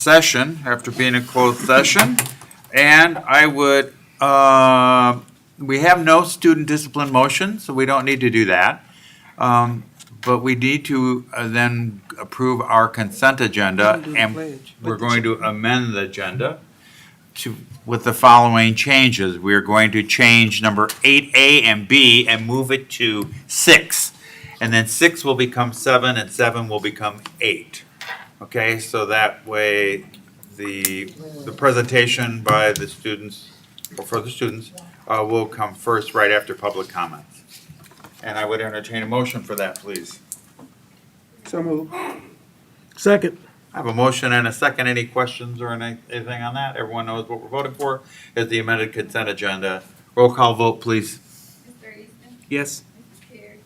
session after being in closed session. And I would, we have no student discipline motion, so we don't need to do that. But we need to then approve our consent agenda, and we're going to amend the agenda with the following changes. We're going to change number 8A and B and move it to 6. And then 6 will become 7 and 7 will become 8. Okay, so that way the presentation by the students, or for the students, will come first right after public comments. And I would entertain a motion for that, please. So moved. Second. I have a motion and a second. Any questions or anything on that? Everyone knows what we're voting for is the amended consent agenda. Roll call vote, please. Mr. Easton? Yes. Mrs. Carey?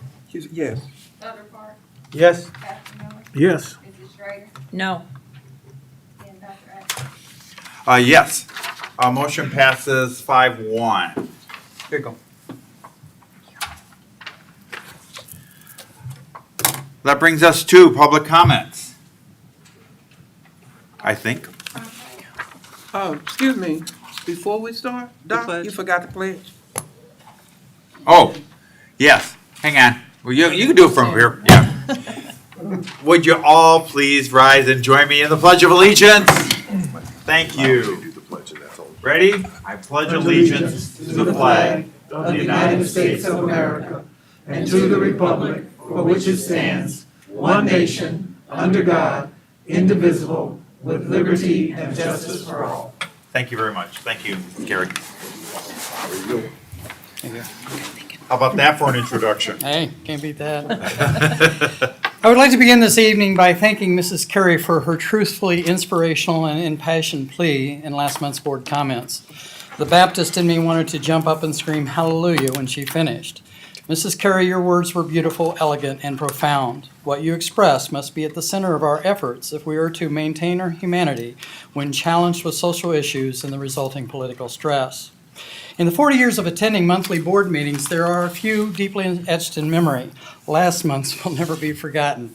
Yes. Dr. Park? Yes. Pastor Miller? Yes. Mrs. Schrader? No. And Dr. Ashton? Yes. Motion passes 5-1. Here you go. That brings us to public comments, I think. Oh, excuse me, before we start, Doc, you forgot the pledge. Oh, yes, hang on. Well, you can do it from here, yeah. Would you all please rise and join me in the Pledge of Allegiance? Thank you. Ready? I pledge allegiance to the flag of the United States of America and to the republic for which it stands, one nation, under God, indivisible, with liberty and justice for all. Thank you very much. Thank you, Gary. How about that for an introduction? Hey, can't beat that. I would like to begin this evening by thanking Mrs. Carey for her truthfully inspirational and impassioned plea in last month's board comments. The Baptist in me wanted to jump up and scream hallelujah when she finished. Mrs. Carey, your words were beautiful, elegant, and profound. What you expressed must be at the center of our efforts if we are to maintain our humanity when challenged with social issues and the resulting political stress. In the 40 years of attending monthly board meetings, there are a few deeply etched in memory. Last month's will never be forgotten.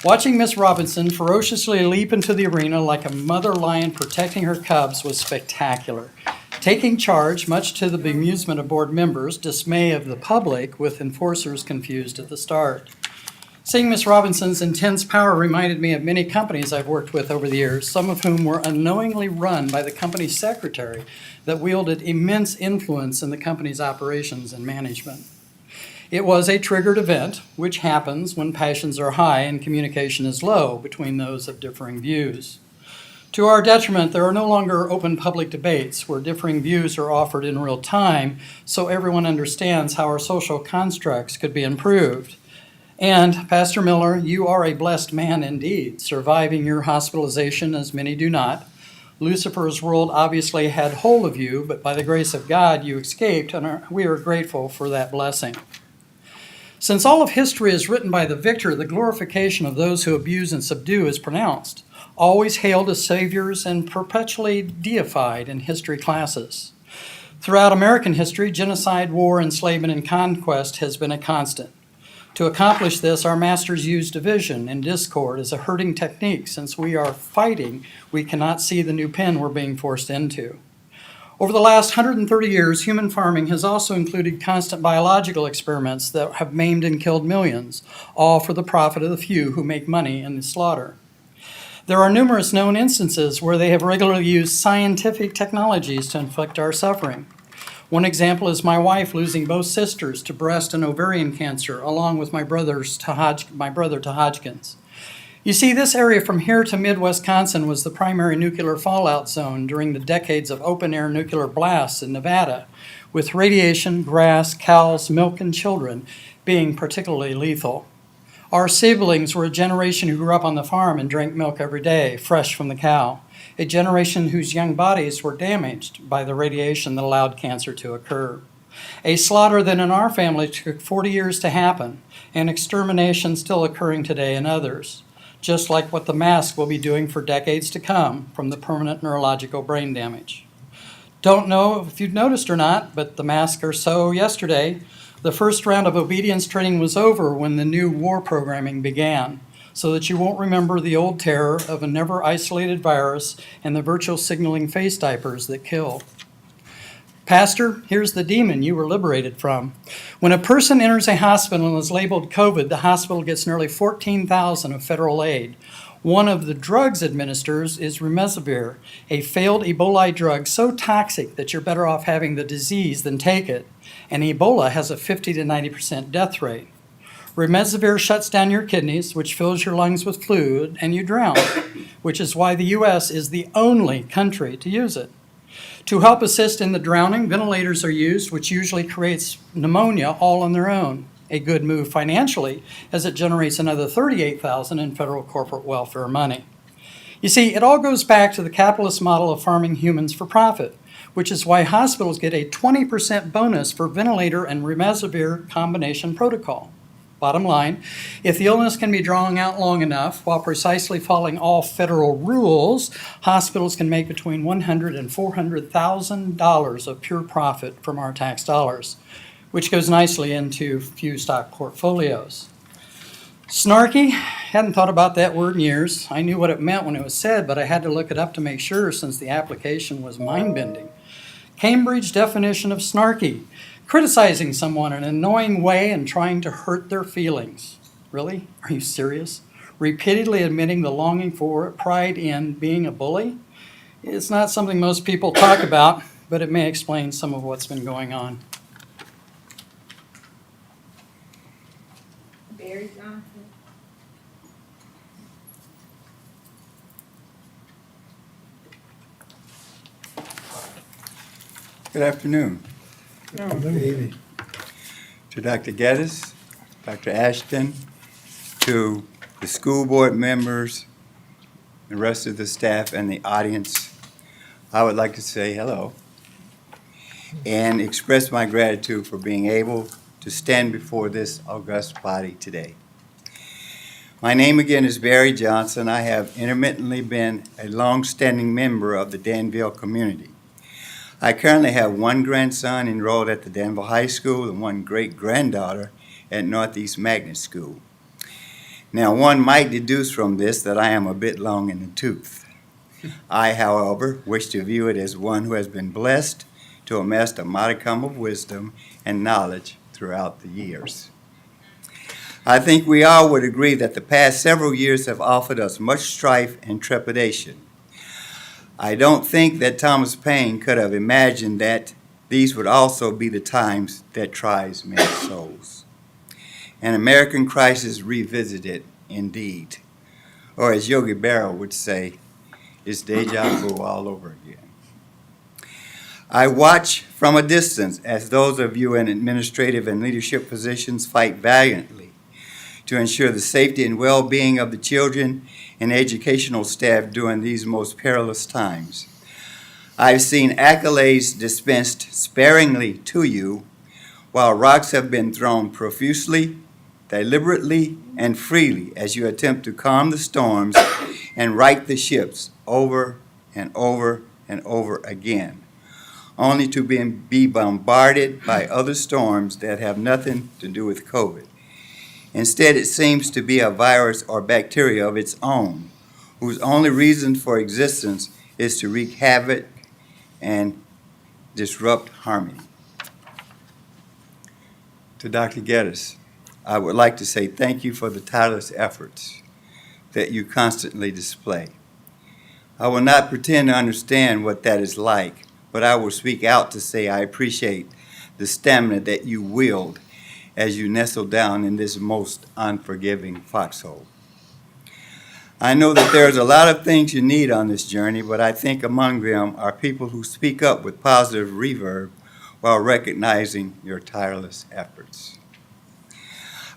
Watching Miss Robinson ferociously leap into the arena like a mother lion protecting her cubs was spectacular. Taking charge, much to the bemusement of board members, dismay of the public, with enforcers confused at the start. Seeing Miss Robinson's intense power reminded me of many companies I've worked with over the years, some of whom were unknowingly run by the company's secretary that wielded immense influence in the company's operations and management. It was a triggered event, which happens when passions are high and communication is low between those of differing views. To our detriment, there are no longer open public debates where differing views are offered in real time so everyone understands how our social constructs could be improved. And, Pastor Miller, you are a blessed man indeed, surviving your hospitalization as many do not. Lucifer's world obviously had hold of you, but by the grace of God you escaped, and we are grateful for that blessing. Since all of history is written by the victor, the glorification of those who abuse and subdue is pronounced, always hailed as saviors and perpetually deified in history classes. Throughout American history, genocide, war, enslavement, and conquest has been a constant. To accomplish this, our masters used division and discord as a herding technique. Since we are fighting, we cannot see the new pen we're being forced into. Over the last 130 years, human farming has also included constant biological experiments that have maimed and killed millions, all for the profit of the few who make money in the slaughter. There are numerous known instances where they have regularly used scientific technologies to inflict our suffering. One example is my wife losing both sisters to breast and ovarian cancer, along with my brother to Hodgkin's. You see, this area from here to mid-Wisconsin was the primary nuclear fallout zone during the decades of open-air nuclear blasts in Nevada, with radiation, grass, cows, milk, and children being particularly lethal. Our siblings were a generation who grew up on the farm and drank milk every day, fresh from the cow, a generation whose young bodies were damaged by the radiation that allowed cancer to occur. A slaughter that in our family took 40 years to happen, and extermination still occurring today in others, just like what the mask will be doing for decades to come from the permanent neurological brain damage. Don't know if you've noticed or not, but the masks are so yesterday. The first round of obedience training was over when the new war programming began. so that you won't remember the old terror of a never isolated virus and the virtual signaling face diapers that kill. Pastor, here's the demon you were liberated from. When a person enters a hospital and is labeled COVID, the hospital gets nearly $14,000 of federal aid. One of the drugs administered is remdesivir, a failed Ebola drug so toxic that you're better off having the disease than take it. And Ebola has a 50 to 90% death rate. Remdesivir shuts down your kidneys, which fills your lungs with fluid, and you drown, which is why the U.S. is the only country to use it. To help assist in the drowning, ventilators are used, which usually creates pneumonia all on their own. A good move financially, as it generates another $38,000 in federal corporate welfare money. You see, it all goes back to the capitalist model of farming humans for profit, which is why hospitals get a 20% bonus for ventilator and remdesivir combination protocol. Bottom line, if the illness can be drawn out long enough while precisely following all federal rules, hospitals can make between $100,000 and $400,000 of pure profit from our tax dollars, which goes nicely into few stock portfolios. Snarky, hadn't thought about that word in years. I knew what it meant when it was said, but I had to look it up to make sure since the application was mind-bending. Cambridge definition of snarky: criticizing someone in an annoying way and trying to hurt their feelings. Really? Are you serious? Repeatedly admitting the longing for, pride in being a bully? It's not something most people talk about, but it may explain some of what's been going on. Barry Johnson. Good afternoon. Maybe. To Dr. Geddes, Dr. Ashton, to the school board members, the rest of the staff, and the audience, I would like to say hello and express my gratitude for being able to stand before this august body today. My name again is Barry Johnson. I have intermittently been a long-standing member of the Danville community. I currently have one grandson enrolled at the Danville High School and one great-granddaughter at Northeast Magnet School. Now, one might deduce from this that I am a bit long in the tooth. I, however, wish to view it as one who has been blessed to amass a modicum of wisdom and knowledge throughout the years. I think we all would agree that the past several years have offered us much strife and trepidation. I don't think that Thomas Paine could have imagined that these would also be the times that tries men's souls. An American crisis revisited, indeed. Or as Yogi Berra would say, it's deja vu all over again. I watch from a distance as those of you in administrative and leadership positions fight valiantly to ensure the safety and well-being of the children and educational staff during these most perilous times. I've seen accolades dispensed sparingly to you, while rocks have been thrown profusely, deliberately, and freely as you attempt to calm the storms and right the ships over and over and over again, only to be bombarded by other storms that have nothing to do with COVID. Instead, it seems to be a virus or bacteria of its own, whose only reason for existence is to wreak havoc and disrupt harmony. To Dr. Geddes, I would like to say thank you for the tireless efforts that you constantly display. I will not pretend to understand what that is like, but I will speak out to say I appreciate the stamina that you wield as you nestle down in this most unforgiving foxhole. I know that there's a lot of things you need on this journey, but I think among them are people who speak up with positive reverb while recognizing your tireless efforts.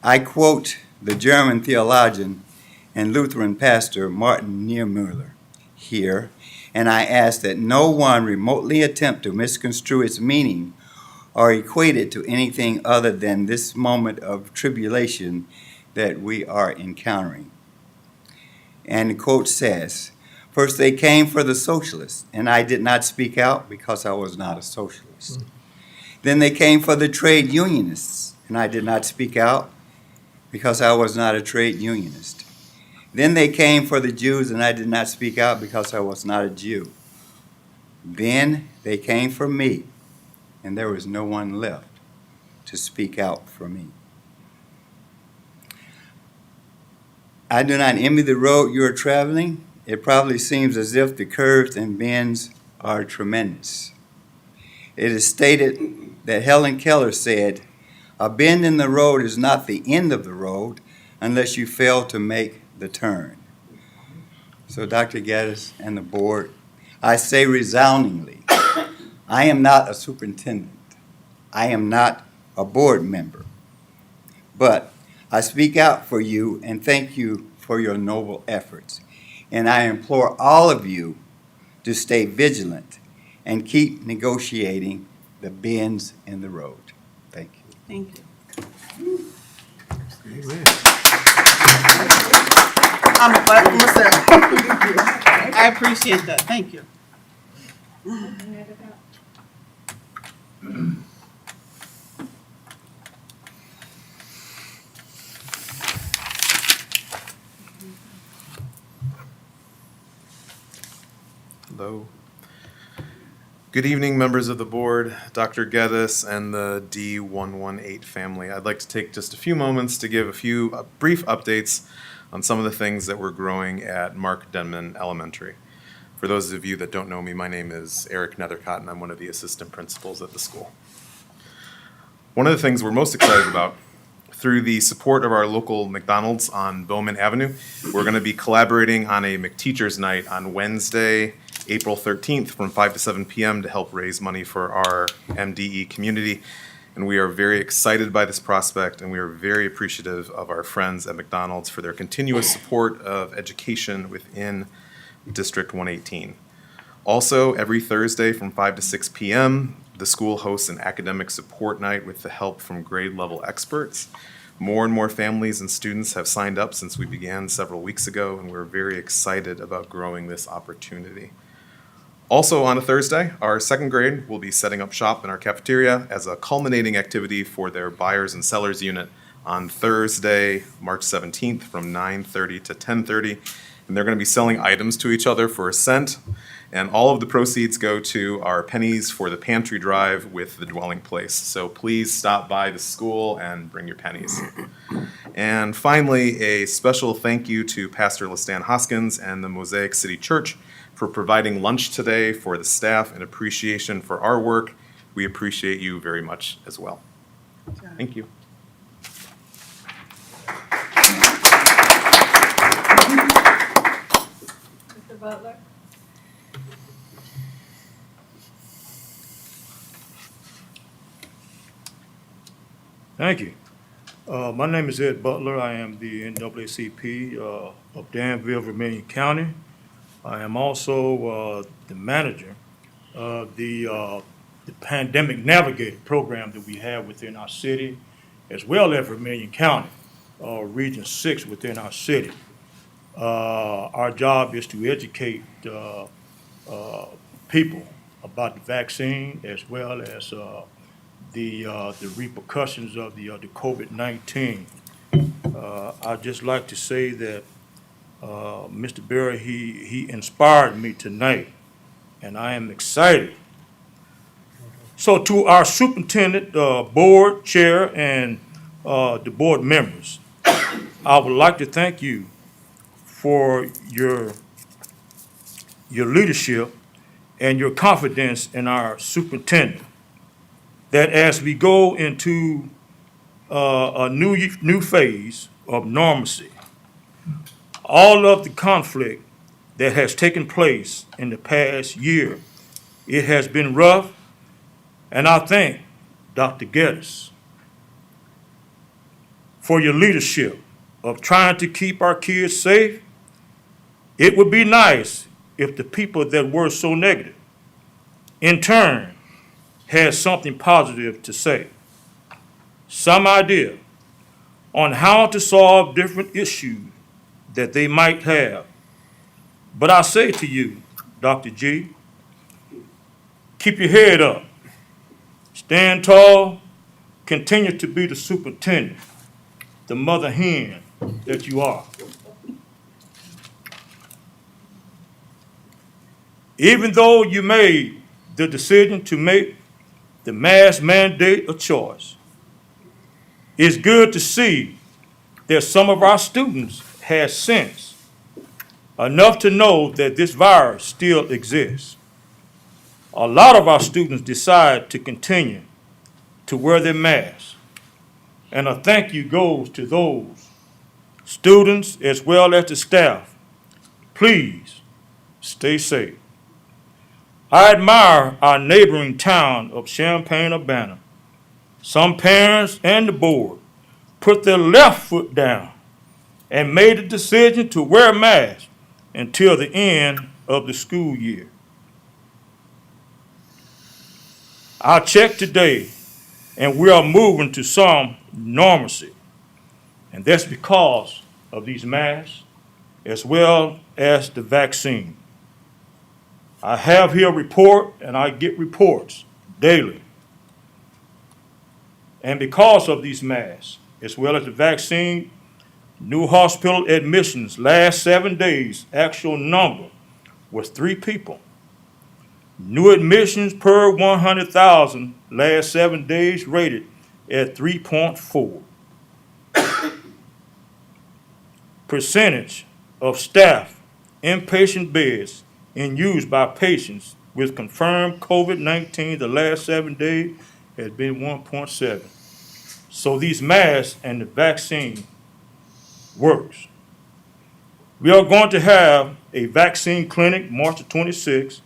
I quote the German theologian and Lutheran pastor Martin Niemöller here, and I ask that no one remotely attempt to misconstrue its meaning or equate it to anything other than this moment of tribulation that we are encountering. And the quote says, "First they came for the socialists, and I did not speak out because I was not a socialist. Then they came for the trade unionists, and I did not speak out because I was not a trade unionist. Then they came for the Jews, and I did not speak out because I was not a Jew. Then they came for me, and there was no one left to speak out for me. I do not envy the road you are traveling. It probably seems as if the curves and bends are tremendous. It is stated that Helen Keller said, "A bend in the road is not the end of the road unless you fail to make the turn." So, Dr. Geddes and the board, I say resoundingly, I am not a superintendent. I am not a board member. But I speak out for you and thank you for your noble efforts. And I implore all of you to stay vigilant and keep negotiating the bends in the road. Thank you. Thank you. Amen. I'm a clap for myself. I appreciate that. Thank you. Hello. Good evening, members of the board, Dr. Geddes, and the D118 family. I'd like to take just a few moments to give a few brief updates on some of the things that we're growing at Mark Denman Elementary. For those of you that don't know me, my name is Eric Nethercott, and I'm one of the assistant principals at the school. One of the things we're most excited about, through the support of our local McDonald's on Bowman Avenue, we're going to be collaborating on a McTeachers Night on Wednesday, April 13th from 5 to 7 p.m. to help raise money for our MDE community. And we are very excited by this prospect, and we are very appreciative of our friends at McDonald's for their continuous support of education within District 118. Also, every Thursday from 5 to 6 p.m., the school hosts an academic support night with the help from grade level experts. More and more families and students have signed up since we began several weeks ago, and we're very excited about growing this opportunity. Also on a Thursday, our second grade will be setting up shop in our cafeteria as a culminating activity for their buyers and sellers unit on Thursday, March 17th from 9:30 to 10:30. And they're going to be selling items to each other for a cent. And all of the proceeds go to our pennies for the pantry drive with the dwelling place. So please stop by the school and bring your pennies. And finally, a special thank you to Pastor LaStan Hoskins and the Mosaic City Church for providing lunch today for the staff in appreciation for our work. We appreciate you very much as well. Thank you. Mr. Butler? Thank you. My name is Ed Butler. I am the NAACP of Danville, Vermilion County. I am also the manager of the Pandemic Navigator program that we have within our city, as well as Vermilion County, Region 6 within our city. Our job is to educate people about the vaccine, as well as the repercussions of the COVID-19. I'd just like to say that Mr. Berry, he inspired me tonight, and I am excited. So to our superintendent, board chair, and the board members, I would like to thank you for your leadership and your confidence in our superintendent, that as we go into a new phase of normalcy, all of the conflict that has taken place in the past year, it has been rough, and I thank Dr. Geddes for your leadership of trying to keep our kids safe. It would be nice if the people that were so negative, in turn, had something positive to say, some idea on how to solve different issues that they might have. But I say to you, Dr. G, keep your head up, stand tall, continue to be the superintendent, the mother hen that you are. Even though you made the decision to make the mask mandate a choice, it's good to see that some of our students have sense enough to know that this virus still exists. A lot of our students decide to continue to wear their masks. And a thank you goes to those students as well as the staff. Please stay safe. I admire our neighboring town of Champaign-Urbana. Some parents and the board put their left foot down and made the decision to wear masks until the end of the school year. I checked today, and we are moving to some normalcy, and that's because of these masks as well as the vaccine. I have here a report, and I get reports daily. And because of these masks, as well as the vaccine, new hospital admissions last 7 days, actual number was 3 people. New admissions per 100,000 last 7 days rated at 3.4. Percentage of staff inpatient beds in use by patients with confirmed COVID-19 the last 7 days has been 1.7. So these masks and the vaccine works. We are going to have a vaccine clinic March 26,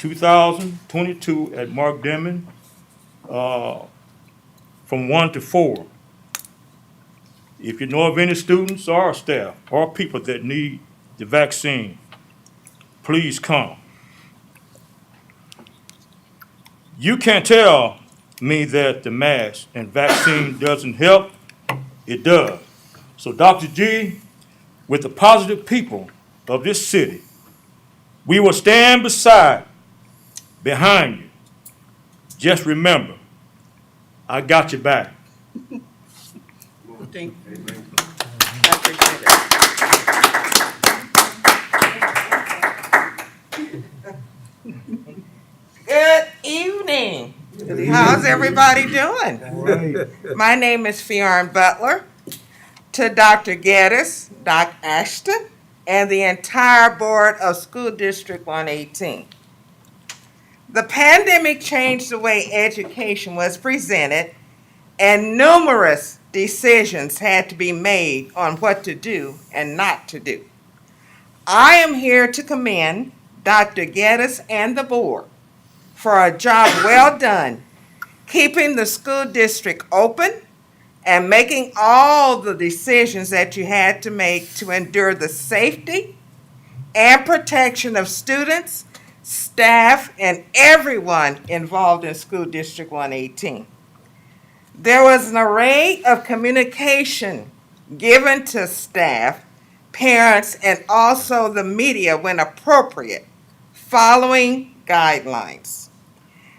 2022 at Mark Deming from 1 to 4. If you know of any students or staff or people that need the vaccine, please come. You can't tell me that the mask and vaccine doesn't help. It does. So Dr. G, with the positive people of this city, we will stand behind you. Just remember, I got your back. Thank you. I appreciate it. Good evening. How's everybody doing? My name is Fionn Butler. To Dr. Geddes, Doc Ashton, and the entire board of School District 118. The pandemic changed the way education was presented, and numerous decisions had to be made on what to do and not to do. I am here to commend Dr. Geddes and the board for a job well done, keeping the school district open and making all the decisions that you had to make to ensure the safety and protection of students, staff, and everyone involved in School District 118. There was an array of communication given to staff, parents, and also the media when appropriate, following guidelines.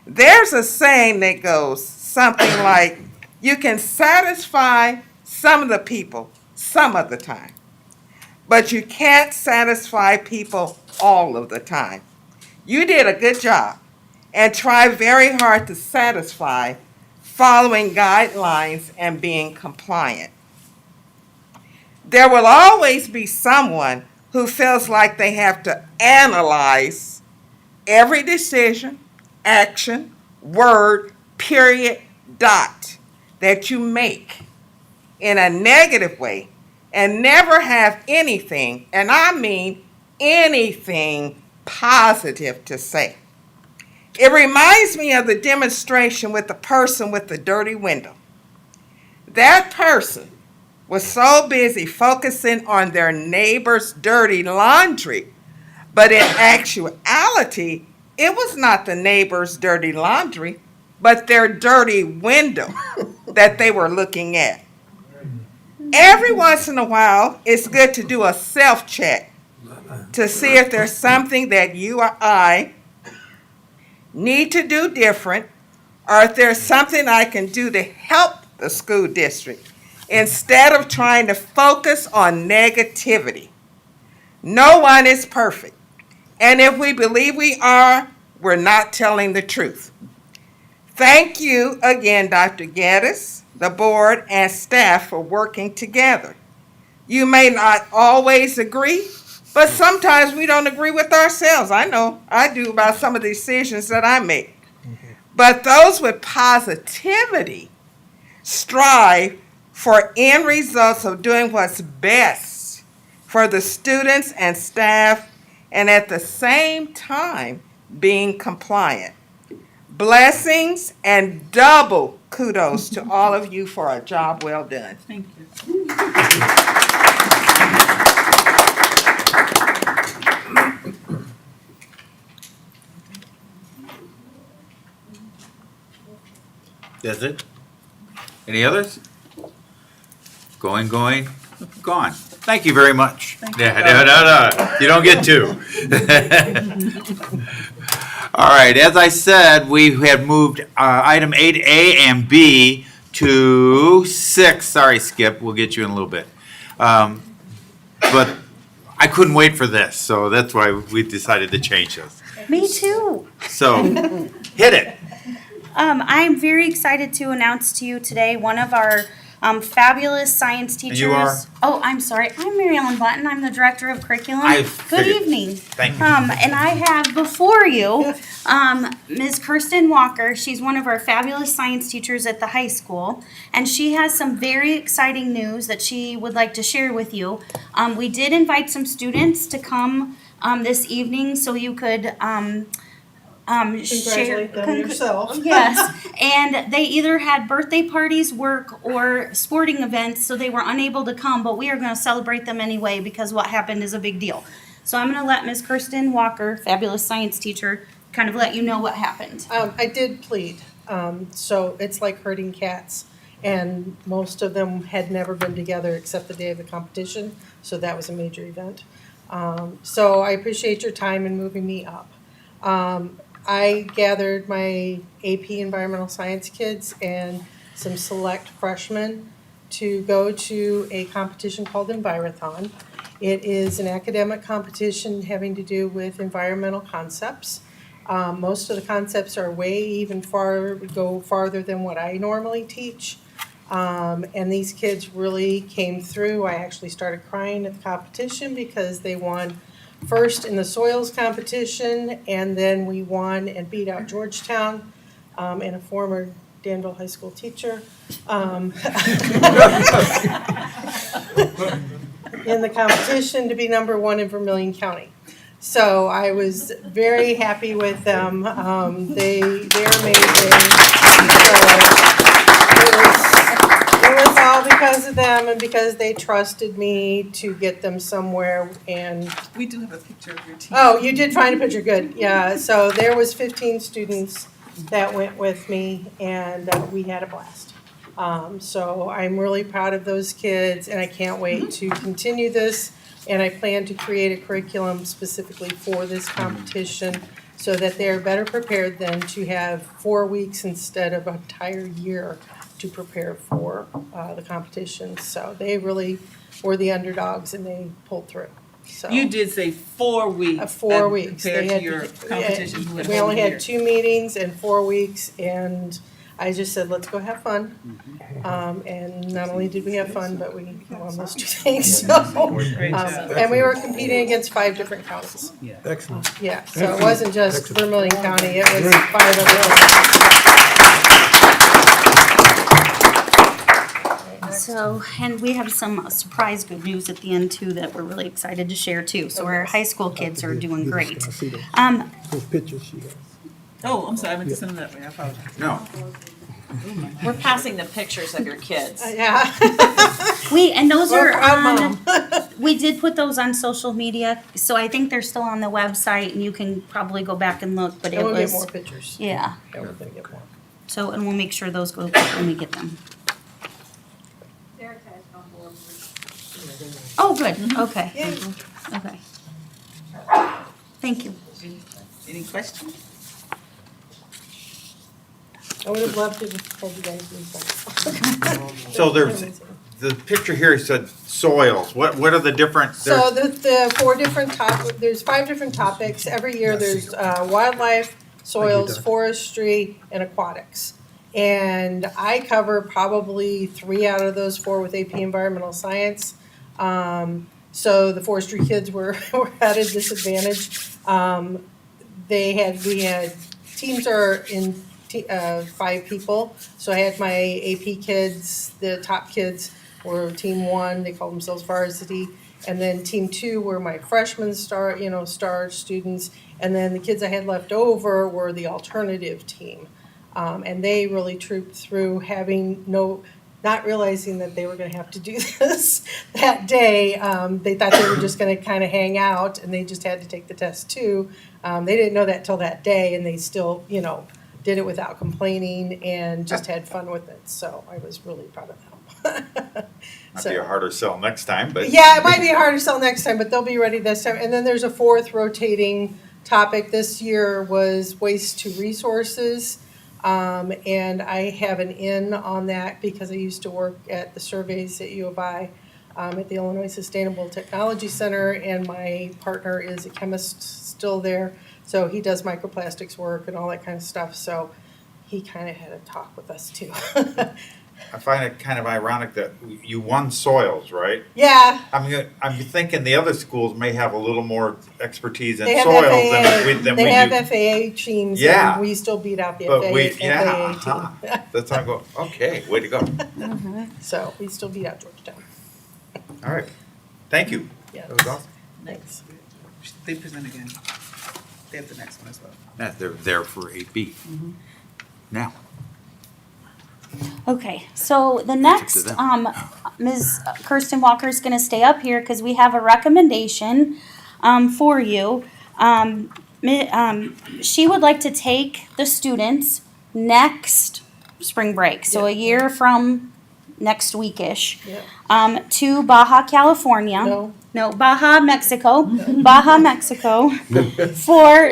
There's a saying that goes something like, you can satisfy some of the people some of the time, but you can't satisfy people all of the time. You did a good job and try very hard to satisfy following guidelines and being compliant. There will always be someone who feels like they have to analyze every decision, action, word, period, dot that you make in a negative way and never have anything, and I mean anything positive to say. It reminds me of the demonstration with the person with the dirty window. That person was so busy focusing on their neighbor's dirty laundry, but in actuality, it was not the neighbor's dirty laundry, but their dirty window that they were looking at. Every once in a while, it's good to do a self-check to see if there's something that you or I need to do different, or if there's something I can do to help the school district instead of trying to focus on negativity. No one is perfect, And if we believe we are, we're not telling the truth. Thank you again, Dr. Geddes, the board, and staff for working together. You may not always agree, but sometimes we don't agree with ourselves. I know I do about some of the decisions that I make. But those with positivity strive for end results of doing what's best for the students and staff, and at the same time being compliant. Blessings and double kudos to all of you for a job well done. Thank you. That's it? Any others? Going, gone. Thank you very much. No. You don't get two. All right, as I said, we have moved item 8A and B to 6. Sorry, Skip, we'll get you in a little bit. But I couldn't wait for this, so that's why we decided to change this. Me too. So, hit it. I'm very excited to announce to you today one of our fabulous science teachers. you are? Oh, I'm sorry. I'm Mary Ellen Button. I'm the director of curriculum. I Good figured. evening. Thank you. And I have before you Ms. Kirsten Walker. She's one of our fabulous science teachers at the high school, and she has some very exciting news that she would like to share with you. We did invite some students to come this evening so you could Congratulate them yourself. Yes, and they either had birthday parties, work, or sporting events, so they were unable to come, but we are going to celebrate them anyway because what happened is a big deal. So I'm going to let Ms. Kirsten Walker, fabulous science teacher, kind of let you know what happened. I did plead, so it's like herding cats, and most of them had never been together except the day of the competition, so that was a major event. So I appreciate your time in moving me up. I gathered my AP Environmental Science kids and some select freshmen to go to a competition called Envirothon. It is an academic competition having to do with environmental concepts. Most of the concepts are go farther than what I normally teach. And these kids really came through. I actually started crying at the competition because they won first in the soils competition, and then we won and beat out Georgetown, and a former Danville High School teacher, in the competition to be number 1 in Vermilion County. So I was very happy with them. They're amazing. So it was all because of them and because they trusted me to get them somewhere. And We do have a picture of your team. oh, you did find a picture, good. Yeah, so there was 15 students that went with me, and we had a blast. So I'm really proud of those kids, and I can't wait to continue this. And I plan to create a curriculum specifically for this competition so that they're better prepared than to have 4 weeks instead of an entire year to prepare for the competition. So they really were the underdogs, and they pulled through. So You did say 4 weeks. 4 weeks. Compared They to had- your competition. who had We only whole year. had 2 meetings in 4 weeks, and I just said, let's go have fun. And not only did we have fun, but we won those 2 things. So, Great job. and we were competing against 5 different counties. Excellent. Yeah, so it wasn't just Vermilion County, it was 5 other counties. So, and we have some surprise good news at the end too that we're really excited to share too. So our high school kids are doing great. I see those, Um, those pictures she has. Oh, I'm sorry, I meant to send them that way, I apologize. No. We're passing the pictures of your kids. Yeah. and those Well, are proud on, we did put those on social media, so I think they're still on the website and you can probably go back and look, but it And we'll get was, more pictures. yeah. Yeah, we're gonna get more. So, and we'll make sure those go when we get them. They're attached on board. Oh, good, okay. Okay. Thank you. Any questions? I would have loved to have told you guys these things. So there's the picture here said soils. What are the different? So the 4 different there's 5 different topics. Every year there's wildlife, soils, forestry, and aquatics. And I cover probably 3 out of those 4 with AP Environmental Science. So the forestry kids were at a disadvantage. We had teams are in 5 people. So I had my AP kids, the top kids were team 1, they call themselves varsity. And then team 2 were my freshmen star students. And then the kids I had left over were the alternative team. And they really trooped through not realizing that they were gonna have to do this that day. They thought they were just gonna kind of hang out and they just had to take the test too. They didn't know that till that day and they still, did it without complaining and just had fun with it. So I was really proud of them. Might be a harder sell next time, but. Yeah, it might be a harder sell next time, but they'll be ready this time. And then there's a 4th rotating topic. This year was waste to resources. And I have an in on that because I used to work at the surveys at U of I, at the Illinois Sustainable Technology Center, and my partner is a chemist still there. So he does microplastics work and all that kind of stuff. So he kind of had a talk with us too. I find it kind of ironic that you won soils, right? Yeah. I'm thinking the other schools may have a little more expertise in They have soils FAA, than we do. they have FAA teams, Yeah. and we still beat out the But FAA team. That's how I go, okay, way to go. So we still beat out Georgetown. All right, thank you. Yeah. That was awesome. Thanks. They present again. They have the next one as well. Yeah, they're there for AP. Now, Okay, so the to next, them. Ms. Kirsten Walker is gonna stay up here because we have a recommendation, for you. She would like to take the students next spring break, so a year from next weekish, Yeah. to Baja, California. No. Baja, Mexico. Baja, Mexico. For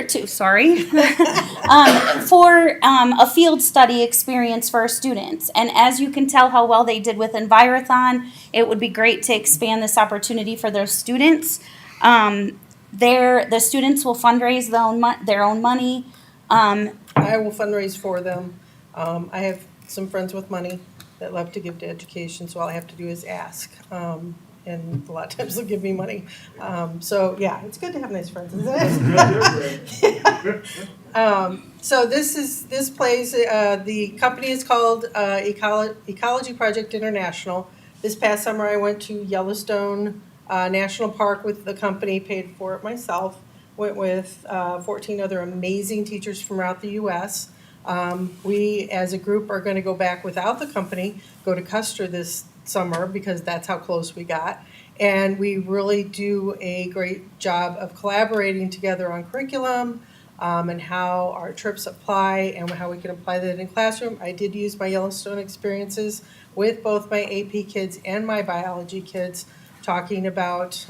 a field study experience for our students. And as you can tell how well they did with Envirothon, it would be great to expand this opportunity for their students. The students will fundraise their own money. I will fundraise for them. I have some friends with money that love to give to education, so all I have to do is ask. And a lot of times they'll give me money. So yeah, it's good to have nice friends, isn't it? So this place, the company is called Ecology Project International. This past summer I went to Yellowstone National Park with the company, paid for it myself. Went with 14 other amazing teachers from throughout the U.S. We, as a group, are going to go back without the company, go to Custer this summer because that's how close we got. And we really do a great job of collaborating together on curriculum and how our trips apply and how we can apply that in classroom. I did use my Yellowstone experiences with both my AP kids and my biology kids, talking about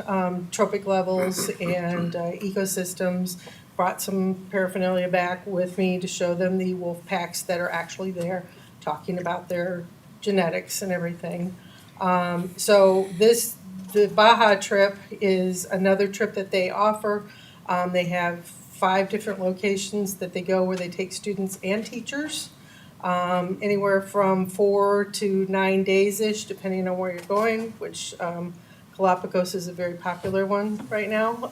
trophic levels and ecosystems. Brought some paraphernalia back with me to show them the wolf packs that are actually there, talking about their genetics and everything. So the Baja trip is another trip that they offer. They have 5 different locations that they go where they take students and teachers. Anywhere from 4 to 9 days-ish, depending on where you're going, which Galapagos is a very popular one right now.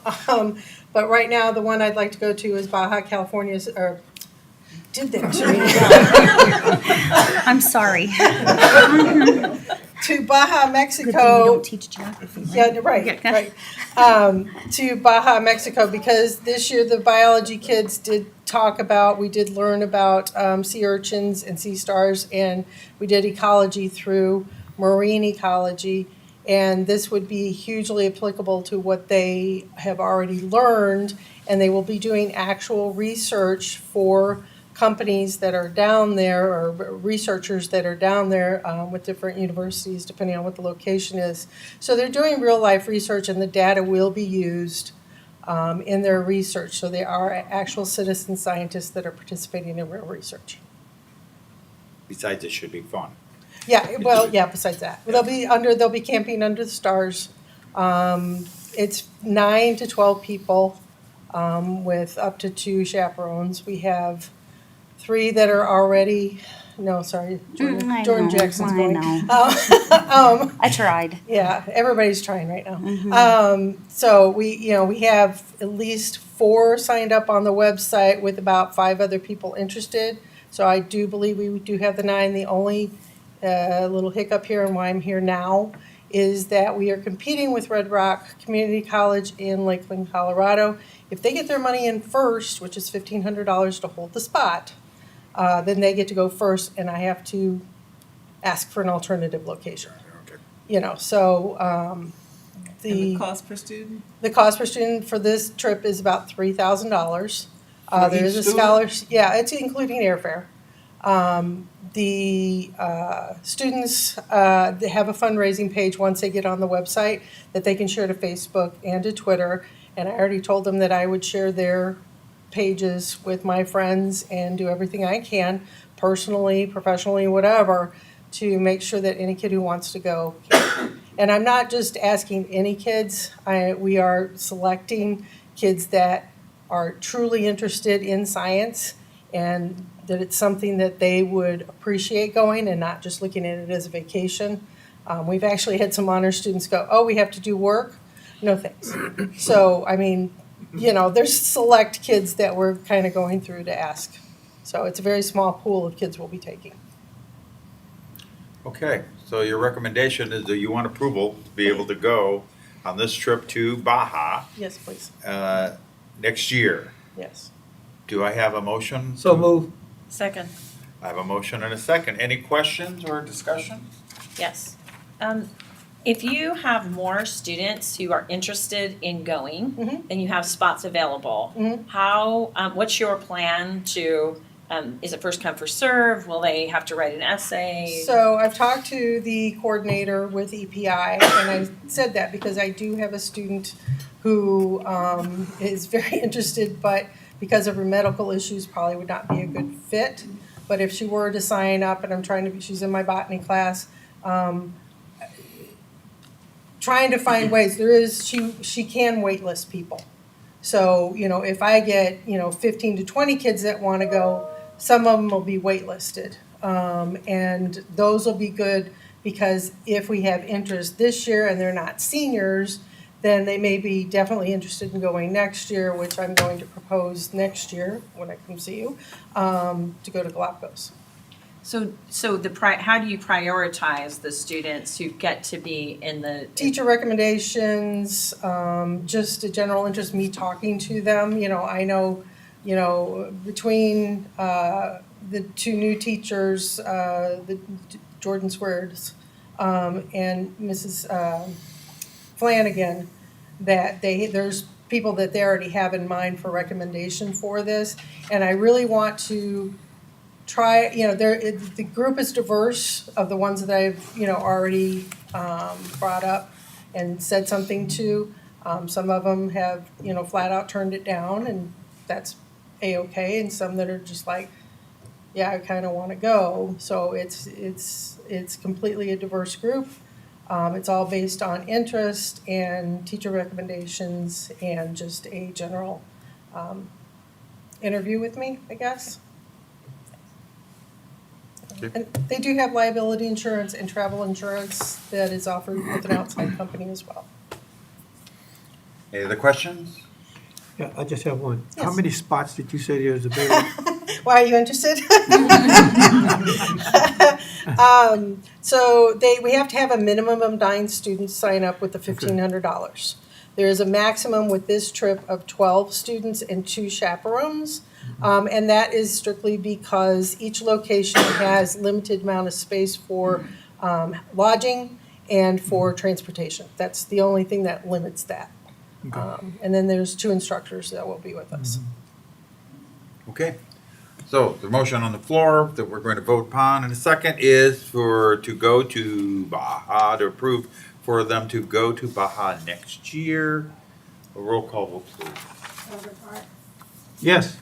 But right now, the one I'd like to go to is Baja, California, or did that to me. I'm sorry. To Baja, Good thing we Mexico. don't teach geography. Right? Yeah, right. To Baja, Mexico, because this year the biology kids did talk about, we did learn about sea urchins and sea stars, and we did ecology through marine ecology. And this would be hugely applicable to what they have already learned, and they will be doing actual research for companies that are down there or researchers that are down there with different universities, depending on what the location is. So they're doing real life research, and the data will be used in their research. So they are actual citizen scientists that are participating in real research. besides it should be fun. Yeah, well, yeah, besides that. They'll be camping under the stars. It's 9 to 12 people, with up to 2 chaperones. We have 3 that are already, no, sorry, I Jordan know, Jackson's I going. know. I tried. Yeah, everybody's trying right now. So we have at least 4 signed up on the website with about 5 other people interested. So I do believe we do have the 9. The only little hiccup here and why I'm here now is that we are competing with Red Rock Community College in Lakeland, Colorado. If they get their money in first, which is $1,500 to hold the spot, then they get to go first, and I have to ask for an alternative location. So And the cost per student? the cost per student for this trip is about $3,000. For There is each a student? scholarship, yeah, it's including airfare. The students, they have a fundraising page once they get on the website that they can share to Facebook and to Twitter. And I already told them that I would share their pages with my friends and do everything I can, personally, professionally, whatever, to make sure that any kid who wants to go can. And I'm not just asking any kids. We are selecting kids that are truly interested in science and that it's something that they would appreciate going and not just looking at it as a vacation. We've actually had some honor students go, oh, we have to do work? No thanks. So, I mean, there's select kids that we're kind of going through to ask. So it's a very small pool of kids we'll be taking. Okay, so your recommendation is that you want approval to be able to go on this trip to Baja Yes, please. next year. Yes. Do I have a motion? So move. Second, I have a motion and a second. Any questions or discussion? yes. If you have more students who are interested in going Mhm. and you have spots available, Mhm. how, what's your plan to, is it first come, first serve? Will they have to write an essay? So I've talked to the coordinator with EPI, and I said that because I do have a student who is very interested, but because of her medical issues, probably would not be a good fit. But if she were to sign up, and she's in my botany class, trying to find ways, she can waitlist people. So, if I get, 15 to 20 kids that want to go, some of them will be waitlisted. And those will be good because if we have interest this year and they're not seniors, then they may be definitely interested in going next year, which I'm going to propose next year when I come see you, to go to Galapagos. So how do you prioritize the students who get to be in the? Teacher recommendations, just a general interest, me talking to them. I know, between the 2 new teachers, the Jordan Squares, and Mrs. Flanagan, that there's people that they already have in mind for recommendation for this. And I really want to try, the group is diverse of the ones that I've, already brought up and said something to. Some of them have, flat out turned it down, and that's A-okay, and some that are just like, yeah, I kind of want to go. So it's completely a diverse group. It's all based on interest and teacher recommendations and just a general interview with me, I guess. Okay. And they do have liability insurance and travel insurance that is offered with an outside company as well. Any other questions? Yeah, I just have one. How Yes. many spots did you say there's available? Why are you interested? So we have to have a minimum of 9 students sign up with the $1,500. There is a maximum with this trip of 12 students and 2 chaperones. And that is strictly because each location has limited amount of space for lodging and for transportation. That's the only thing that limits that. And then there's 2 instructors that will be with us. Okay. So the motion on the floor that we're going to vote upon in a second is to go to Baja, to approve for them to go to Baja next year. A roll call vote, please. Yes.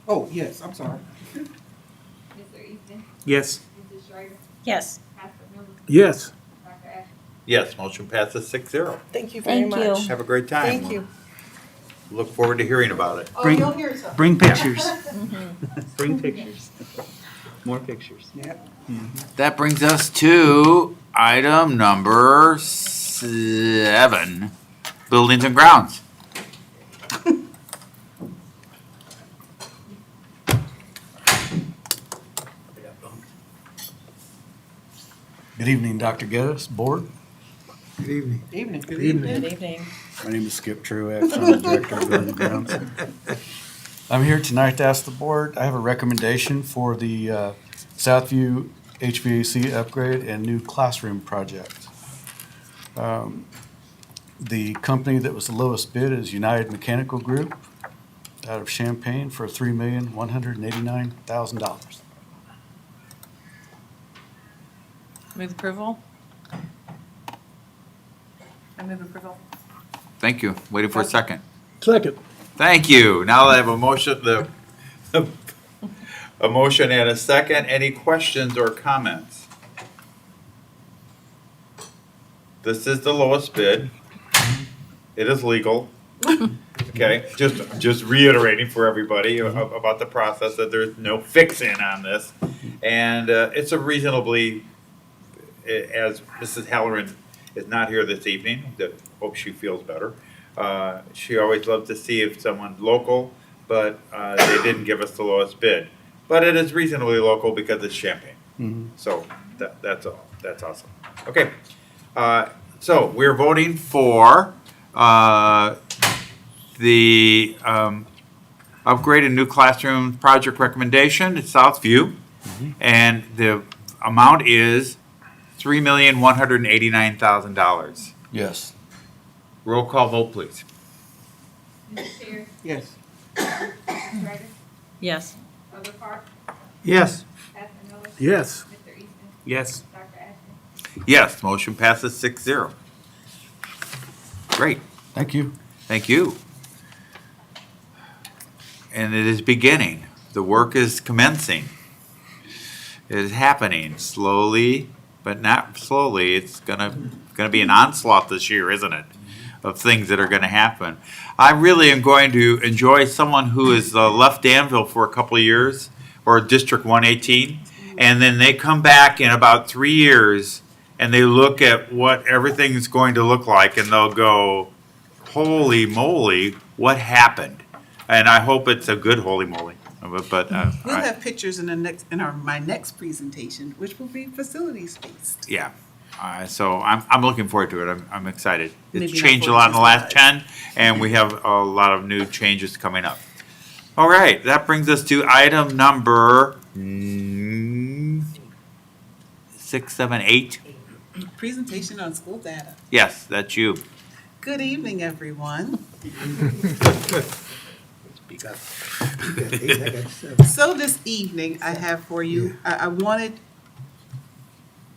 Oh, yes, I'm sorry. Yes. Yes. Yes. Yes, motion passes 6-0. Thank you very Thank you. much. Have a great time. Thank you. Look forward to hearing about it. Oh, Bring- you'll hear some. Bring pictures. Bring pictures. More pictures. That brings us to item number 7, buildings and grounds. Good evening, Dr. Geddes, board. Evening. Good evening. My name is Skip Truax. I'm the Director of Building and Grounds. I'm here tonight to ask the board, I have a recommendation for the Southview HVAC upgrade and new classroom project. The company that was the lowest bid is United Mechanical Group out of Champaign for $3,189,000. Move approval? I move approval. Thank you. Waiting for a second. Second. Thank you. Now I have a motion, a motion and a second. Any questions or comments? This is the lowest bid. It is legal. Okay, just reiterating for everybody about the process that there's no fix-in on this. And it's a reasonably, as Mrs. Halloran is not here this evening, hope she feels better. She always loves to see if someone's local, but they didn't give us the lowest bid. But it is reasonably local because it's Champaign. So that's all. That's awesome. Okay, so we're voting for the upgraded new classroom project recommendation at Southview, and the amount is $3,189,000. Yes. Roll call vote, please. Yes. Yes. Yes. Yes. Yes. Yes, motion passes 6-0. Great, Thank you. thank you. And it is beginning. The work is commencing. It is happening slowly, but not slowly. It's gonna be an onslaught this year, isn't it? Of things that are gonna happen. I really am going to enjoy someone who has left Danville for a couple of years, or District 118, and then they come back in about 3 years and they look at what everything's going to look like and they'll go, holy moly, what happened? And I hope it's a good holy moly. But We'll have pictures in my next presentation, which will be facilities based. yeah. So I'm looking forward to it. I'm excited. It's Maybe not changed a lot in the 42 last 10, and we have a lot of new changes coming up. All right, that brings us to item number 6, 7, 8. Presentation on school data. Yes, that's you. Good evening, everyone. Speak up. So this evening, I have for you, I wanted,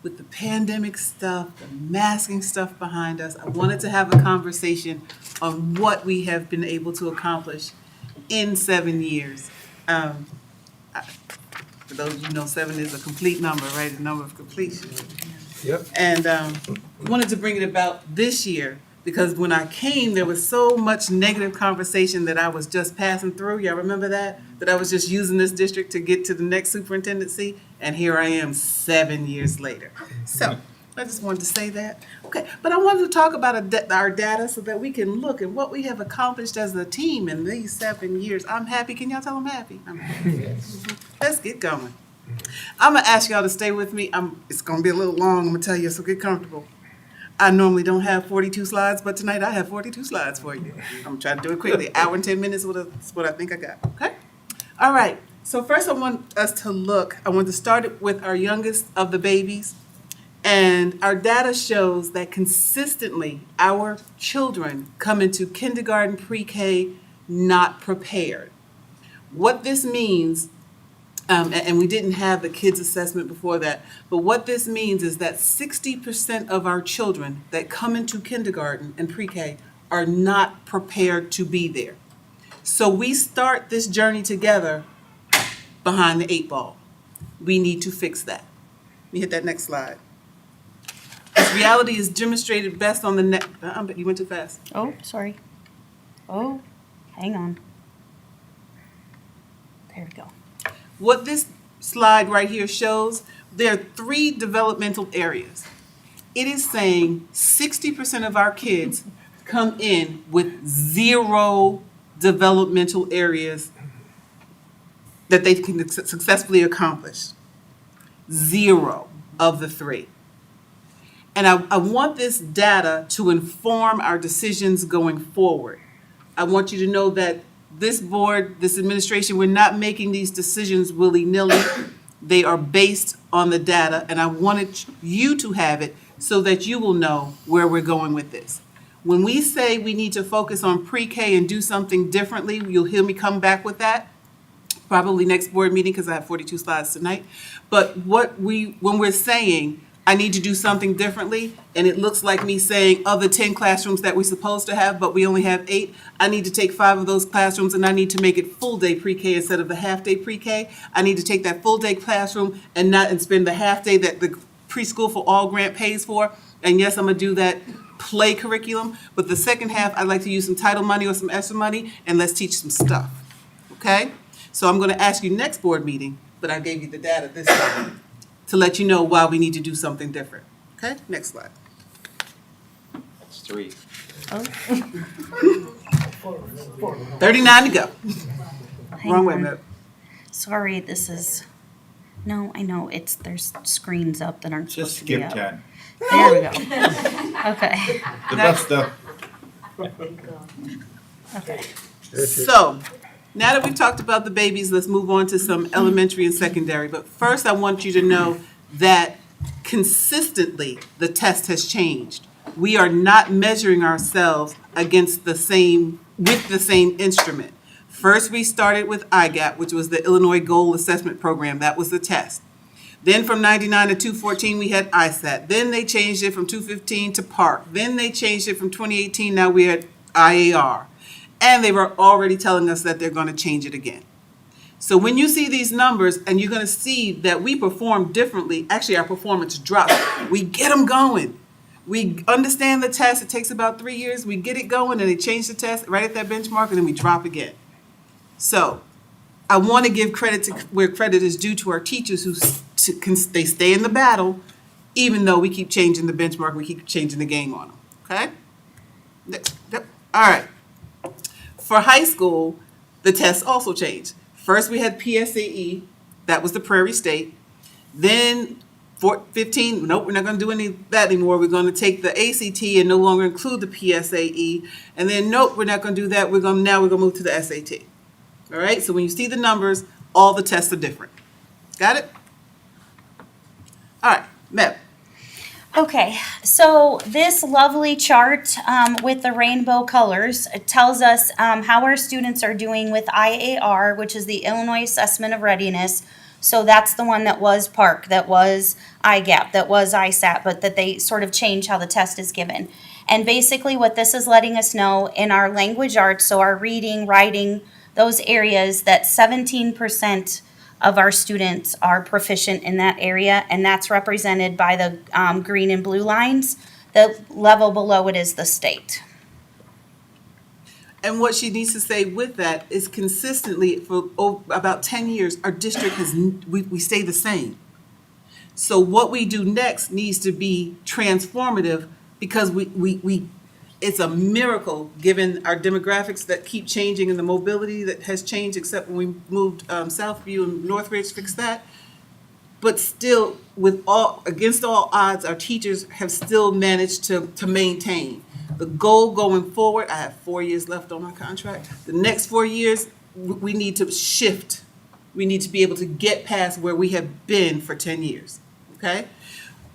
with the pandemic stuff, the masking stuff behind us, I wanted to have a conversation on what we have been able to accomplish in 7 years. For those of you who know, 7 is a complete number, right? A number of completion. Yep. And wanted to bring it about this year because when I came, there was so much negative conversation that I was just passing through. Y'all remember that? That I was just using this district to get to the next superintendency, and here I am 7 years later. So I just wanted to say that. Okay, but I wanted to talk about our data so that we can look at what we have accomplished as a team in these 7 years. I'm happy. Can y'all tell I'm happy? I'm happy. Let's get going. I'm gonna ask y'all to stay with me. It's gonna be a little long, I'm gonna tell you, so get comfortable. I normally don't have 42 slides, but tonight I have 42 slides for you. I'm trying to do it quickly. Hour and 10 minutes is what I think I got, okay? All right, so first I want us to look, I want to start with our youngest of the babies. And our data shows that consistently our children come into kindergarten, pre-K not prepared. What this means, and we didn't have the kids assessment before that, but what this means is that 60% of our children that come into kindergarten and pre-K are not prepared to be there. So we start this journey together behind the 8 ball. We need to fix that. Let me hit that next slide. This reality is demonstrated best on the next, you went too fast. Oh, sorry. Oh, hang on. There we go. What this slide right here shows, there are 3 developmental areas. It is saying 60% of our kids come in with 0 developmental areas that they can successfully accomplish. 0 of the 3. And I want this data to inform our decisions going forward. I want you to know that this board, this administration, we're not making these decisions willy-nilly. They are based on the data, and I wanted you to have it so that you will know where we're going with this. When we say we need to focus on pre-K and do something differently, you'll hear me come back with that, probably next board meeting, because I have 42 slides tonight. But when we're saying, I need to do something differently, and it looks like me saying of the 10 classrooms that we're supposed to have, but we only have 8, I need to take 5 of those classrooms and I need to make it full day pre-K instead of the half day pre-K. I need to take that full day classroom and spend the half day that the preschool for all grant pays for. And yes, I'm gonna do that play curriculum, but the second half, I'd like to use some title money or some extra money, and let's teach some stuff, okay? So I'm gonna ask you next board meeting, but I gave you the data this time, to let you know why we need to do something different. Okay, next slide. That's 3. 39 to go. Hang Wrong way, on. Matt. Sorry, this is, no, I know, there's screens up that aren't supposed Just to be skip up. 10. There we go. Okay, The best stuff. okay. So, now that we've talked about the babies, let's move on to some elementary and secondary. But first, I want you to know that consistently, the test has changed. We are not measuring ourselves with the same instrument. First, we started with IGAP, which was the Illinois Goal Assessment Program. That was the test. Then from 99 to 214, we had ISAT. Then they changed it from 215 to PARC. Then they changed it from 2018, now we're at IAR. And they were already telling us that they're going to change it again. So when you see these numbers and you're going to see that we perform differently, actually our performance drops. We get them going. We understand the test. It takes about 3 years. We get it going and they change the test right at that benchmark and then we drop again. So I want to give credit to where credit is due to our teachers they stay in the battle even though we keep changing the benchmark, we keep changing the game on them. Okay? Next. Yep. All right. For high school, the tests also changed. First, we had PSAE. That was the Prairie State. Then 15, nope, we're not going to do any of that anymore. We're going to take the ACT and no longer include the PSAE. And then, nope, we're not going to do that. Now we're going to move to the SAT. All right, so when you see the numbers, all the tests are different. Got it? All right, Meb. Okay, so this lovely chart with the rainbow colors, it tells us how our students are doing with IAR, which is the Illinois Assessment of Readiness. So that's the one that was PARC, that was IGAP, that was ISAT, but that they sort of change how the test is given. And basically what this is letting us know in our language arts, so our reading, writing, those areas, that 17% of our students are proficient in that area, and that's represented by the green and blue lines. The level below it is the state. And what she needs to say with that is consistently for about 10 years, our district we stay the same. So what we do next needs to be transformative because it's a miracle given our demographics that keep changing and the mobility that has changed, except when we moved Southview and Northridge fixed that. But still, against all odds, our teachers have still managed to maintain. The goal going forward, I have 4 years left on my contract. The next 4 years, we need to shift. We need to be able to get past where we have been for 10 years, okay?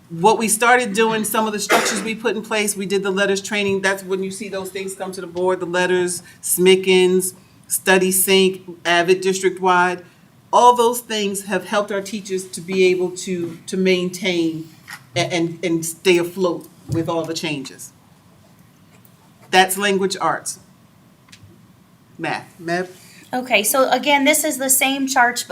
What we started doing, some of the structures we put in place, we did the letters training. That's when you see those things come to the board, the letters, SMICKens, Study Sync, Avid district-wide. All those things have helped our teachers to be able to maintain and stay afloat with all the changes. That's language arts. Math. Okay, so again, this is the same chart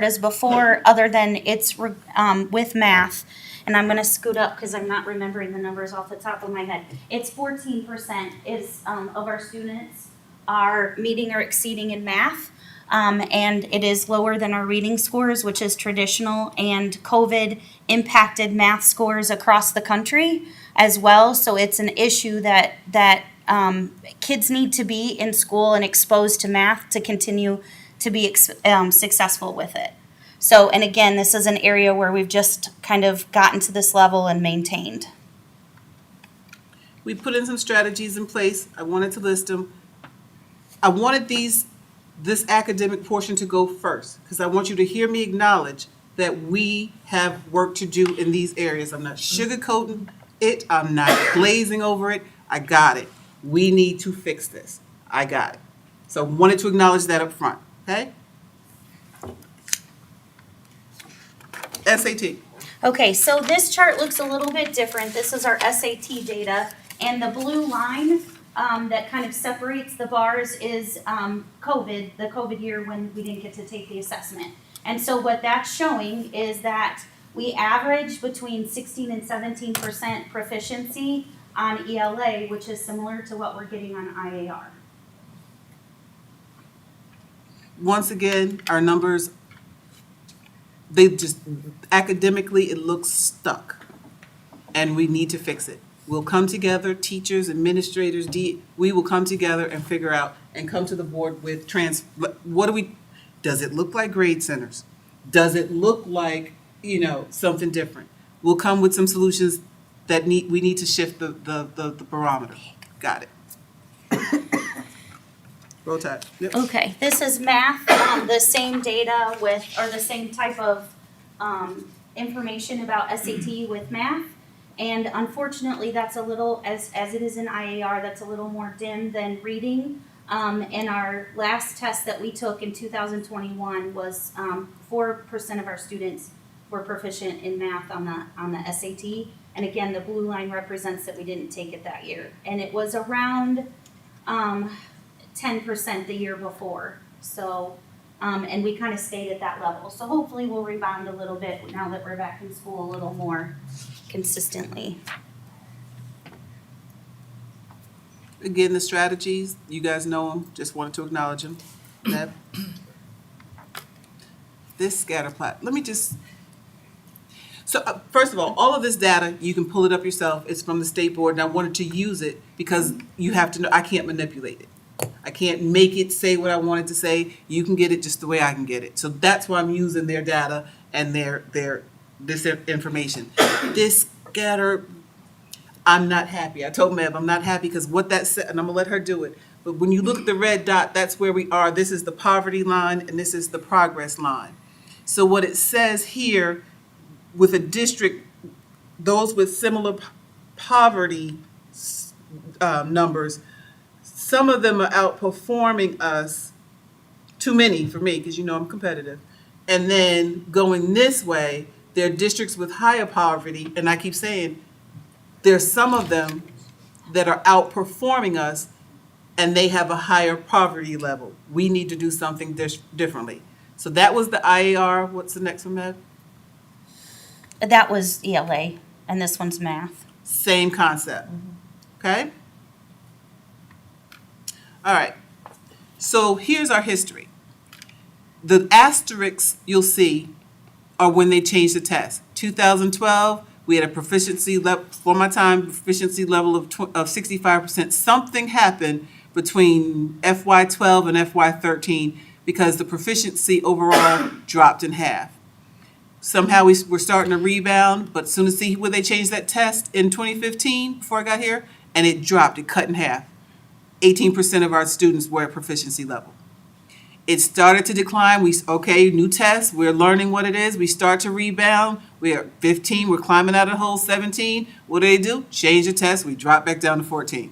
as before, other than it's with math. And I'm gonna scoot up because I'm not remembering the numbers off the top of my head. It's 14% is of our students are meeting or exceeding in math. And it is lower than our reading scores, which is traditional, and COVID impacted math scores across the country as well. So it's an issue that kids need to be in school and exposed to math to continue to be successful with it. So, and again, this is an area where we've just kind of gotten to this level and maintained. We put in some strategies in place. I wanted to list them. I wanted this academic portion to go first because I want you to hear me acknowledge that we have work to do in these areas. I'm not sugarcoating it. I'm not glazing over it. I got it. We need to fix this. I got it. So I wanted to acknowledge that up front, okay? SAT. Okay, so this chart looks a little bit different. This is our SAT data, and the blue line that kind of separates the bars is the COVID year when we didn't get to take the assessment. And so what that's showing is that we average between 16 and 17% proficiency on ELA, which is similar to what we're getting on IAR. Once again, our numbers, they just, academically, it looks stuck. And we need to fix it. We'll come together, teachers, administrators, we will come together and figure out and come to the board with does it look like grade centers? Does it look like, something different? We'll come with some solutions that we need to shift the barometer. Got it. Roll Tide. Yep. Okay, this is math, the same data or the same type of information about SAT with math. And unfortunately, that's a little, as it is in IAR, that's a little more dim than reading. And our last test that we took in 2021 was 4% of our students were proficient in math on the SAT. And again, the blue line represents that we didn't take it that year. And it was around 10% the year before. So, and we kind of stayed at that level. So hopefully we'll rebound a little bit now that we're back in school a little more consistently. Again, the strategies, you guys know them, just wanted to acknowledge them. Neb? This scatter plot, so first of all of this data, you can pull it up yourself. It's from the state board, and I wanted to use it because you have to know, I can't manipulate it. I can't make it say what I want it to say. You can get it just the way I can get it. So that's why I'm using their data and this information. This scatter, I'm not happy. I told Meb I'm not happy because what that said, and I'm gonna let her do it. But when you look at the red dot, that's where we are. This is the poverty line and this is the progress line. So what it says here with a district, those with similar poverty numbers, some of them are outperforming us, too many for me, because I'm competitive. And then going this way, there are districts with higher poverty, and I keep saying, there's some of them that are outperforming us, and they have a higher poverty level. We need to do something differently. So that was the IAR. What's the next one, Meg? That was ELA, and this one's math. Same concept. Okay? All right. So here's our history. The asterisks you'll see are when they changed the test. 2012, we had a proficiency level, for my time, proficiency level of 65%. Something happened between FY12 and FY13 because the proficiency overall dropped in half. Somehow we're starting to rebound, but soon as see where they changed that test in 2015, before I got here, and it dropped, it cut in half. 18% of our students were at proficiency level. It started to decline. New test, we're learning what it is. We start to rebound. We're at 15, we're climbing out of the hole, 17. What do? Change the test, we drop back down to 14.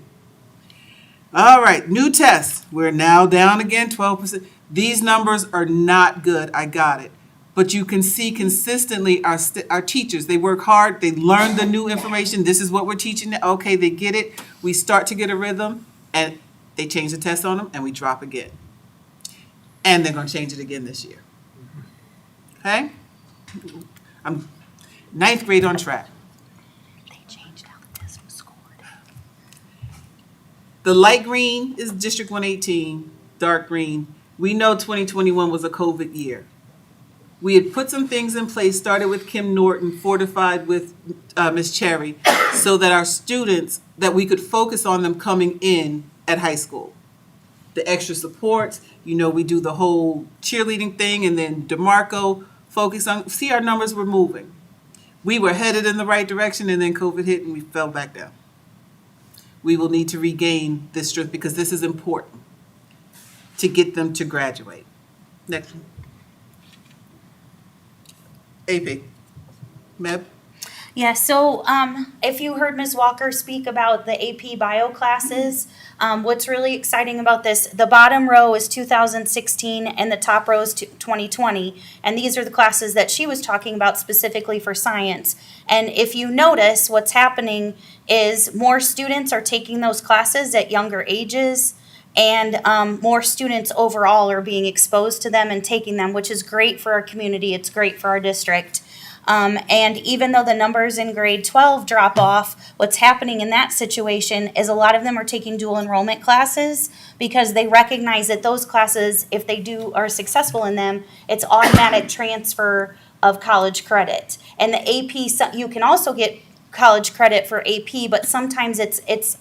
All right, new test. We're now down again, 12%. These numbers are not good, I got it. But you can see consistently our teachers, they work hard, they learn the new information. This is what we're teaching. Okay, they get it. We start to get a rhythm, and they change the test on them, and we drop again. and they're gonna change it again this year. Okay? I'm ninth grade on track. They changed how the test was scored. The light green is District 118, dark green. We know 2021 was a COVID year. We had put some things in place, started with Kim Norton, fortified with Ms. Cherry, so that our students, that we could focus on them coming in at high school. The extra supports, you know, we do the whole cheerleading thing, and then DeMarco focus on, see, our numbers were moving. We were headed in the right direction, and then COVID hit and we fell back down. We will need to regain this strength because this is important to get them to graduate. Next one. AP. Meb? Yeah, so if you heard Ms. Walker speak about the AP bio classes, what's really exciting about this, the bottom row is 2016 and the top row is 2020. And these are the classes that she was talking about specifically for science. And if you notice, what's happening is more students are taking those classes at younger ages. And more students overall are being exposed to them and taking them, which is great for our community. It's great for our district. And even though the numbers in grade 12 drop off, what's happening in that situation is a lot of them are taking dual enrollment classes because they recognize that those classes, if they are successful in them, it's automatic transfer of college credit. And the AP, you can also get college credit for AP, but sometimes it's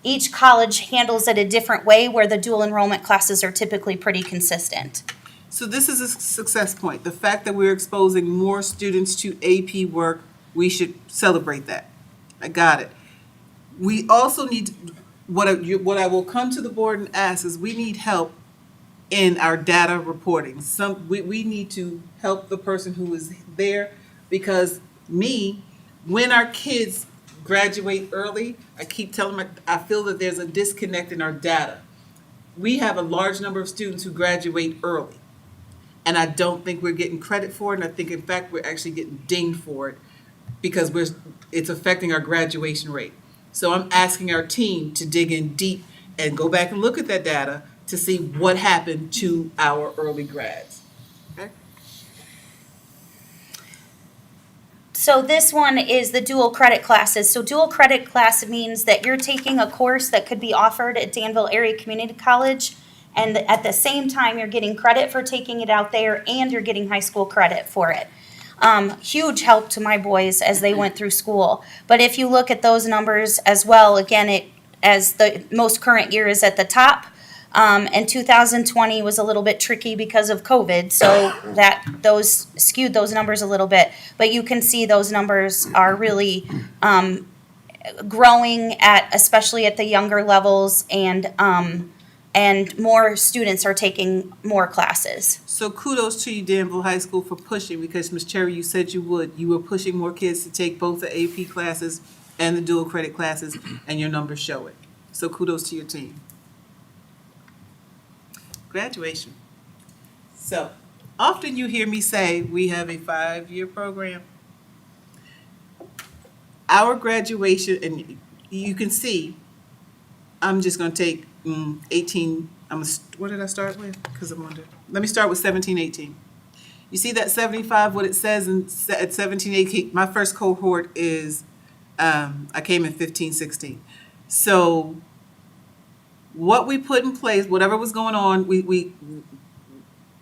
each college handles it a different way where the dual enrollment classes are typically pretty consistent. So this is a success point. The fact that we're exposing more students to AP work, we should celebrate that. I got it. We also need, what I will come to the board and ask is we need help in our data reporting. We need to help the person who is there because when our kids graduate early, I keep telling them, I feel that there's a disconnect in our data. We have a large number of students who graduate early. And I don't think we're getting credit for it. And I think, in fact, we're actually getting dinged for it because it's affecting our graduation rate. So I'm asking our team to dig in deep and go back and look at that data to see what happened to our early grads. Okay? So this one is the dual credit classes. So dual credit class means that you're taking a course that could be offered at Danville Area Community College, and at the same time, you're getting credit for taking it out there, and you're getting high school credit for it. Huge help to my boys as they went through school. But if you look at those numbers as well, again, as the most current year is at the top, and 2020 was a little bit tricky because of COVID, so those skewed those numbers a little bit. But you can see those numbers are really growing especially at the younger levels, and more students are taking more classes. So kudos to you, Danville High School, for pushing, because Ms. Cherry, you said you would. You were pushing more kids to take both the AP classes and the dual credit classes, and your numbers show it. So kudos to your team. Graduation. So often you hear me say we have a 5-year program. Our graduation, and you can see, I'm just going to take 18, what did I start with? Because I'm wondering. Let me start with 17, 18. You see that 75, what it says at 17, 18, my first cohort is, I came in 15, 16. So what we put in place, whatever was going on, we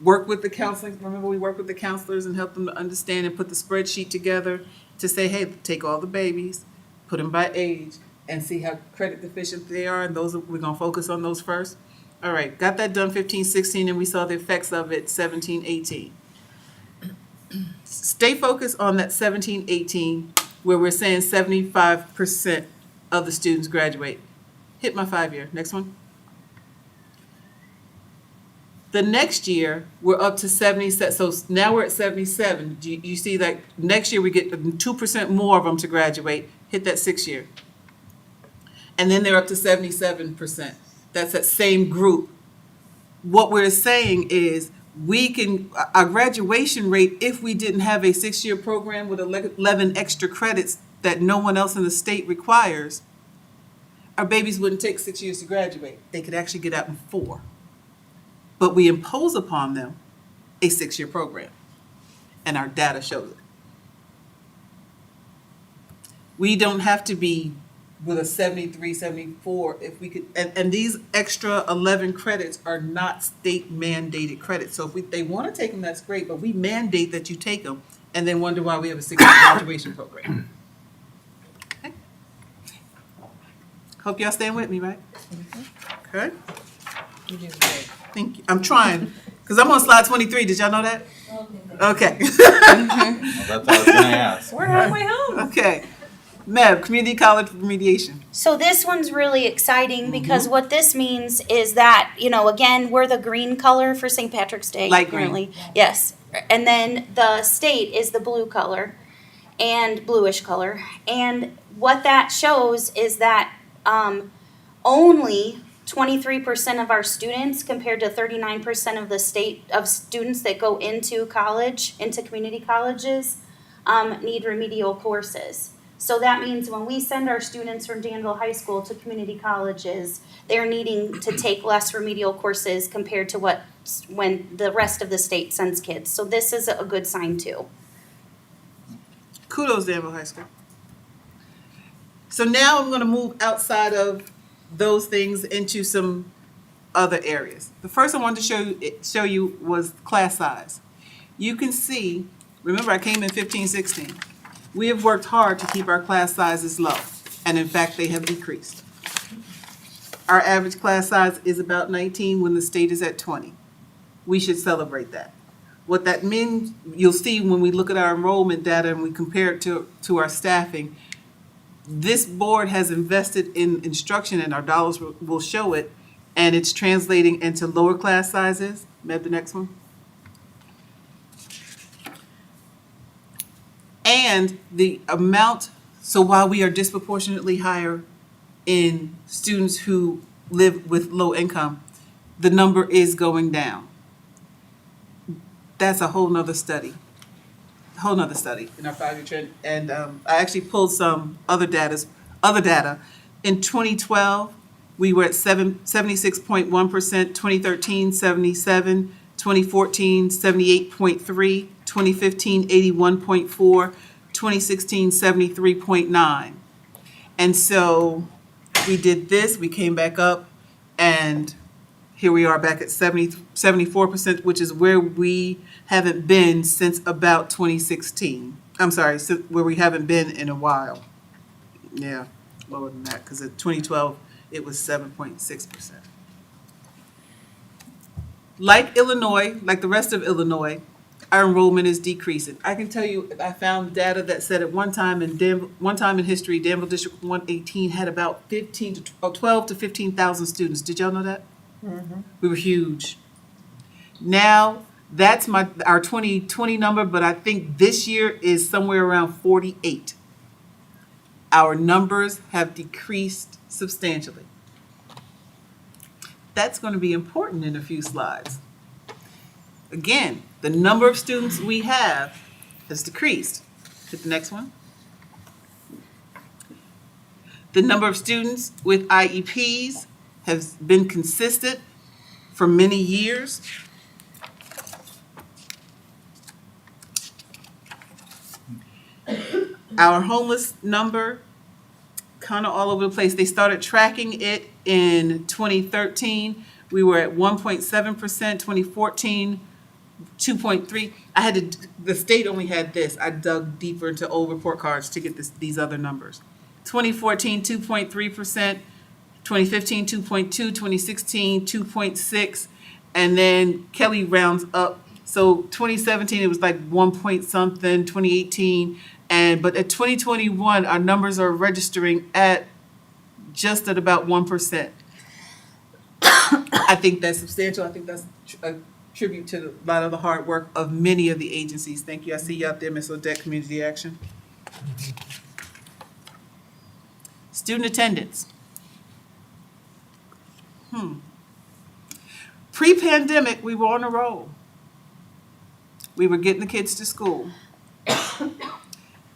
worked with the counseling. Remember, we worked with the counselors and helped them to understand and put the spreadsheet together to say, hey, take all the babies, put them by age, and see how credit deficient they are, and those we're going to focus on those first. All right, got that done 15, 16, and we saw the effects of it 17, 18. Stay focused on that 17, 18, where we're saying 75% of the students graduate. Hit my 5-year. Next one. The next year, we're up to 77. So now we're at 77. You see that next year we get 2% more of them to graduate. Hit that 6-year. And then they're up to 77%. That's that same group. What we're saying is our graduation rate, if we didn't have a 6-year program with 11 extra credits that no one else in the state requires, our babies wouldn't take 6 years to graduate. They could actually get out in 4. but we impose upon them a 6-year program. And our data shows it. We don't have to be with a 73, 74 if we could, and these extra 11 credits are not state mandated credits. So if they want to take them, that's great, but we mandate that you take them and then wonder why we have a 6-year graduation program. Okay. Hope y'all staying with me, right? Okay. You did great. Thank you. I'm trying, because I'm on slide 23. Did y'all know that? Okay. Well, that's all I was gonna ask. We're halfway home. Okay. Meb, community college remediation. So this one's really exciting because what this means is that, you know, again, we're the green color for St. Patrick's Day. Light green. Currently. Yes. And then the state is the blue color and bluish color. And what that shows is that only 23% of our students compared to 39% of the state of students that go into college, into community colleges, need remedial courses. So that means when we send our students from Danville High School to community colleges, they're needing to take less remedial courses compared to when the rest of the state sends kids. So this is a good sign too. Kudos, Danville High School. So now I'm going to move outside of those things into some other areas. The first I wanted to show you was class size. You can see, remember I came in 15, 16. We have worked hard to keep our class sizes low, and in fact, they have decreased. Our average class size is about 19 when the state is at 20. We should celebrate that. What that means, you'll see when we look at our enrollment data and we compare it to our staffing, this board has invested in instruction and our dollars will show it, and it's translating into lower class sizes. Meb, the next one. And the amount, so while we are disproportionately higher in students who live with low income, the number is going down. That's a whole nother study in our 5-year trend. And I actually pulled some other data. In 2012, we were at 76.1%, 2013, 77, 2014, 78.3, 2015, 81.4, 2016, 73.9. And so we did this, we came back up, and here we are back at 74%, which is where we haven't been since about 2016. I'm sorry, where we haven't been in a while. Yeah, lower than that, because at 2012, it was 7.6%. Like Illinois, like the rest of Illinois, our enrollment is decreasing. I can tell you, I found data that said at one time in history, Danville District 118 had about 12 to 15,000 students. Did y'all know that? Mm-hmm. We were huge. Now, that's our 2020 number, but I think this year is somewhere around 48. Our numbers have decreased substantially. That's going to be important in a few slides. Again, the number of students we have has decreased. Hit the next one. The number of students with IEPs has been consistent for many years. Our homeless number, kind of all over the place. They started tracking it in 2013. We were at 1.7%, 2014, 2.3. The state only had this. I dug deeper into old report cards to get these other numbers. 2014, 2.3%, 2015, 2.2, 2016, 2.6, and then Kelly rounds up. So 2017, it was like 1 point something, 2018, but at 2021, our numbers are registering at just at about 1%. I think that's substantial. I think that's a tribute to a lot of the hard work of many of the agencies. Thank you. I see you out there, Ms. Odette, Community Action. Student attendance. Pre-pandemic, we were on a roll. We were getting the kids to school.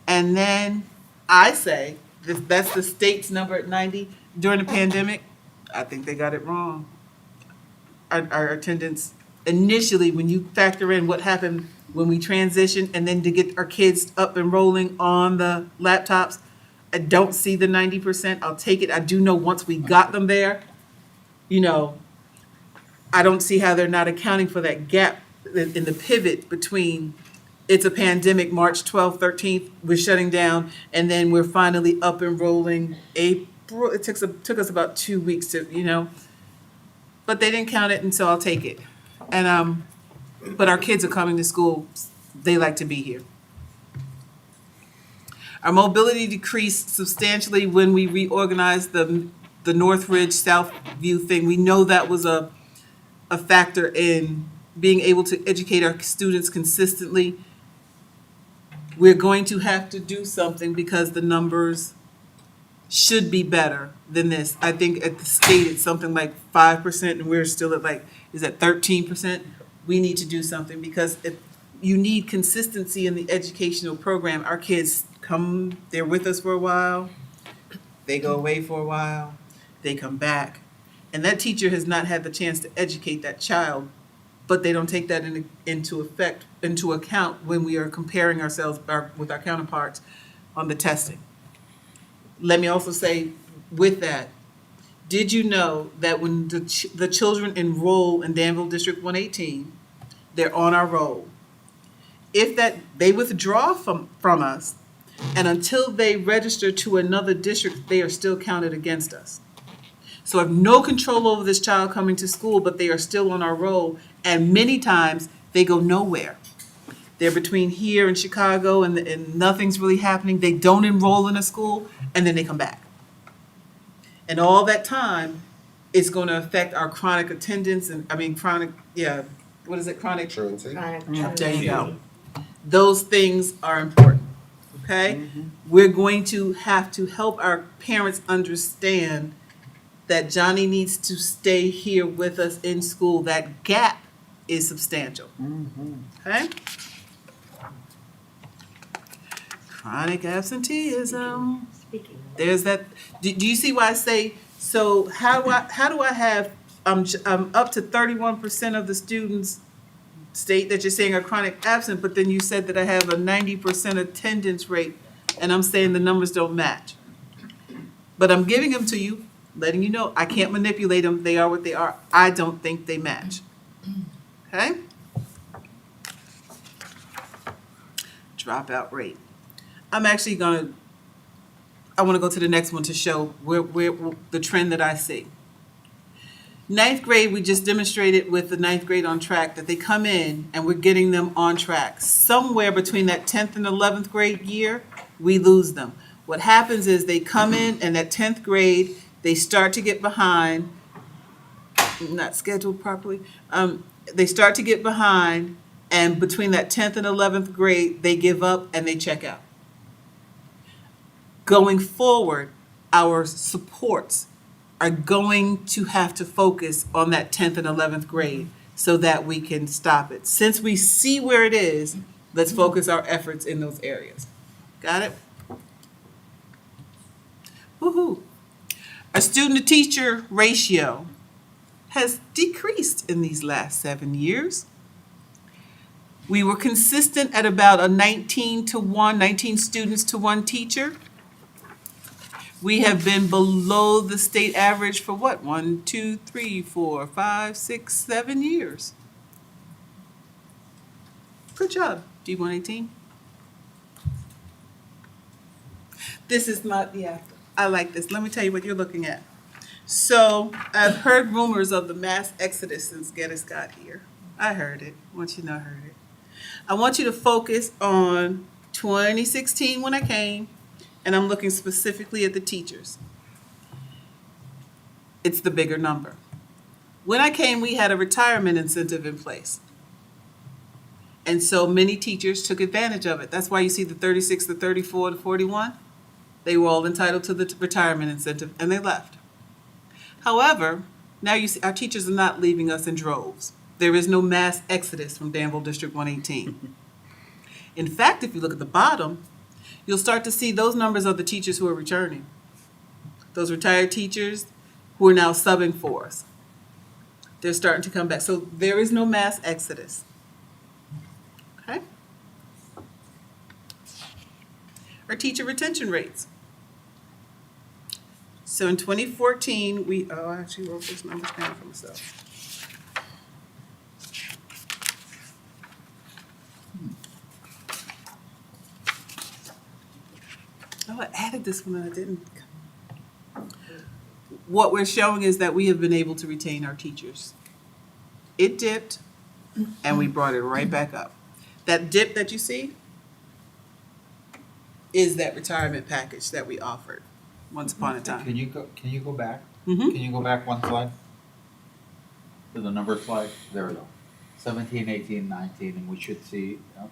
And then I say, that's the state's number at 90. During the pandemic, I think they got it wrong. our attendance initially, when you factor in what happened when we transitioned and then to get our kids up and rolling on the laptops, I don't see the 90%. I'll take it. I do know once we got them there, you know, I don't see how they're not accounting for that gap in the pivot between it's a pandemic, March 12th, 13th, we're shutting down, and then we're finally up and rolling April. It took us about 2 weeks to, you know, but they didn't count it, and so I'll take it. And but our kids are coming to school. They like to be here. Our mobility decreased substantially when we reorganized the Northridge Southview thing. We know that was a factor in being able to educate our students consistently. We're going to have to do something because the numbers should be better than this. I think at the state, it's something like 5%, and we're still at like, is that 13%? We need to do something because if you need consistency in the educational program, our kids come, they're with us for a while, they go away for a while, they come back. And that teacher has not had the chance to educate that child, but they don't take that into account when we are comparing ourselves with our counterparts on the testing. Let me also say with that, did you know that when the children enroll in Danville District 118, they're on our roll? If they withdraw from us, and until they register to another district, they are still counted against us. So I have no control over this child coming to school, but they are still on our roll, and many times they go nowhere. They're between here and Chicago, and nothing's really happening. They don't enroll in a school, and then they come back. And all that time is going to affect our chronic attendance, chronic. Truancy. There you go. Those things are important, okay? Mm-hmm. We're going to have to help our parents understand that Johnny needs to stay here with us in school. That gap is substantial, okay? Chronic absenteeism. There's that. Do you see why I say, so how do I have, up to 31% of the students state that you're saying are chronic absent, but then you said that I have a 90% attendance rate, and I'm saying the numbers don't match. But I'm giving them to you, letting you know I can't manipulate them. They are what they are. I don't think they match. Okay? Dropout rate. I'm actually I want to go to the next one to show where the trend that I see. Ninth grade, we just demonstrated with the ninth grade on track that they come in and we're getting them on track. Somewhere between that 10th and 11th grade year, we lose them. What happens is they come in and at 10th grade, they start to get behind, not scheduled properly. They start to get behind, and between that 10th and 11th grade, they give up and they check out. Going forward, our supports are going to have to focus on that 10th and 11th grade so that we can stop it. Since we see where it is, let's focus our efforts in those areas. Got it? Woohoo. Our student-to-teacher ratio has decreased in these last 7 years. We were consistent at about a 19 students to one teacher. We have been below the state average for what? 1, 2, 3, 4, 5, 6, 7 years. Good job, D118. This is not, I like this. Let me tell you what you're looking at. So I've heard rumors of the mass exodus since Geddes got here. I heard it. I want you to know I heard it. I want you to focus on 2016 when I came, and I'm looking specifically at the teachers. It's the bigger number. When I came, we had a retirement incentive in place. And so many teachers took advantage of it. That's why you see the 36, the 34, the 41. They were all entitled to the retirement incentive, and they left. However, now you see our teachers are not leaving us in droves. There is no mass exodus from Danville District 118. In fact, if you look at the bottom, you'll start to see those numbers of the teachers who are returning. Those retired teachers who are now subbing for us. They're starting to come back. So there is no mass exodus. Okay? Our teacher retention rates. So in 2014, I actually wrote those numbers down for myself. Oh, I added this one and I didn't. What we're showing is that we have been able to retain our teachers. It dipped and we brought it right back up. That dip that you see is that retirement package that we offered once upon a time. Can you go back? Mhm. Can you go back one slide? To the number slide? There we go. 17, 18, 19, and we should see, okay.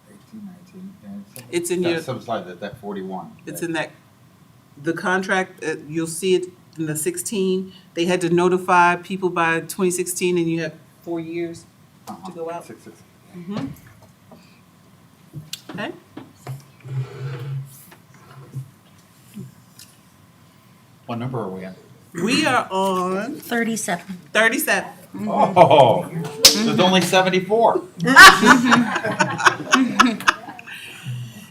18, 19, and It's in that's your- some slide, that 41. It's in that, the contract, you'll see it in the 16. They had to notify people by 2016 and you have 4 years to go out. 6, 6. Mhm. Okay? What number are we on? We are on 37. 37. Oh, there's only 74.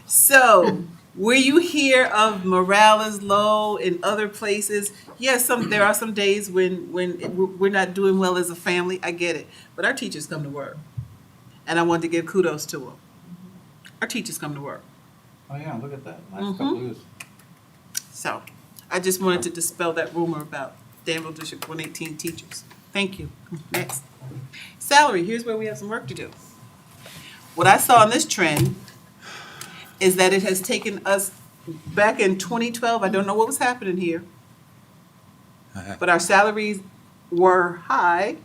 So, where you hear of morale is low in other places, yes, there are some days when we're not doing well as a family. I get it, but our teachers come to work, and I want to give kudos to them. Our teachers come to work. Oh yeah, look at that, last couple of years. So, I just wanted to dispel that rumor about Danville District 118 teachers. Thank you. Next. Salary, here's where we have some work to do. What I saw in this trend is that it has taken us back in 2012, I don't know what was happening here, but our salaries were high,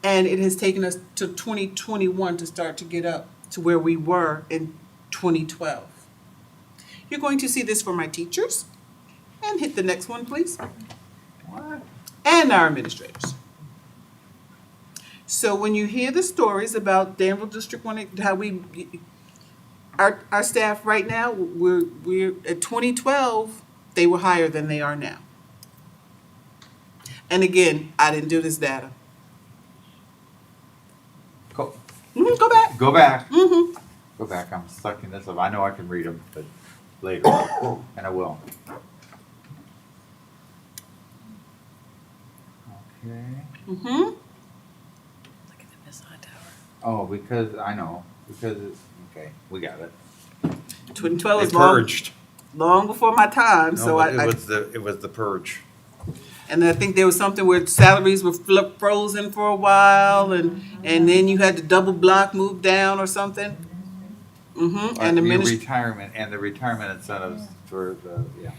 and it has taken us to 2021 to start to get up to where we were in 2012. You're going to see this for my teachers, and hit the next one, please. And our administrators. So when you hear the stories about Danville District 1, how our staff right now, we're at 2012, they were higher than they are now. And again, I didn't do this data. Go, Go back. go back. Mm-hmm. Go back, I'm sucking this up. I know I can read them, but later, and I will. Okay. Mm-hmm. Oh, because, I know, because it's, okay, we got it. 2012 They is long, purged. long before my time, No, so but I it was the purge. and I think there was something where salaries were frozen for a while, and then you had to double block, move down or something. Mm-hmm. And The the retirement, and the retirement incentives for the, yeah.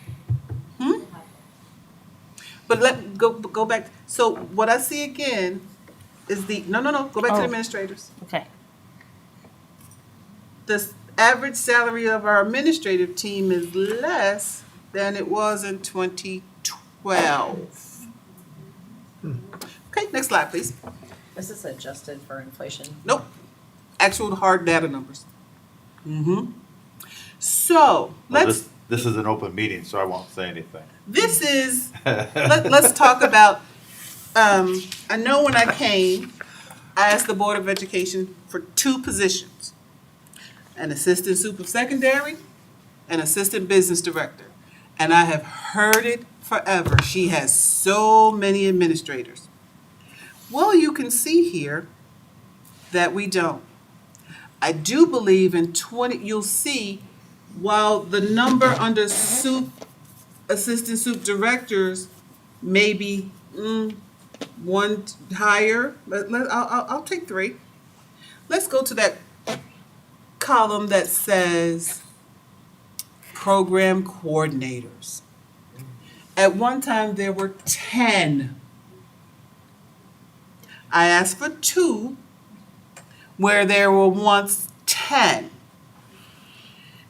But go back. So what I see again is no. Go back to the administrators. Okay. The average salary of our administrative team is less than it was in 2012. Okay, next slide, please. This is adjusted for inflation. Nope. Actual hard data numbers. Mm-hmm. So let's. This is an open meeting, so I won't say anything. This is. Let's talk about. I know when I came, I asked the Board of Education for 2 positions: an assistant soup of secondary, and assistant business director. And I have heard it forever. She has so many administrators. Well, you can see here that we don't. I do believe in you'll see, while the number under assistant soup directors may be one higher, I'll take 3. Let's go to that column that says program coordinators. At one time, there were 10. I asked for 2, where there were once 10.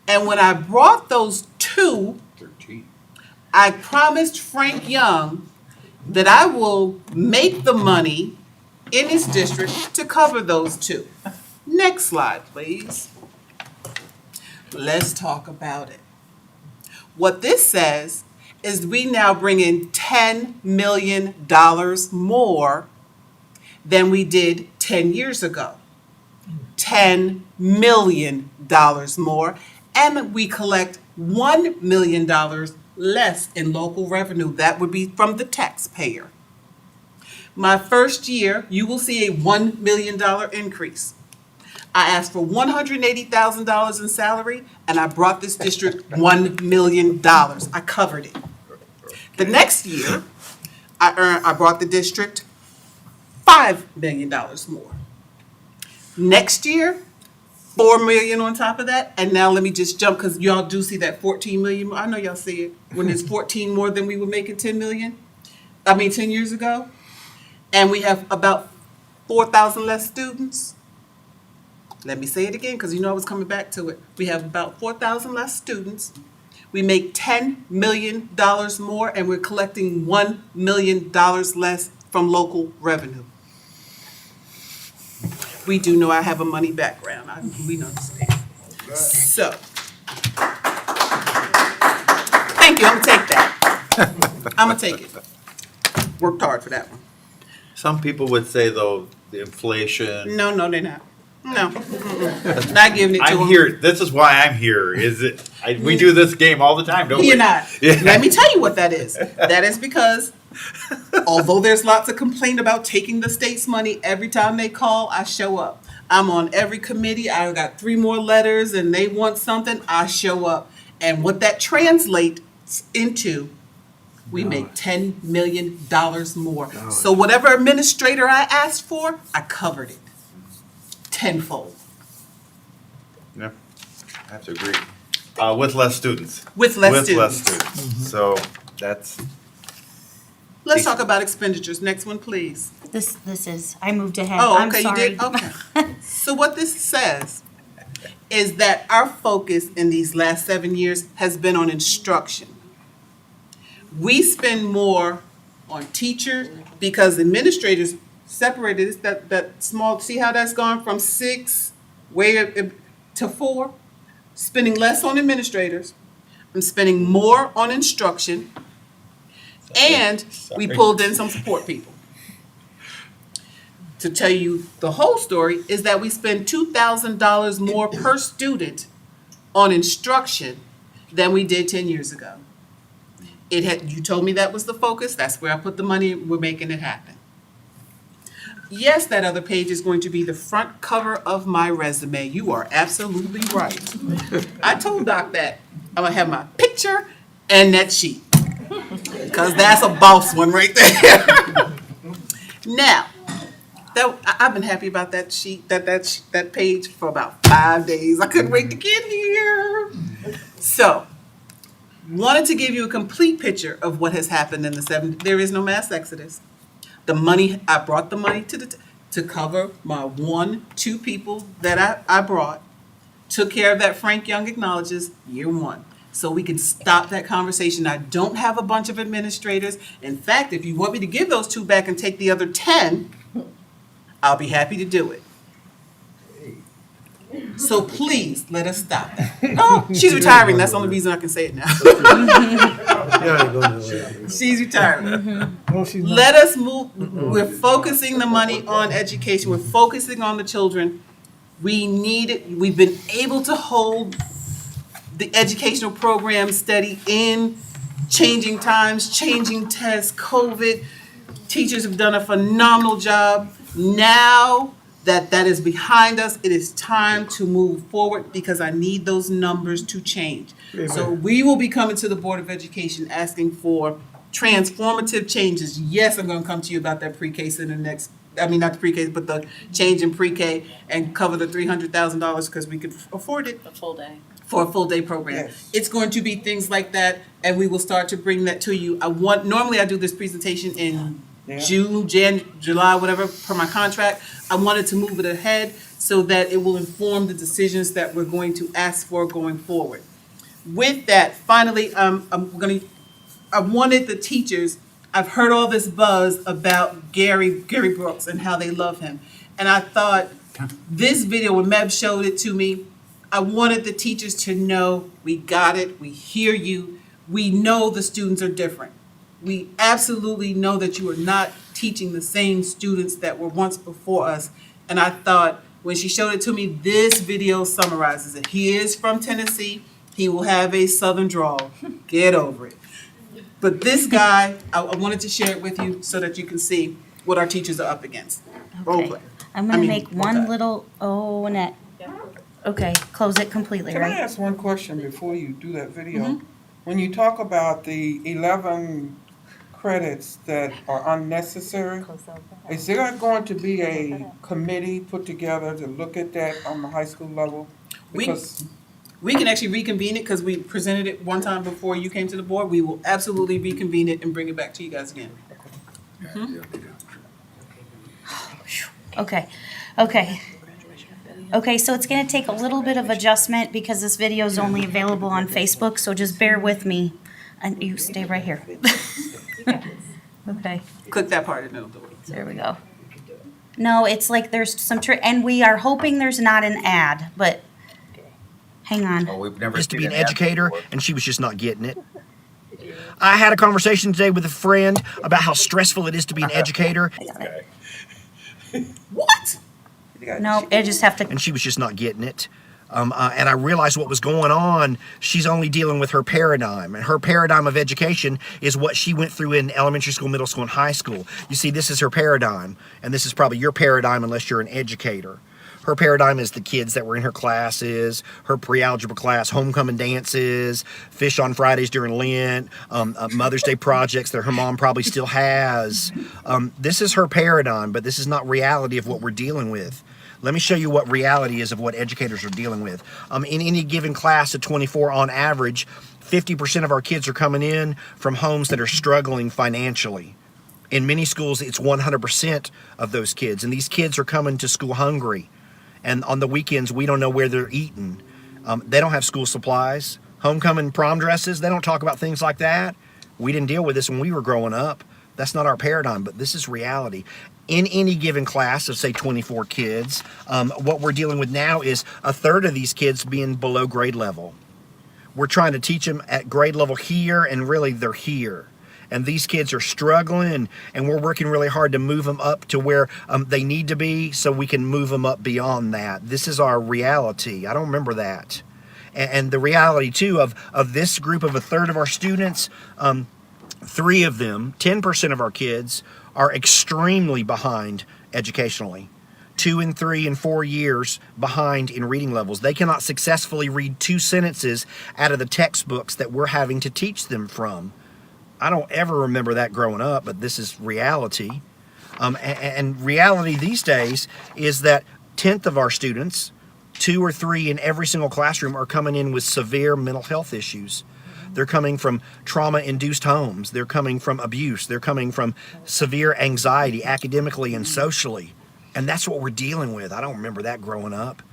And when I brought those 2, 13. I promised Frank Young that I will make the money in his district to cover those 2. Next slide, please. Let's talk about it. What this says is we now bring in $10 million more than we did 10 years ago. $10 million more, and we collect $1 million less in local revenue. That would be from the taxpayer. My first year, you will see a $1 million increase. I asked for $180,000 in salary, and I brought this district $1 million. I covered it. The next year, I brought the district $5 million more. Next year, $4 million on top of that, and now let me just jump, because y'all do see that 14 million. I know y'all see it, when there's 14 more than we were making 10 years ago. And we have about 4,000 less students. Let me say it again, because you know I was coming back to it. We have about 4,000 less students. We make $10 million more, and we're collecting $1 million less from local revenue. We do know I have a money background. We understand. So, thank you. I'm gonna take that. I'm gonna take it. Worked hard for that one. Some people would say, though, the inflation. No, they're not. No, not giving it to them. I'm here, this is why I'm here, we do this game all the time, don't we? You're not. Yeah. Let me tell you what that is. That is because although there's lots of complaint about taking the state's money, every time they call, I show up. I'm on every committee. I got 3 more letters and they want something, I show up. And what that translates into, we make $10 million more. So whatever administrator I asked for, I covered it tenfold. Yeah, I have to agree. With less students. With less With less students. students. So that's, Let's talk about expenditures. Next one, please. This is, I moved ahead. Oh, I'm okay, you sorry. did? Okay. So what this says is that our focus in these last 7 years has been on instruction. We spend more on teachers because administrators separated. It's that small, see how that's gone from 6 way up to 4? Spending less on administrators. I'm spending more on instruction. And we pulled in some support people. To tell you the whole story is that we spend $2,000 more per student on instruction than we did 10 years ago. You told me that was the focus. That's where I put the money. We're making it happen. Yes, that other page is going to be the front cover of my resume. You are absolutely right. I told Doc that. I'm gonna have my picture and that sheet. Because that's a boss one right there. Now, I've been happy about that sheet, that page for about 5 days. I couldn't wait to get here. So, wanted to give you a complete picture of what has happened in the 70s. There is no mass exodus. The money, I brought the money to cover my 2 people that I brought. Took care of that Frank Young acknowledges year 1. So we can stop that conversation. I don't have a bunch of administrators. In fact, if you want me to give those 2 back and take the other 10, I'll be happy to do it. So please, let us stop that. Oh, she's retiring. That's the only reason I can say it now. She's retiring. Let us move. We're focusing the money on education. We're focusing on the children. We need it. We've been able to hold the educational program steady in changing times, changing tests, COVID. Teachers have done a phenomenal job. Now that is behind us, it is time to move forward because I need those numbers to change. Amen. So we will be coming to the Board of Education asking for transformative changes. Yes, I'm gonna come to you about that pre-K center next, not the pre-K, but the change in pre-K and cover the $300,000 because we could afford it. A full day. For a full day program. Yes. It's going to be things like that, and we will start to bring that to you. Normally I do this presentation in June, July, whatever, per my contract. I wanted to move it ahead so that it will inform the decisions that we're going to ask for going forward. With that, finally, I wanted the teachers, I've heard all this buzz about Gary Brooks and how they love him. And I thought this video, when Meb showed it to me, I wanted the teachers to know we got it, we hear you, we know the students are different. We absolutely know that you are not teaching the same students that were once before us. And I thought, when she showed it to me, this video summarizes it. He is from Tennessee. He will have a southern drawl. Get over it. But this guy, I wanted to share it with you so that you can see what our teachers are up against. Role Okay. play. I'm gonna I mean, make roll one tide. little, oh, Annette. Okay, close it completely, Can I right? ask one question before you do that video? Mm-hmm. When you talk about the 11 credits that are unnecessary, is there going to be a committee put together to look at that on the high school level? We- Because We can actually reconvene it because we presented it one time before you came to the board. We will absolutely reconvene it and bring it back to you guys again. Okay, okay. Okay, so it's gonna take a little bit of adjustment because this video is only available on Facebook, so just bear with me. And you stay right here. Okay, Click that part and it'll do it. there we go. No, it's like there's some and we are hoping there's not an ad, but hang on. We've never Just to seen be an an ad educator, before. and she was just not getting it. I had a conversation today with a friend about how stressful it is to be an educator, What? No, I just have to, and she was just not getting it. And I realized what was going on. She's only dealing with her paradigm, and her paradigm of education is what she went through in elementary school, middle school, and high school. You see, this is her paradigm, and this is probably your paradigm unless you're an educator. Her paradigm is the kids that were in her classes, her pre-algebra class, homecoming dances, fish on Fridays during Lent, Mother's Day projects that her mom probably still has. This is her paradigm, but this is not reality of what we're dealing with. Let me show you what reality is of what educators are dealing with. In any given class of 24 on average, 50% of our kids are coming in from homes that are struggling financially. In many schools, it's 100% of those kids, and these kids are coming to school hungry. And on the weekends, we don't know where they're eating. They don't have school supplies. Homecoming prom dresses, they don't talk about things like that. We didn't deal with this when we were growing up. That's not our paradigm, but this is reality. In any given class of, say, 24 kids, what we're dealing with now is a third of these kids being below grade level. We're trying to teach them at grade level here, and really they're here. And these kids are struggling, and we're working really hard to move them up to where they need to be so we can move them up beyond that. This is our reality. I don't remember that. And the reality, too, of this group of a third of our students, 3 of them, 10% of our kids, are extremely behind educationally. 2 and 3 and 4 years behind in reading levels. They cannot successfully read 2 sentences out of the textbooks that we're having to teach them from. I don't ever remember that growing up, but this is reality. And reality these days is that 1/10 of our students, 2 or 3 in every single classroom, are coming in with severe mental health issues. They're coming from trauma-induced homes. They're coming from abuse. They're coming from severe anxiety academically and socially. And that's what we're dealing with. I don't remember that growing up.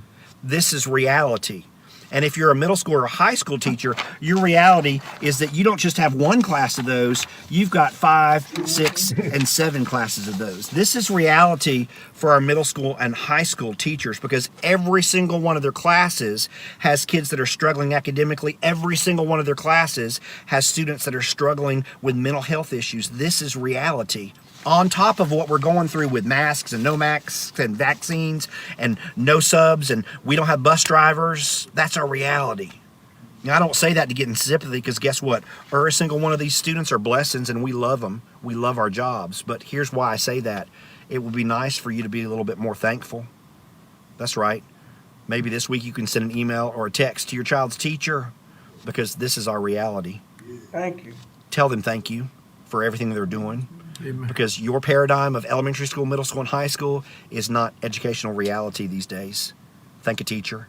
This is reality. And if you're a middle school or a high school teacher, your reality is that you don't just have one class of those, you've got 5, 6, and 7 classes of those. This is reality for our middle school and high school teachers, because every single one of their classes has kids that are struggling academically. Every single one of their classes has students that are struggling with mental health issues. This is reality. On top of what we're going through with masks and no masks and vaccines and no subs, and we don't have bus drivers, that's our reality. Now, I don't say that to get in sympathy, because guess what? Every single one of these students are blessings, and we love them. We love our jobs. But here's why I say that. It would be nice for you to be a little bit more thankful. That's right. Maybe this week you can send an email or a text to your child's teacher, because this is our reality. thank you. Tell them thank you for everything they're doing. Because your paradigm of elementary school, middle school, and high school is not educational reality these days. Thank you, teacher.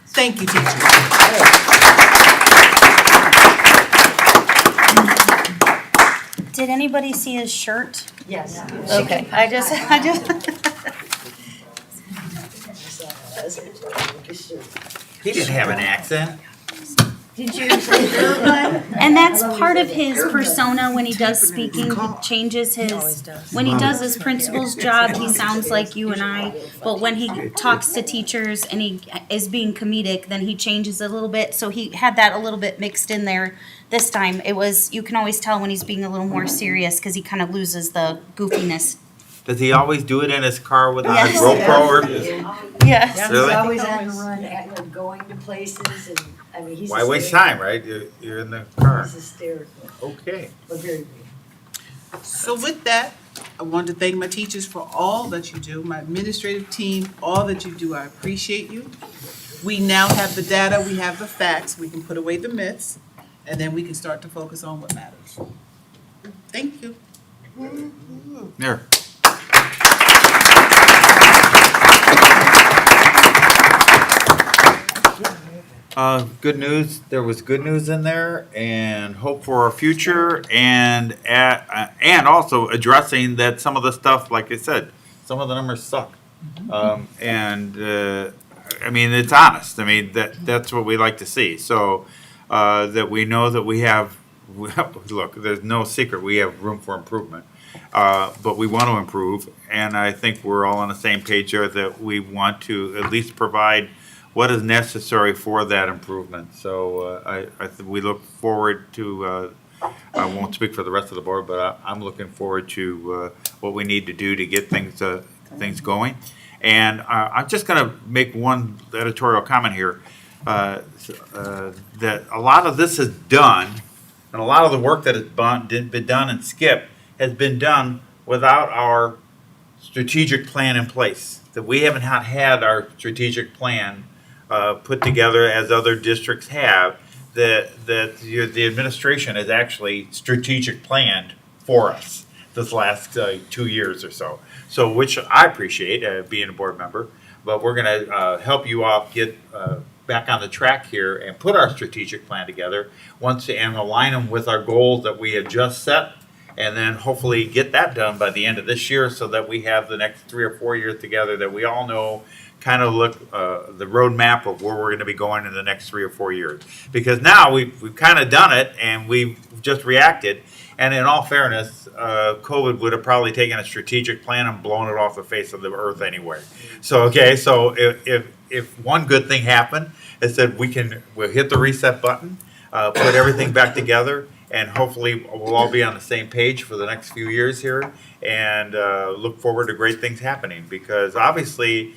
Thank you, teacher. did anybody see his shirt? Yes. Okay, I just, He didn't have an accent. Did you? And that's part of his persona when he does speaking. He changes his, when he does his principal's job, he sounds like you and I. But when he talks to teachers and he is being comedic, then he changes a little bit. So he had that a little bit mixed in there. This time, it was, you can always tell when he's being a little more serious because he kind of loses the goofiness. Does he always do it in his car with a Yes. GoPro? Or Yes. Really? He's always on the run, going to places, and, I mean, he's why waste hysterical. time, right? You're in the car. He's hysterical, Okay. but very good. So with that, I want to thank my teachers for all that you do, my administrative team, all that you do. I appreciate you. We now have the data, we have the facts, we can put away the myths, and then we can start to focus on what matters. Thank you. There. Good news, there was good news in there and hope for our future and also addressing that some of the stuff, like I said, some of the numbers suck. I mean, it's honest. I mean, that's what we like to see. So, that we know that we have, look, there's no secret, we have room for improvement. But we want to improve, and I think we're all on the same page there that we want to at least provide what is necessary for that improvement. So we look forward to, I won't speak for the rest of the board, but I'm looking forward to what we need to do to get things going. And I'm just going to make one editorial comment here, that a lot of this is done, and a lot of the work that has been done and skipped has been done without our strategic plan in place. That we haven't had our strategic plan put together as other districts have, that the administration has actually strategic planned for us this last 2 years or so. So, which I appreciate, being a board member, but we're gonna help you all get back on the track here and put our strategic plan together and align them with our goals that we have just set, and then hopefully get that done by the end of this year so that we have the next 3 or 4 years together, that we all know kind of look the roadmap of where we're going to be going in the next 3 or 4 years. Because now we've kind of done it and we've just reacted. And in all fairness, COVID would have probably taken a strategic plan and blown it off the face of the earth anyway. So if one good thing happened, is that we'll hit the reset button, put everything back together, and hopefully we'll all be on the same page for the next few years here, and look forward to great things happening. Because obviously,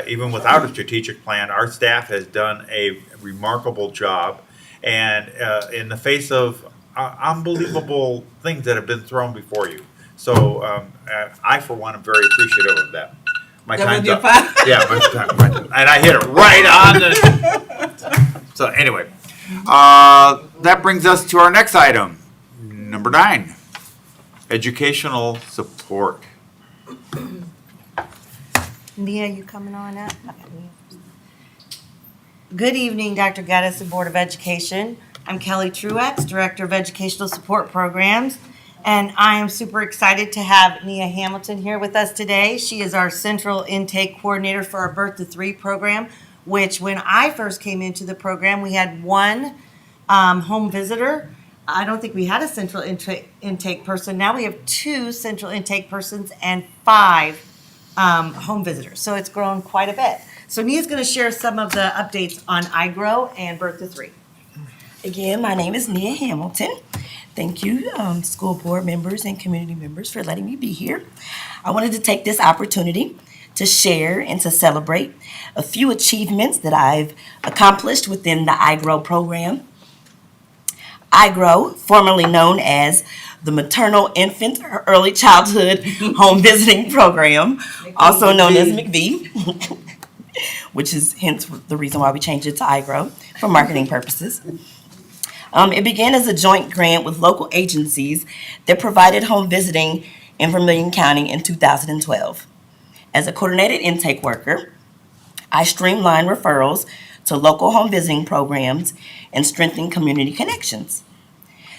even without a strategic plan, our staff has done a remarkable job, and in the face of unbelievable things that have been thrown before you. So I, for one, am very appreciative of that. My time's up. Yeah, my time, and I hit it right on the. So anyway, that brings us to our next item, number 9, educational support. Nia, you coming on up? Good evening, Dr. Gaddis, the Board of Education. I'm Kelly Truex, Director of Educational Support Programs, and I am super excited to have Nia Hamilton here with us today. She is our Central Intake Coordinator for our Birth to 3 program, which when I first came into the program, we had one home visitor. I don't think we had a central intake person. Now we have 2 central intake persons and 5 home visitors. So it's grown quite a bit. So Nia's going to share some of the updates on iGrow and Birth to 3. Again, my name is Nia Hamilton. Thank you, school board members and community members, for letting me be here. I wanted to take this opportunity to share and to celebrate a few achievements that I've accomplished within the iGrow program. iGrow, formerly known as the Maternal Infant Early Childhood Home Visiting Program, also known as McV, which is hence the reason why we changed it to iGrow for marketing purposes. It began as a joint grant with local agencies that provided home visiting in Vermilion County in 2012. As a coordinated intake worker, I streamlined referrals to local home visiting programs and strengthened community connections.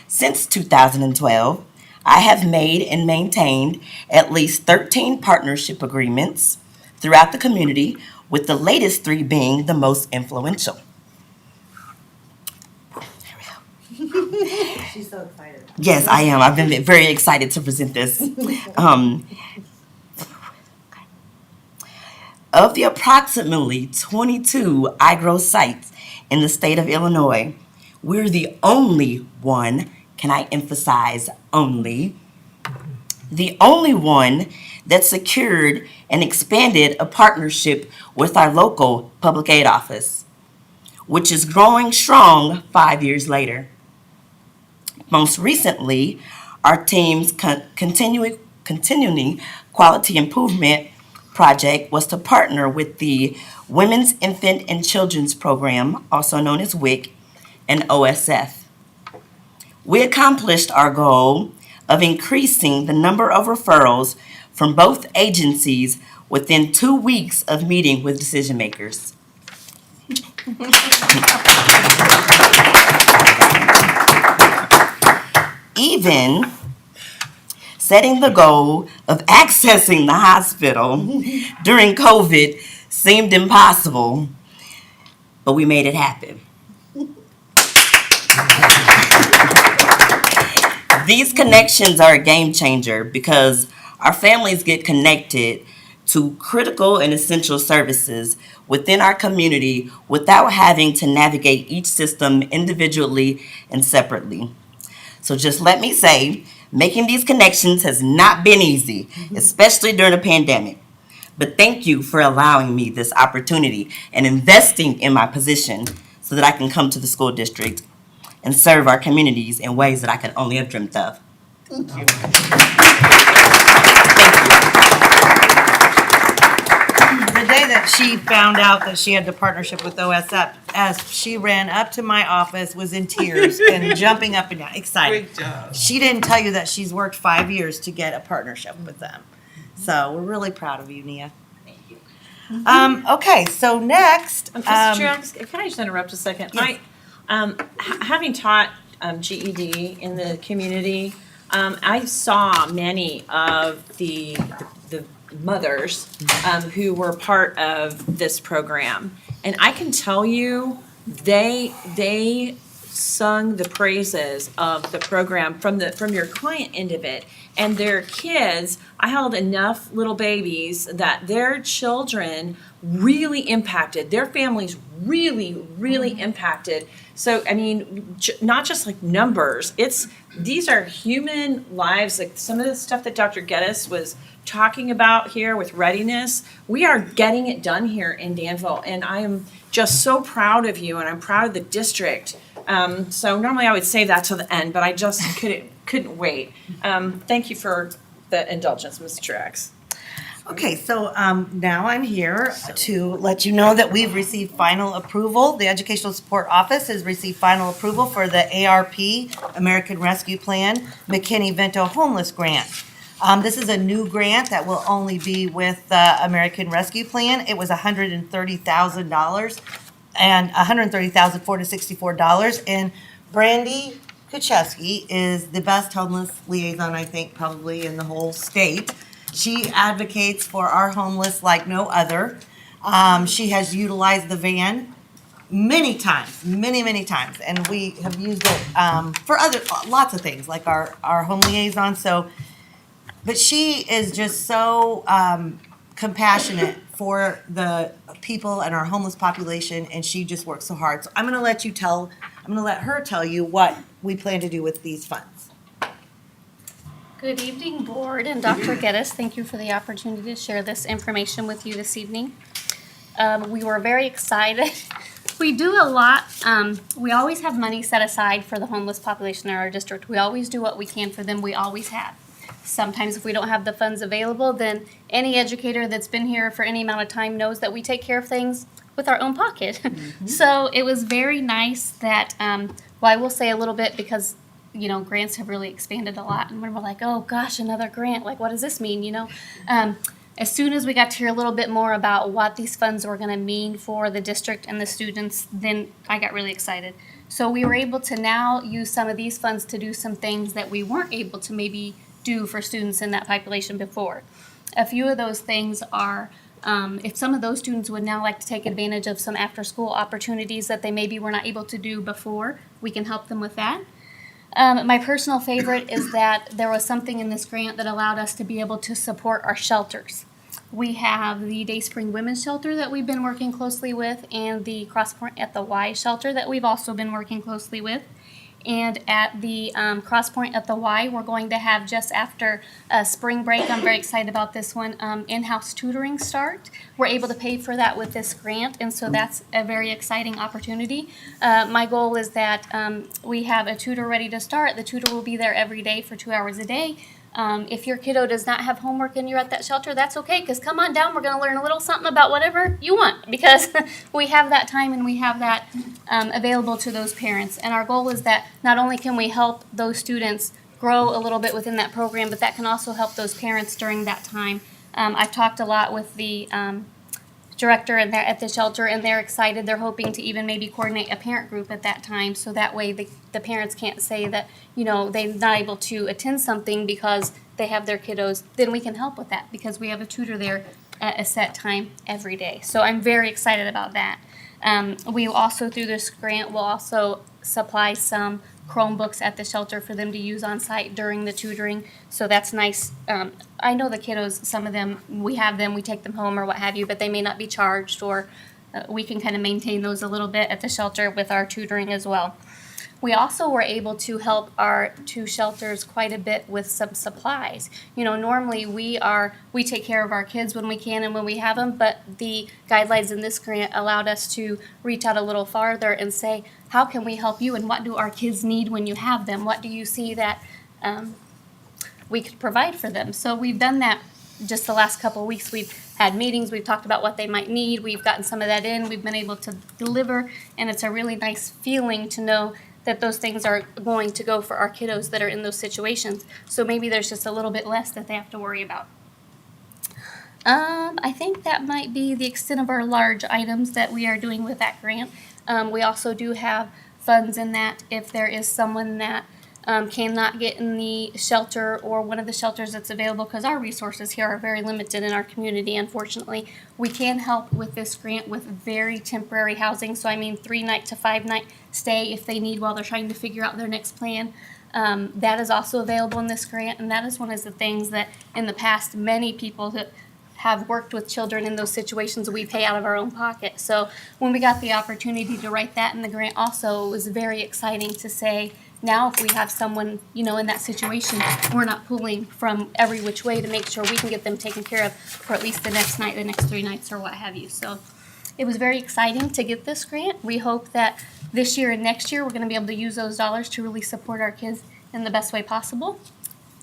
Since 2012, I have made and maintained at least 13 partnership agreements throughout the community, with the latest 3 being the most influential. She's so excited. Yes, I am. I've been very excited to present this. Of the approximately 22 iGrow sites in the state of Illinois, we're the only one, can I emphasize only, the only one that secured and expanded a partnership with our local public aid office, which is growing strong 5 years later. Most recently, our team's continuing quality improvement project was to partner with the Women's Infant and Children's Program, also known as WIC, and OSF. We accomplished our goal of increasing the number of referrals from both agencies within 2 weeks of meeting with decision makers. Even setting the goal of accessing the hospital during COVID seemed impossible, but we made it happen. These connections are a game changer because our families get connected to critical and essential services within our community without having to navigate each system individually and separately. So just let me say, making these connections has not been easy, especially during a pandemic. But thank you for allowing me this opportunity and investing in my position so that I can come to the school district and serve our communities in ways that I could only have dreamt of. Thank you. The day that she found out that she had the partnership with OSF, as she ran up to my office, was in tears and jumping up and down, excited. Great job. She didn't tell you that she's worked 5 years to get a partnership with them. So we're really proud of you, Nia. Thank you. Okay, so next, Mrs. Truax, can I just interrupt a second? Yes. Having taught GED in the community, I saw many of the mothers who were part of this program, and I can tell you, they sung the praises of the program from your client end of it, and their kids. I held enough little babies that their children really impacted, their families really impacted. So, I mean, not just like numbers, these are human lives, like some of the stuff that Dr. Geddes was talking about here with readiness. We are getting it done here in Danville, and I am just so proud of you, and I'm proud of the district. So normally I would save that till the end, but I just couldn't wait. Thank you for the indulgence, Ms. Truax. okay, so now I'm here to let you know that we've received final approval. The Educational Support Office has received final approval for the ARP, American Rescue Plan, McKinney-Vento Homeless Grant. This is a new grant that will only be with the American Rescue Plan. It was $130,000 and $130,464. And Brandy Kuchewski is the best homeless liaison, I think, probably in the whole state. She advocates for our homeless like no other. She has utilized the van many times, many times, and we have used it for lots of things, like our home liaison. So, but she is just so compassionate for the people and our homeless population, and she just works so hard. So I'm gonna let her tell you what we plan to do with these funds. Good evening, Board and Dr. Geddes. Thank you for the opportunity to share this information with you this evening. We were very excited. We do a lot. We always have money set aside for the homeless population in our district. We always do what we can for them. We always have. Sometimes if we don't have the funds available, then any educator that's been here for any amount of time knows that we take care of things with our own pocket. So it was very nice that, well, I will say a little bit because, you know, grants have really expanded a lot. And we're like, oh gosh, another grant. Like, what does this mean, you know? As soon as we got to hear a little bit more about what these funds were going to mean for the district and the students, then I got really excited. So we were able to now use some of these funds to do some things that we weren't able to maybe do for students in that population before. A few of those things are, if some of those students would now like to take advantage of some after-school opportunities that they maybe were not able to do before, we can help them with that. My personal favorite is that there was something in this grant that allowed us to be able to support our shelters. We have the Day Spring Women's Shelter that we've been working closely with, and the Cross Point at the Y shelter that we've also been working closely with. And at the Cross Point at the Y, we're going to have, just after spring break, I'm very excited about this one, in-house tutoring start. We're able to pay for that with this grant, and so that's a very exciting opportunity. My goal is that we have a tutor ready to start. The tutor will be there every day for 2 hours a day. If your kiddo does not have homework and you're at that shelter, that's okay, because come on down, we're going to learn a little something about whatever you want, because we have that time and we have that available to those parents. And our goal is that not only can we help those students grow a little bit within that program, but that can also help those parents during that time. I've talked a lot with the director and they're at the shelter, and they're excited. They're hoping to even maybe coordinate a parent group at that time, so that way the parents can't say that, you know, they're not able to attend something because they have their kiddos. Then we can help with that because we have a tutor there at a set time every day. So I'm very excited about that. We also, through this grant, will also supply some Chromebooks at the shelter for them to use on site during the tutoring. So that's nice. I know the kiddos, some of them, we take them home or what have you, but they may not be charged, or we can kind of maintain those a little bit at the shelter with our tutoring as well. We also were able to help our two shelters quite a bit with some supplies. You know, normally we take care of our kids when we can and when we have them, but the guidelines in this grant allowed us to reach out a little farther and say, how can we help you, and what do our kids need when you have them? What do you see that we could provide for them? So we've done that just the last couple of weeks. We've had meetings, we've talked about what they might need, we've gotten some of that in, we've been able to deliver, and it's a really nice feeling to know that those things are going to go for our kiddos that are in those situations. So maybe there's just a little bit less that they have to worry about. I think that might be the extent of our large items that we are doing with that grant. We also do have funds in that if there is someone that cannot get in the shelter or one of the shelters that's available, because our resources here are very limited in our community, unfortunately. We can help with this grant with very temporary housing. So I mean 3-night to 5-night stay if they need while they're trying to figure out their next plan. That is also available in this grant, and that is one of the things that in the past many people that have worked with children in those situations we pay out of our own pocket. So when we got the opportunity to write that in the grant also, it was very exciting to say, now if we have someone, you know, in that situation, we're not pulling from every which way to make sure we can get them taken care of for at least the next night, the next 3 nights, or what have you. So it was very exciting to get this grant. We hope that this year and next year we're going to be able to use those dollars to really support our kids in the best way possible.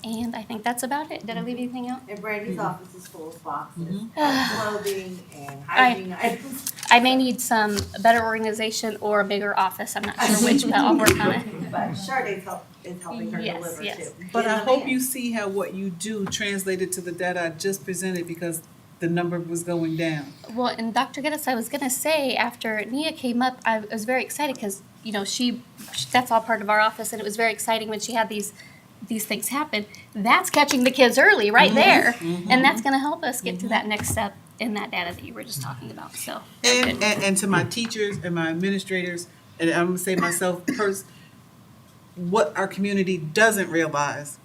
And I think that's about it. Did I leave anything out? And Brandy's office is full of boxes, clothing and hygiene items. I may need some better organization or a bigger office. I'm not sure which, but I'll work on it. But Sade's helping her Yes, deliver yes. too. But I hope you see how what you do translated to the data I just presented, because the number was going down. Well, and Dr. Geddes, I was going to say, after Nia came up, I was very excited because, you know, that's all part of our office, and it was very exciting when she had these things happen. That's catching the kids early right there. And that's going to help us get to that next step in that data that you were just talking about. So And to my teachers and my administrators, and I'm going to say myself first, what our community doesn't realize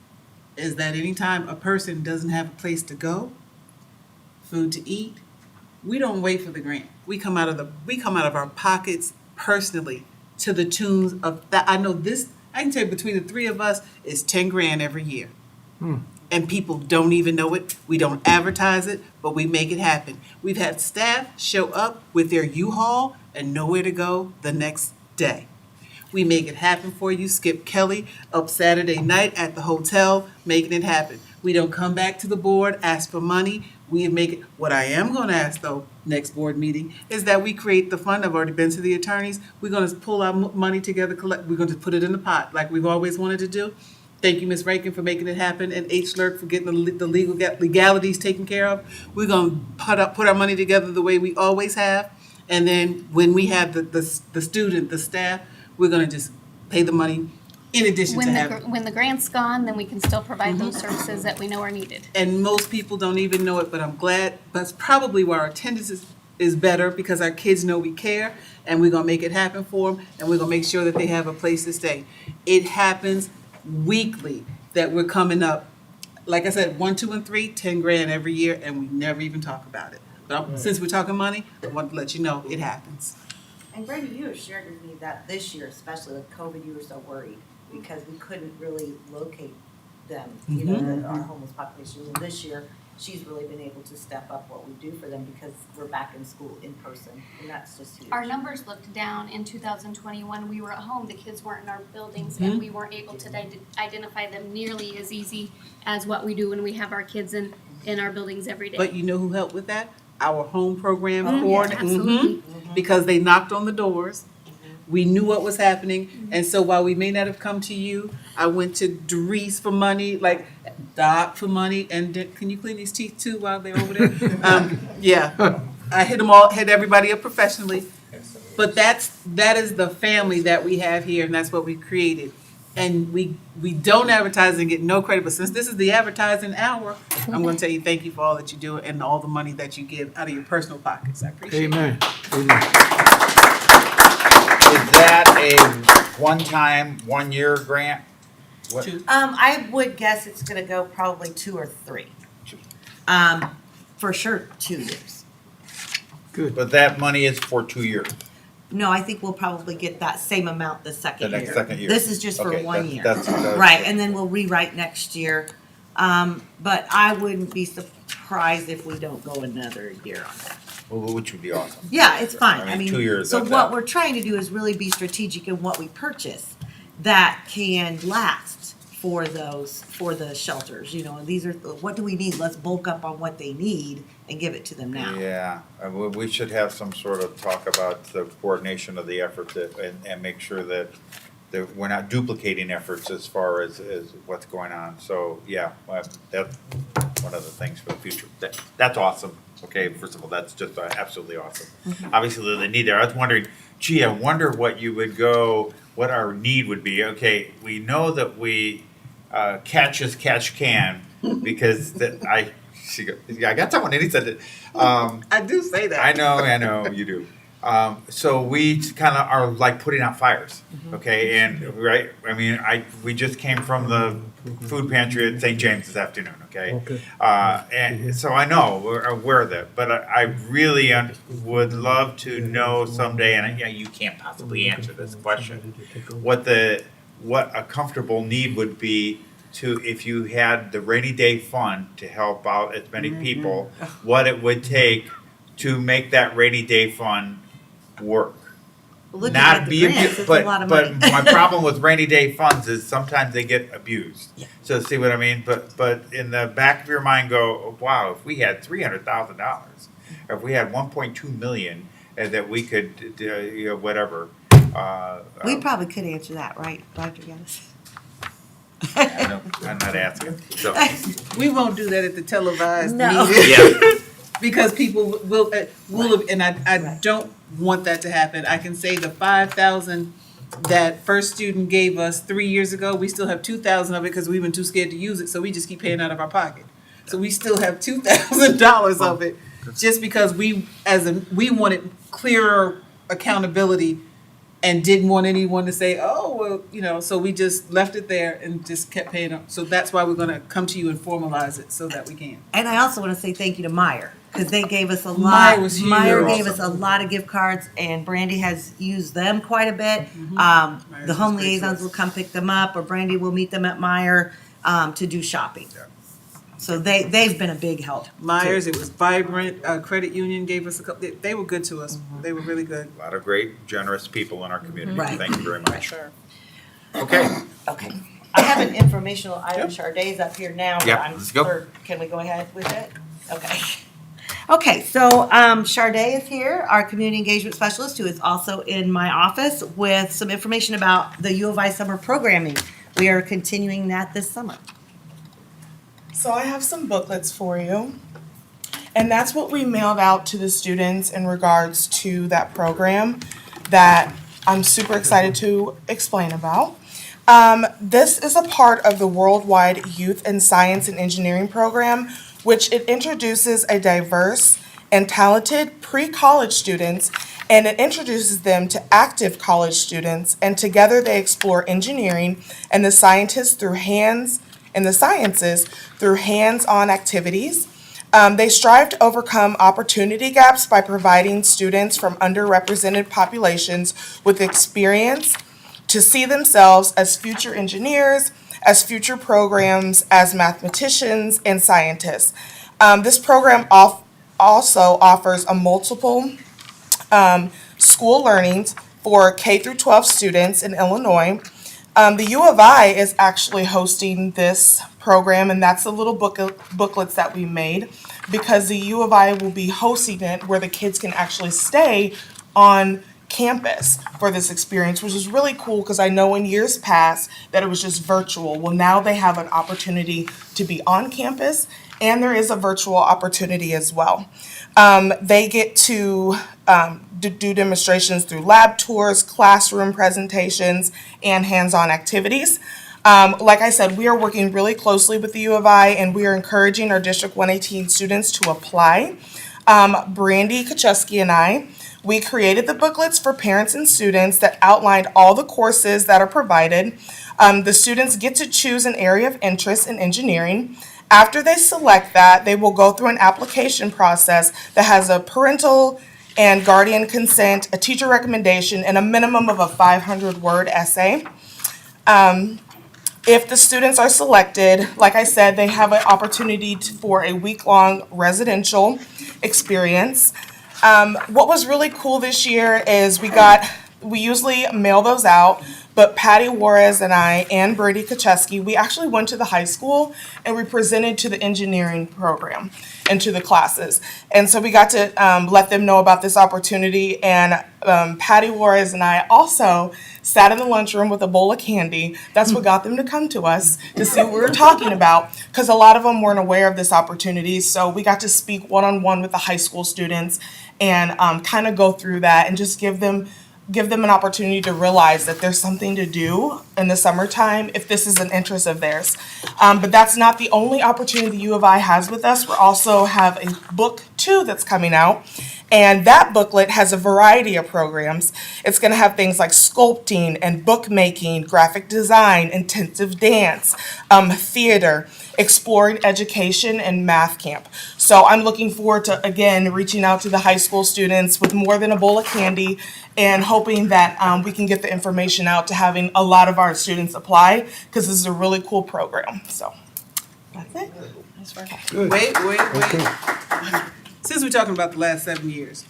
is that anytime a person doesn't have a place to go, food to eat, we don't wait for the grant. We come out of our pockets personally to the tunes of that. I know this, I can tell you, between the three of us, it's 10 grand every year. And people don't even know it. We don't advertise it, but we make it happen. We've had staff show up with their U-Haul and nowhere to go the next day. We make it happen for you. Skip Kelly up Saturday night at the hotel, making it happen. We don't come back to the board, ask for money. We make it. What I am going to ask, though, next board meeting, is that we create the fund. I've already been to the attorneys. We're going to pull our money together, we're going to put it in the pot like we've always wanted to do. Thank you, Ms. Rankin, for making it happen, and H. Lurk for getting the legalities taken care of. We're going to put our money together the way we always have, and then when we have the student, the staff, we're going to just pay the money in addition to having. when the grant's gone, then we can still provide those services that we know are needed. And most people don't even know it, but I'm glad. That's probably why our attendance is better, because our kids know we care, and we're going to make it happen for them, and we're going to make sure that they have a place to stay. It happens weekly that we're coming up. Like I said, 1, 2, and 3, 10 grand every year, and we never even talk about it. But since we're talking money, I want to let you know it happens. And Brenda, you have shared with me that this year, especially with COVID, you were so worried because we couldn't really locate them, you know, our homeless population. And this year, she's really been able to step up what we do for them because we're back in school in person, and that's just huge. Our numbers looked down in 2021. We were at home, the kids weren't in our buildings, and we weren't able to identify them nearly as easy as what we do when we have our kids in our buildings every day. But you know who helped with that? Our home program Oh, coordinator. yeah, absolutely. Because they knocked on the doors. We knew what was happening. And so while we may not have come to you, I went to Doris for money, like Doc for money. And can you clean these teeth too while they're over there? Yeah, I hit everybody up professionally. But that is the family that we have here, and that's what we created. And we don't advertise and get no credit, but since this is the advertising hour, I'm going to tell you thank you for all that you do and all the money that you give out of your personal pockets. I appreciate it. Amen. Is that a one-time, one-year grant? What- I would guess it's gonna go probably 2 or 3. For sure, 2 years. But that money is for 2 years. No, I think we'll probably get that same amount the second year. The next second year. This is just for Okay, 1 year. that's- Right, and then we'll rewrite next year. But I wouldn't be surprised if we don't go another year on that. Well, which would be awesome. Yeah, it's fine. I mean, 2 years, So that's what that. we're trying to do is really be strategic in what we purchase that can last for the shelters, you know, these are, what do we need? Let's bulk up on what they need and give it to them now. Yeah, we should have some sort of talk about the coordination of the effort and make sure that we're not duplicating efforts as far as what's going on. So, yeah, that's one of the things for the future. That's awesome. Okay, first of all, that's just absolutely awesome. Obviously, the need there. I was wondering, gee, I wonder what our need would be. Okay, we know that we catch as catch can because I got someone and he said that. I do say that. I know, you do. So we kind of are like putting out fires, okay? And right, I mean, we just came from the food pantry at St. James this afternoon, okay? And so I know we're aware of that, but I really would love to know someday, and you can't possibly answer this question, what a comfortable need would be to, if you had the rainy day fund to help out as many people, what it would take to make that rainy day fund work. Looking Not at the be grants, abused, it's a lot of money. but my problem with rainy day funds is sometimes they get abused. So see what I mean? But in the back of your mind go, wow, if we had $300,000, or if we had 1.2 million that we could, whatever. We probably could answer that, right, Dr. Gaddis? I'm not asking. So. We won't do that at the televised No. meeting. Yeah. Because people will, and I don't want that to happen. I can say the 5,000 that first student gave us 3 years ago, we still have 2,000 of it because we've been too scared to use it, so we just keep paying out of our pocket. So we still have $2,000 of it, just because we wanted clearer accountability and didn't want anyone to say, oh, well, so we just left it there and just kept paying up. So that's why we're gonna come to you and formalize it so that we can. And I also want to say thank you to Meyer, because they gave us a lot. Meyer was huge. Meyer They're gave us a lot of gift cards, and Brandy has used them quite a bit. Meyer's The home was great to liaisons us. will come pick them up, or Brandy will meet them at Meyer to do shopping. So they've been a big help. Myers, it was Vibrant, Credit Union gave us a couple, they were good to us. They were really good. A lot of great, generous people in our community. Right. Thank you very much. Sure. Okay. Okay. I have an informational item. Shardae's up here now. but Yep, I'm let's go. sure- Can we go ahead with it? Okay. Okay, so Shardae is here, our community engagement specialist, who is also in my office with some information about the U of I summer programming. We are continuing that this summer. So I have some booklets for you. And that's what we mailed out to the students in regards to that program that I'm super excited to explain about. This is a part of the Worldwide Youth in Science and Engineering program, which it introduces a diverse and talented pre-college students, and it introduces them to active college students, and together they explore engineering and the sciences through hands-on activities. They strive to overcome opportunity gaps by providing students from underrepresented populations with experience to see themselves as future engineers, as future programs, as mathematicians and scientists. This program also offers a multiple school learnings for K through 12 students in Illinois. The U of I is actually hosting this program, and that's the little booklets that we made, because the U of I will be hosting it where the kids can actually stay on campus for this experience, which is really cool because I know in years past that it was just virtual. Well, now they have an opportunity to be on campus, and there is a virtual opportunity as well. They get to do demonstrations through lab tours, classroom presentations, and hands-on activities. Like I said, we are working really closely with the U of I, and we are encouraging our District 118 students to apply. Brandy Kaczewski and I, we created the booklets for parents and students that outlined all the courses that are provided. The students get to choose an area of interest in engineering. After they select that, they will go through an application process that has a parental and guardian consent, a teacher recommendation, and a minimum of a 500-word essay. If the students are selected, like I said, they have an opportunity for a week-long residential experience. What was really cool this year is we usually mail those out, but Patty Juarez and I and Brady Kaczewski, we actually went to the high school and we presented to the engineering program and to the classes. And so we got to let them know about this opportunity, and Patty Juarez and I also sat in the lunchroom with a bowl of candy. That's what got them to come to us to see what we were talking about, because a lot of them weren't aware of this opportunity. So we got to speak one-on-one with the high school students and kind of go through that and just give them an opportunity to realize that there's something to do in the summertime if this is an interest of theirs. But that's not the only opportunity the U of I has with us. We also have a book too that's coming out, and that booklet has a variety of programs. It's going to have things like sculpting and bookmaking, graphic design, intensive dance, theater, exploring education, and math camp. So I'm looking forward to, again, reaching out to the high school students with more than a bowl of candy and hoping that we can get the information out to having a lot of our students apply, because this is a really cool program. So that's it. Wait. Since we're talking about the last 7 years,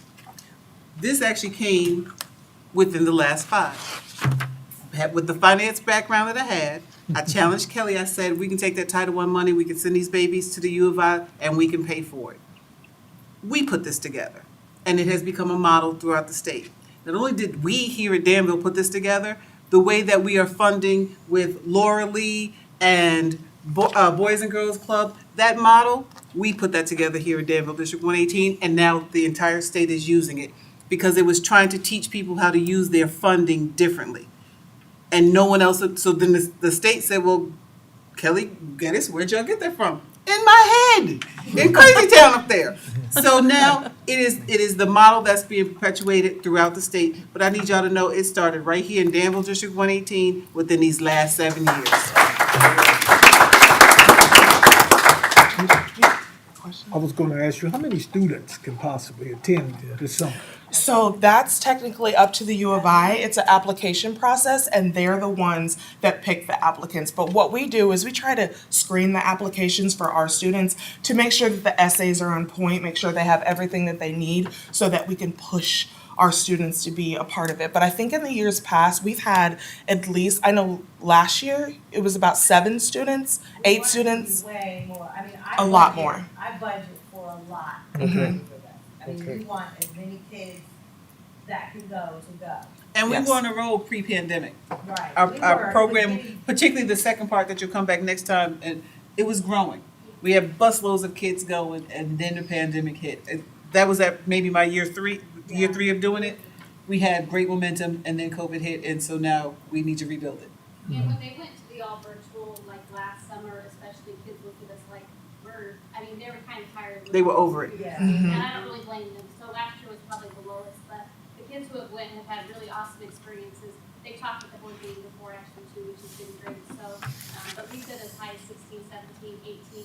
this actually came within the last 5. With the finance background that I had, I challenged Kelly. I said, we can take that Title I money, we can send these babies to the U of I, and we can pay for it. We put this together, and it has become a model throughout the state. Not only did we here at Danville put this together, the way that we are funding with Laura Lee and Boys and Girls Club, that model, we put that together here at Danville District 118, and now the entire state is using it, because it was trying to teach people how to use their funding differently. And no one else, so then the state said, well, Kelly Geddes, where'd y'all get that from? In my head, in Crazy Town up there. So now it is the model that's being perpetuated throughout the state. But I need y'all to know it started right here in Danville District 118 within these last 7 years. I was going to ask you, how many students can possibly attend this summer? So that's technically up to the U of I. It's an application process, and they're the ones that pick the applicants. But what we do is we try to screen the applications for our students to make sure that the essays are on point, make sure they have everything that they need so that we can push our students to be a part of it. But I think in the years past, we've had at least, I know last year, it was about 7 students, 8 students. Way more. I mean, A lot more. I budget for a lot. Okay. I mean, we want as many kids that can go to go. And we Yes. were on a roll pre-pandemic. Right. Our program, particularly the second part that you'll come back next time, and it was growing. We had busloads of kids going, and then the pandemic hit. That was at maybe my year three of doing it. We had great momentum, and then COVID hit, and so now we need to rebuild it. And when they went to the all virtual, like last summer, especially kids looked at us like we're I mean, they were kind of tired. They were over it. Yeah. And I don't really blame them. So last year was probably the lowest, but the kids who have went have had really awesome experiences. They talked at the board meeting before actually too, which has been great. So, but we said as high as 16, 17, 18.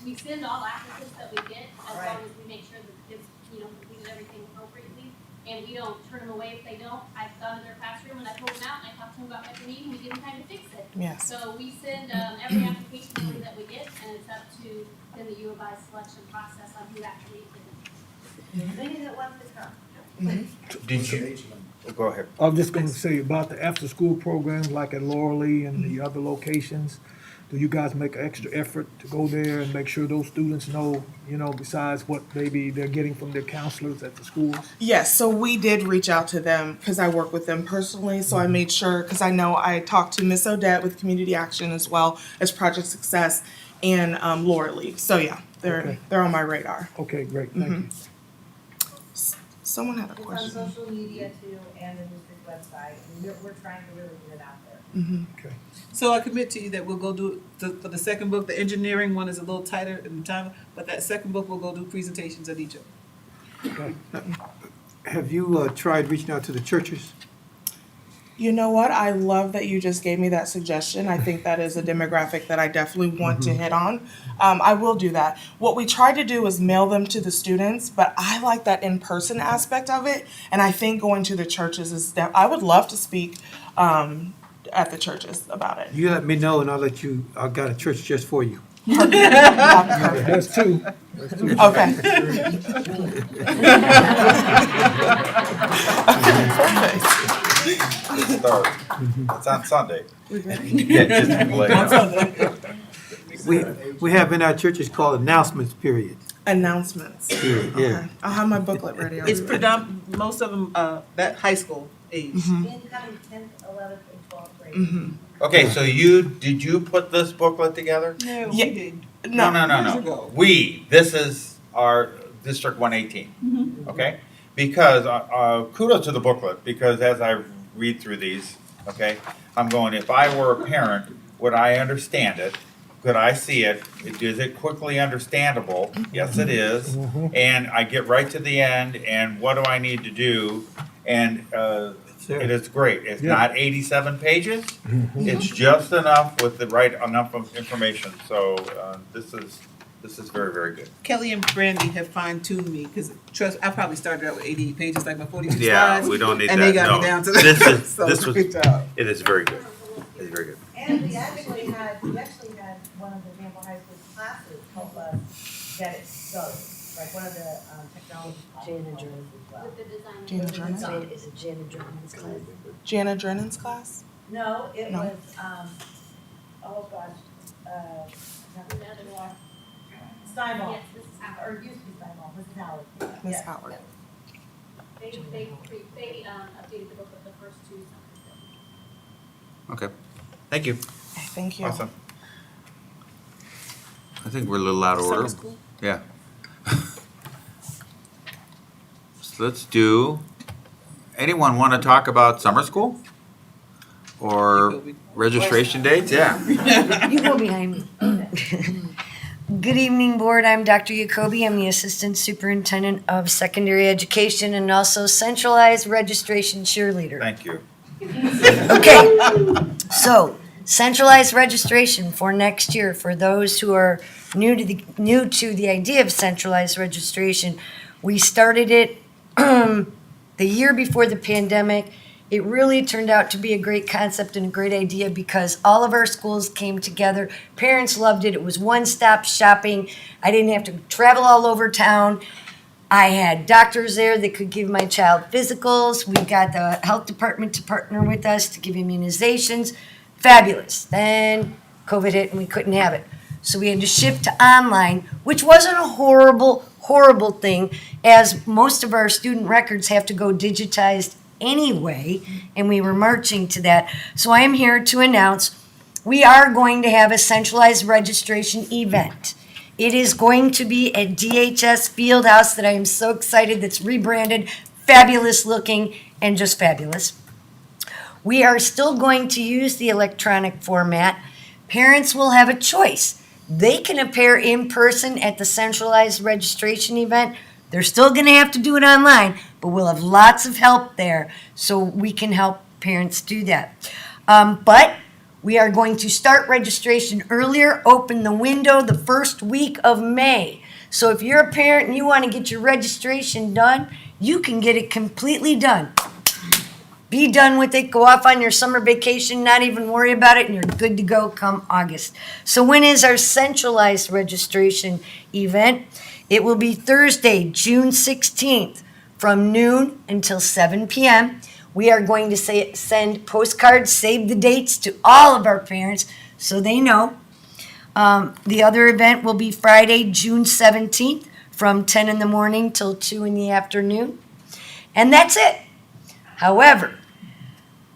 We send all applicants that we get as long as we make sure that the kids, completed everything appropriately. And we don't turn them away if they don't. I've gone to their classroom and I pulled them out and I talked to them about what they need and we give them time to fix it. Yes. So we send every application really that we get, and it's up to then the U of I selection process on who actually is. Many that want to come. Did you? Go ahead. I was just gonna say about the after-school programs like at Lauralee and the other locations. Do you guys make an extra effort to go there and make sure those students know, besides what maybe they're getting from their counselors at the schools? Yes, so we did reach out to them because I work with them personally. So I made sure, because I know I talked to Miss Odette with Community Action as well as Project Success and Laura Lee. So yeah, they're on my radar. Okay, great, thank you. Someone had a It's on question. social media too, and the district website, and we're trying to really get it out there. Okay. So I commit to you that we'll go do, for the second book, the engineering one is a little tighter in time, but that second book, we'll go do presentations at each of them. Okay. Have you tried reaching out to the churches? You know what? I love that you just gave me that suggestion. I think that is a demographic that I definitely want to hit on. I will do that. What we try to do is mail them to the students, but I like that in-person aspect of it. And I think going to the churches is that I would love to speak at the churches about it. You let me know and I got a church just for you. That's two. Okay. It's on Sunday. We have in our churches called announcements period. Announcements. Period, yeah. Okay. I'll have my booklet ready. I'll It's be ready. most of them, that high school age. Incoming 10th, 11th, and 12th grade. Okay, so did you put this booklet together? No, Yeah. we did. No. Years ago. This is our District 118, okay? Because, kudos to the booklet, because as I read through these, okay, I'm going, if I were a parent, would I understand it? Could I see it? Is it quickly understandable? Yes, it is. And I get right to the end, and what do I need to do? And it is great. It's not 87 pages. It's just enough with the right enough of information. So this is very, very good. Kelly and Brandy have fine-tuned me, because trust, I probably started out with 88 pages, like my 42 Yeah, slides. we don't need and that. they got No. me down to This that. is So, this was. great job. It is very good. It's very good. And we actually had one of the Tampa High School classes help us get it going, like one of the technology classes. With the design. Jana Drennan? Is it Jana Drennan's class? Jana Drennan's class? No, it No. was, oh gosh, Steinball, Yes, this is how, or used to be Steinball, Mrs. Howard. Miss Yes. Howard. they updated the book with the first two summers. Okay. Thank you. Thank you. Awesome. I think we're a little out of order. Summer school? Yeah. So let's do, anyone want to talk about summer school? Or registration dates? Yeah. You go behind me. Good evening, Board. I'm Dr. Jacoby. I'm the Assistant Superintendent of Secondary Education and also Centralized Registration Cheerleader. Thank you. Okay, so centralized registration for next year, for those who are new to the idea of centralized registration, we started it the year before the pandemic. It really turned out to be a great concept and a great idea because all of our schools came together. Parents loved it. It was one-stop shopping. I didn't have to travel all over town. I had doctors there that could give my child physicals. We got the health department to partner with us to give immunizations. Fabulous. Then COVID hit and we couldn't have it. So we had to shift to online, which wasn't a horrible thing, as most of our student records have to go digitized anyway, and we were marching to that. So I am here to announce we are going to have a centralized registration event. It is going to be at DHS Fieldhouse that I am so excited, that's rebranded, fabulous looking, and just fabulous. We are still going to use the electronic format. Parents will have a choice. They can appear in person at the centralized registration event. They're still going to have to do it online, but we'll have lots of help there so we can help parents do that. But we are going to start registration earlier, open the window the first week of May. So if you're a parent and you want to get your registration done, you can get it completely done. Be done with it, go off on your summer vacation, not even worry about it, and you're good to go come August. So when is our centralized registration event? It will be Thursday, June 16th, from noon until 7 p.m. We are going to send postcards, save the dates to all of our parents so they know. The other event will be Friday, June 17th, from 10 in the morning till 2 in the afternoon. And that's it. However,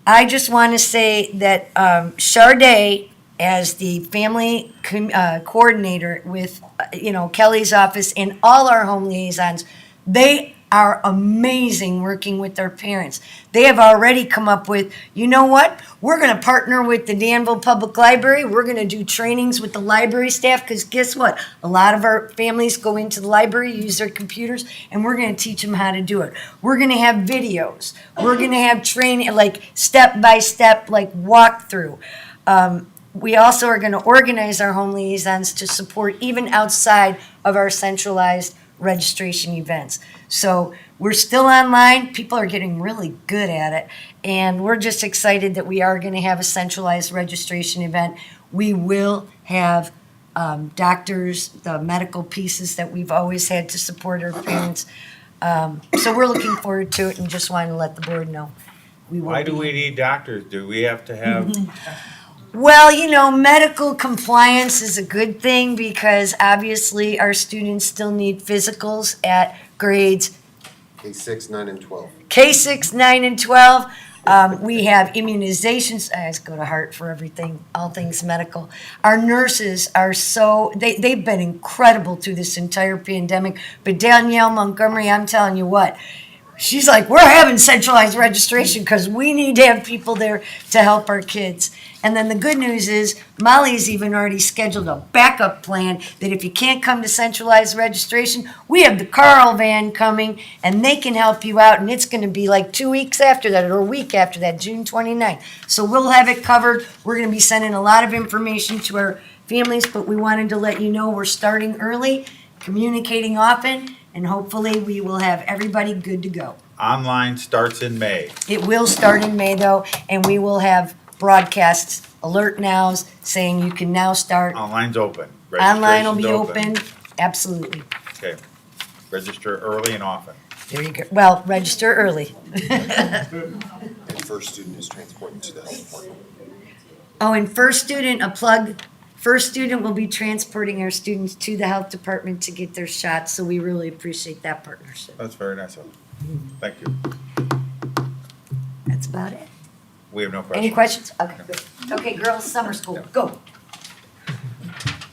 I just want to say that Charday, as the family coordinator with, Kelly's office and all our home liaisons, they are amazing working with their parents. They have already come up with, you know what? We're going to partner with the Danville Public Library. We're going to do trainings with the library staff because guess what? A lot of our families go into the library, use their computers, and we're going to teach them how to do it. We're going to have videos. We're going to have training, like step-by-step, like walkthrough. We also are going to organize our home liaisons to support even outside of our centralized registration events. So we're still online. People are getting really good at it. And we're just excited that we are going to have a centralized registration event. We will have doctors, the medical pieces that we've always had to support our parents. So we're looking forward to it and just want to let the board know. Why do we need doctors? Do we have to have? Well, medical compliance is a good thing because obviously our students still need physicals at grades K6, 9, and 12. K6, 9, and 12. We have immunizations. I just go to heart for everything, all things medical. Our nurses are they've been incredible through this entire pandemic. But Danielle Montgomery, I'm telling you what, she's like, we're having centralized registration because we need to have people there to help our kids. And then the good news is Molly's even already scheduled a backup plan that if you can't come to centralized registration, we have the Carl van coming and they can help you out. And it's going to be like 2 weeks after that or a week after that, June 29th. So we'll have it covered. We're going to be sending a lot of information to our families, but we wanted to let you know we're starting early, communicating often, and hopefully we will have everybody good to go. Online starts in May. It will start in May though, and we will have broadcasts, alert nows saying you can now start. Online's open. Online will be Registration's open, absolutely. Okay. Register early and often. There you go. Well, register early. And first student is transported to the health department. Oh, and first student will be transporting our students to the health department to get their shots, so we really appreciate that partnership. That's very nice of you. Thank you. That's about it. We have no questions. Any questions? Okay, good. Okay, girls, summer school, go.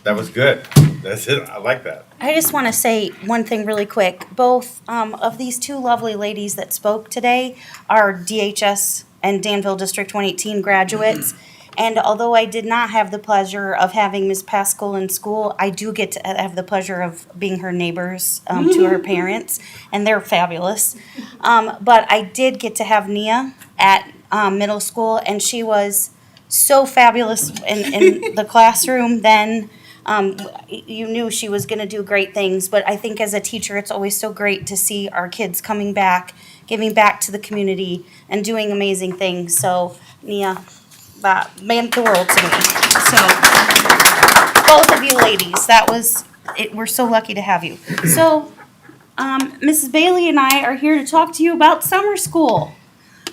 That was good. That's it. I like that. I just want to say one thing really quick. Both of these two lovely ladies that spoke today are DHS and Danville District 118 graduates. And although I did not have the pleasure of having Ms. Pascal in school, I do get to have the pleasure of being her neighbors to her parents, and they're fabulous. But I did get to have Nia at middle school, and she was so fabulous in the classroom then. You knew she was going to do great things, but I think as a teacher, it's always so great to see our kids coming back, giving back to the community, and doing amazing things. So, Nia, that meant the world to me. So, both of you ladies, we're so lucky to have you. So, Mrs. Bailey and I are here to talk to you about summer school.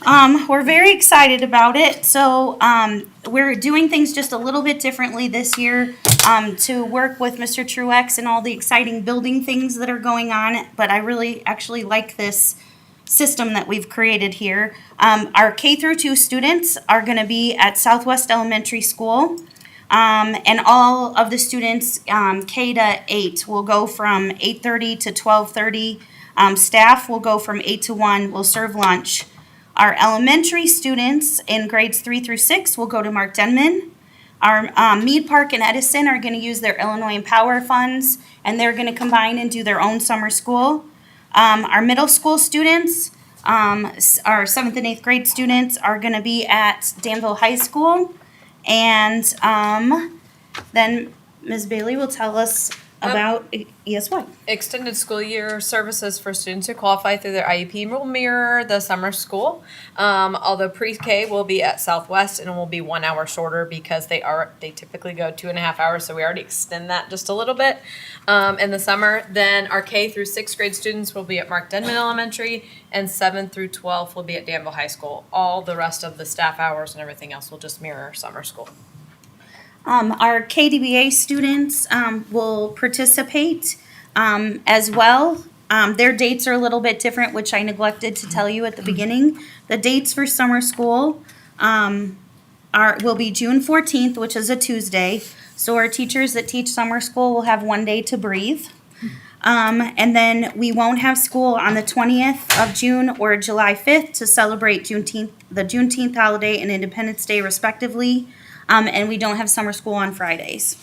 We're very excited about it. So we're doing things just a little bit differently this year to work with Mr. Truex and all the exciting building things that are going on. But I really actually like this system that we've created here. Our K through 2 students are going to be at Southwest Elementary School. And all of the students K to 8 will go from 8:30 to 12:30. Staff will go from 8 to 1. We'll serve lunch. Our elementary students in grades 3 through 6 will go to Mark Denman. Our Mead Park and Edison are going to use their Illinois Empower funds, and they're going to combine and do their own summer school. Our middle school students, our 7th and 8th grade students are going to be at Danville High School. And then Ms. Bailey will tell us about ESY. Extended school year services for students who qualify through their IEP will mirror the summer school. Although pre-K will be at Southwest and will be 1 hour shorter because they typically go 2.5 hours, so we already extend that just a little bit in the summer. Then our K through 6th grade students will be at Mark Denman Elementary, and 7th through 12th will be at Danville High School. All the rest of the staff hours and everything else will just mirror summer school. Our KDBA students will participate as well. Their dates are a little bit different, which I neglected to tell you at the beginning. The dates for summer school will be June 14th, which is a Tuesday. So our teachers that teach summer school will have 1 day to breathe. And then we won't have school on the 20th of June or July 5th to celebrate the Juneteenth holiday and Independence Day respectively. And we don't have summer school on Fridays.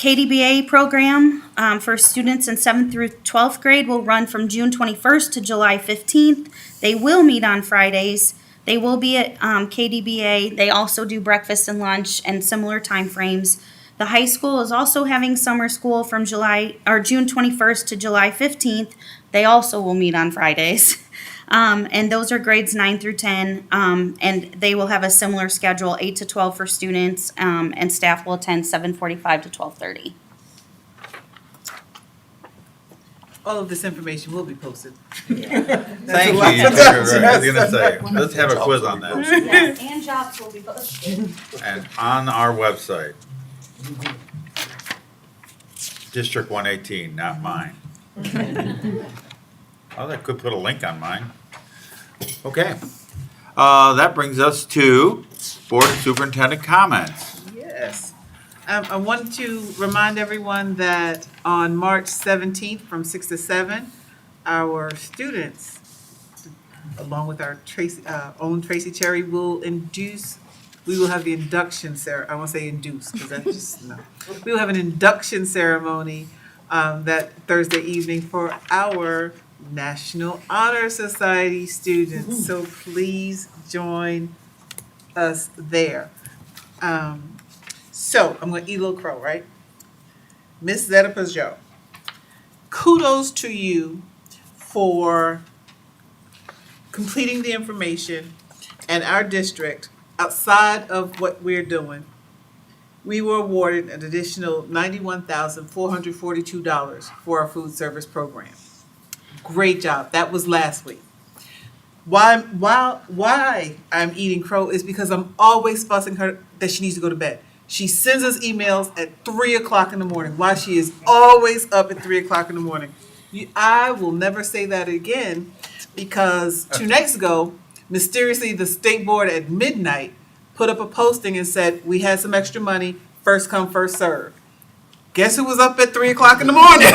KDBA program for students in 7th through 12th grade will run from June 21st to July 15th. They will meet on Fridays. They will be at KDBA. They also do breakfast and lunch and similar time frames. The high school is also having summer school from June 21st to July 15th. They also will meet on Fridays. And those are grades 9 through 10, and they will have a similar schedule, 8 to 12 for students, and staff will attend 7:45 to 12:30. All of this information will be posted. Thank you. I was gonna say, let's have a quiz on that. Yes, and jobs will be posted. And on our website. District 118, not mine. Oh, that could put a link on mine. Okay. That brings us to Board of Superintendent comments. Yes. I want to remind everyone that on March 17th from 6 to 7, our students, along with our own Tracy Cherry, we will have the induction ceremony. I won't say induce, because that's just, no. We will have an induction ceremony that Thursday evening for our National Honor Society students. So please join us there. So I'm going to eat a little crow, right? Miss Zeta Pajot, kudos to you for completing the information, and our district, outside of what we're doing, we were awarded an additional $91,442 for our food service program. Great job. That was last week. Why I'm eating crow is because I'm always fussing her that she needs to go to bed. She sends us emails at 3 o'clock in the morning. Why she is always up at 3 o'clock in the morning. I will never say that again, because 2 nights ago, mysteriously the state board at midnight put up a posting and said, we had some extra money, first come, first serve. Guess who was up at 3 o'clock in the morning?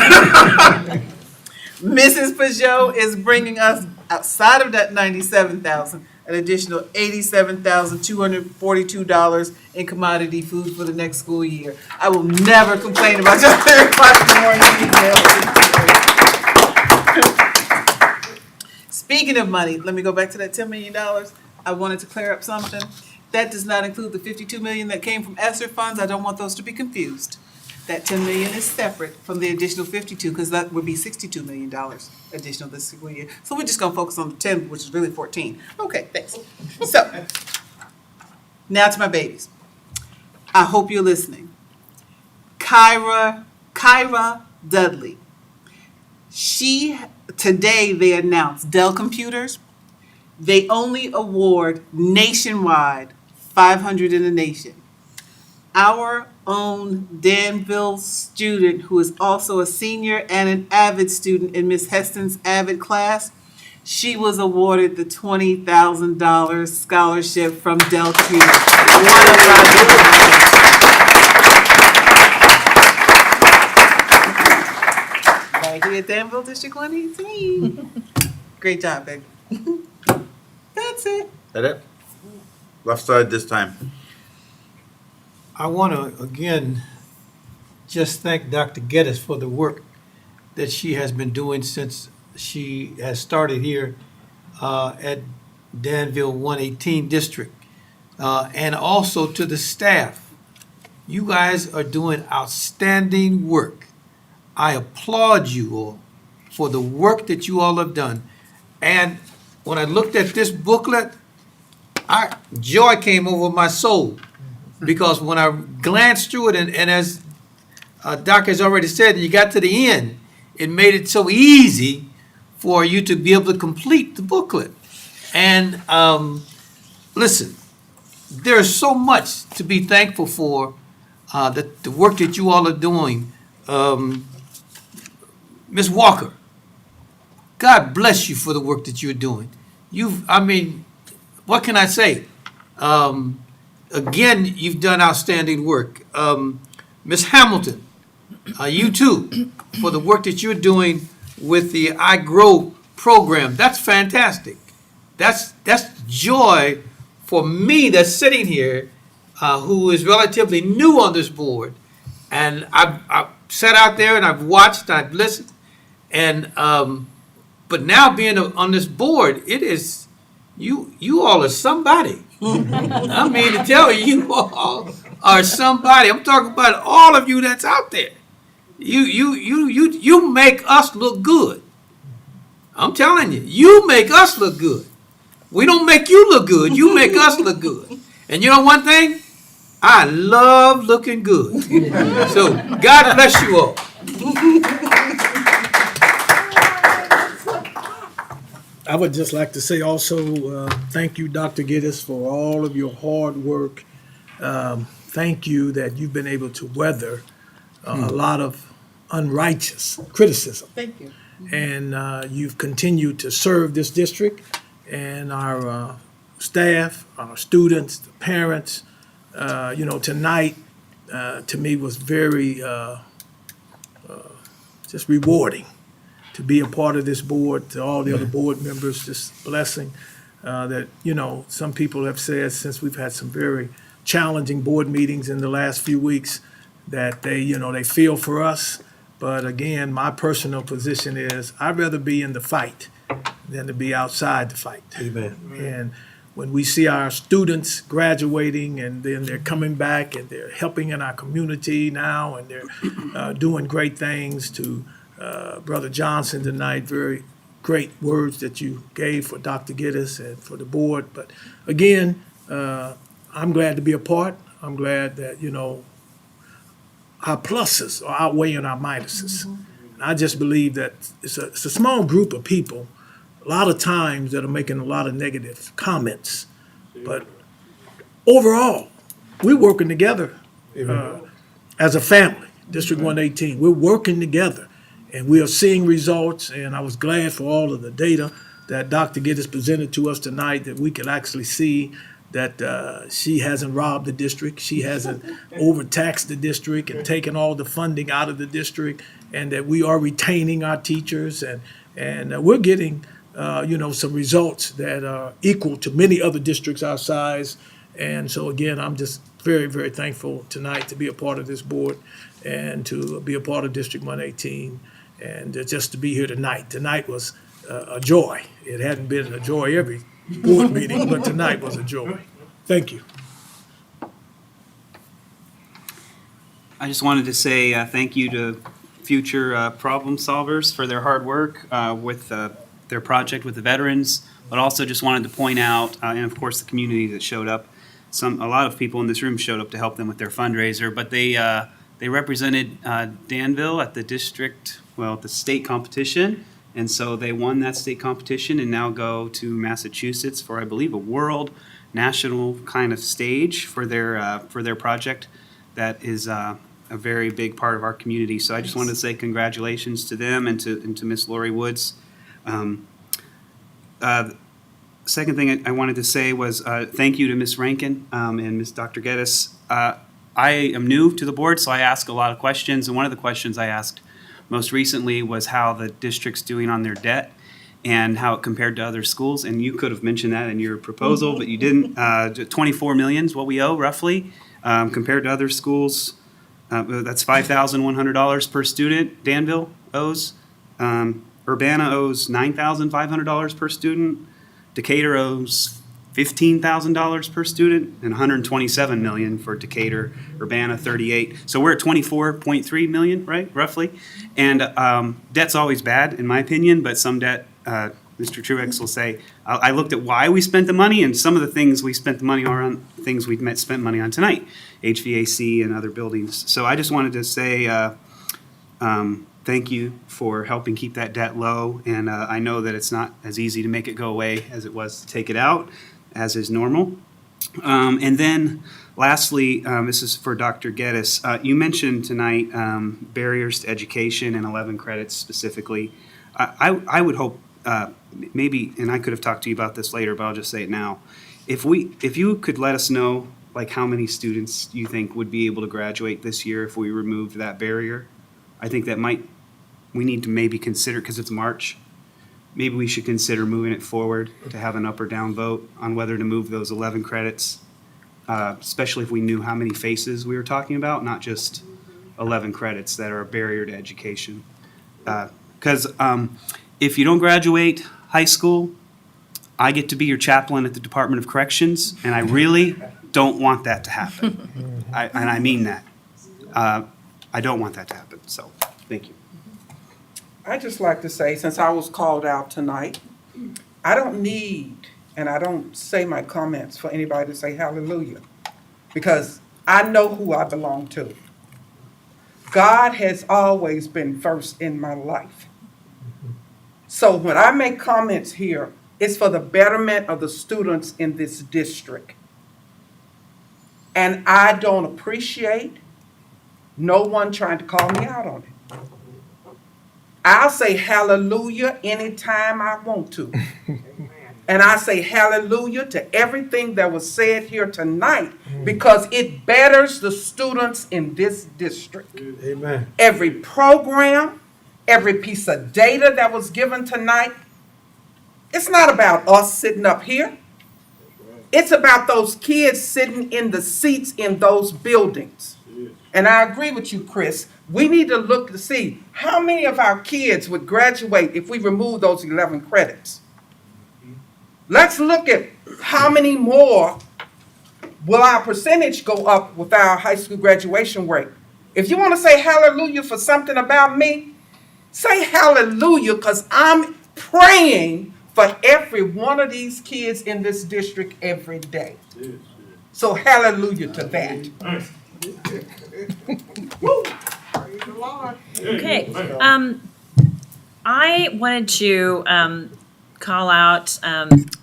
Mrs. Pajot is bringing us, outside of that $97,000, an additional $87,242 in commodity food for the next school year. I will never complain about just 3 o'clock in the morning. Speaking of money, let me go back to that $10 million. I wanted to clear up something. That does not include the $52 million that came from ESSER funds. I don't want those to be confused. That $10 million is separate from the additional 52, because that would be $62 million additional this school year. So we're just gonna focus on the 10, which is really 14. Okay, thanks. So, now to my babies. I hope you're listening. Kyra Dudley. Today they announced Dell Computers. They only award nationwide 500 in the nation. Our own Danville student, who is also a senior and an AVID student in Miss Heston's AVID class, she was awarded the $20,000 scholarship from Dell Computers. Right here at Danville District 118. Great job, baby. That's it. That it? Left side this time. I want to, again, just thank Dr. Geddes for the work that she has been doing since she has started here at Danville 118 District. And also to the staff. You guys are doing outstanding work. I applaud you all for the work that you all have done. And when I looked at this booklet, joy came over my soul. Because when I glanced through it, and as Doc has already said, you got to the end, it made it so easy for you to be able to complete the booklet. And listen, there's so much to be thankful for, the work that you all are doing. Ms. Walker, God bless you for the work that you're doing. What can I say? Again, you've done outstanding work. Ms. Hamilton, you too, for the work that you're doing with the I Grow program. That's fantastic. That's joy for me that's sitting here, who is relatively new on this board. And I've sat out there and I've watched, I've listened, and but now being on this board, it is, you all are somebody. I mean to tell you all are somebody. I'm talking about all of you that's out there. You make us look good. I'm telling you, you make us look good. We don't make you look good. You make us look good. And you know one thing? I love looking good. So God bless you all. I would just like to say also, thank you, Dr. Geddes, for all of your hard work. Thank you that you've been able to weather a lot of unrighteous criticism. Thank you. And you've continued to serve this district and our staff, our students, the parents. Tonight, to me, was very just rewarding to be a part of this board, to all the other board members, just blessing that, some people have said since we've had some very challenging board meetings in the last few weeks that they feel for us. But again, my personal position is I'd rather be in the fight than to be outside the fight. Amen. And when we see our students graduating and then they're coming back and they're helping in our community now and they're doing great things, to Brother Johnson tonight, very great words that you gave for Dr. Geddes and for the board. But again, I'm glad to be a part. I'm glad that, our pluses are outweighing our minuses. And I just believe that it's a small group of people, a lot of times, that are making a lot of negative comments. But overall, we're working together as a family, District 118. We're working together, and we are seeing results. And I was glad for all of the data that Dr. Geddes presented to us tonight, that we could actually see that she hasn't robbed the district, she hasn't overtaxed the district and taken all the funding out of the district, and that we are retaining our teachers, and we're getting some results that are equal to many other districts our size. And so again, I'm just very, very thankful tonight to be a part of this board and to be a part of District 118, and just to be here tonight. Tonight was a joy. It hadn't been a joy every board meeting, but tonight was a joy. Thank you. I just wanted to say thank you to future problem solvers for their hard work with their project with the veterans, but also just wanted to point out, and of course the community that showed up. A lot of people in this room showed up to help them with their fundraiser, but they represented Danville at the the state competition. And so they won that state competition and now go to Massachusetts for, I believe, a world national kind of stage for their project. That is a very big part of our community. So I just wanted to say congratulations to them and to Miss Lori Woods. Second thing I wanted to say was thank you to Miss Rankin and Miss Dr. Geddes. I am new to the board, so I ask a lot of questions. And one of the questions I asked most recently was how the district's doing on their debt and how it compared to other schools. And you could have mentioned that in your proposal, but you didn't. 24 million is what we owe roughly. Compared to other schools, that's $5,100 per student Danville owes. Urbana owes $9,500 per student. Decatur owes $15,000 per student, and $127 million for Decatur. Urbana 38. So we're at $24.3 million, right, roughly. And debt's always bad, in my opinion, but some debt, Mr. Truex will say, I looked at why we spent the money, and some of the things we spent the money on, things we spent money on tonight, HVAC and other buildings. So I just wanted to say thank you for helping keep that debt low, and I know that it's not as easy to make it go away as it was to take it out, as is normal. And then lastly, this is for Dr. Geddes. You mentioned tonight barriers to education and 11 credits specifically. I would hope maybe, and I could have talked to you about this later, but I'll just say it now. If you could let us know like how many students you think would be able to graduate this year if we removed that barrier, I think that we need to maybe consider, because it's March, maybe we should consider moving it forward to have an up or down vote on whether to move those 11 credits, especially if we knew how many faces we were talking about, not just 11 credits that are a barrier to education. Because if you don't graduate high school, I get to be your chaplain at the Department of Corrections, and I really don't want that to happen. And I mean that. I don't want that to happen, so thank you. I'd just like to say, since I was called out tonight, I don't need, and I don't say my comments for anybody to say hallelujah, because I know who I belong to. God has always been first in my life. So when I make comments here, it's for the betterment of the students in this district. And I don't appreciate no one trying to call me out on it. I'll say hallelujah anytime I want to. And I say hallelujah to everything that was said here tonight because it betters the students in this district. Amen. Every program, every piece of data that was given tonight, it's not about us sitting up here. It's about those kids sitting in the seats in those buildings. And I agree with you, Chris. We need to look to see how many of our kids would graduate if we remove those 11 credits. Let's look at how many more will our percentage go up with our high school graduation rate. If you want to say hallelujah for something about me, say hallelujah because I'm praying for every one of these kids in this district every day. So hallelujah to that. Okay, I wanted to call out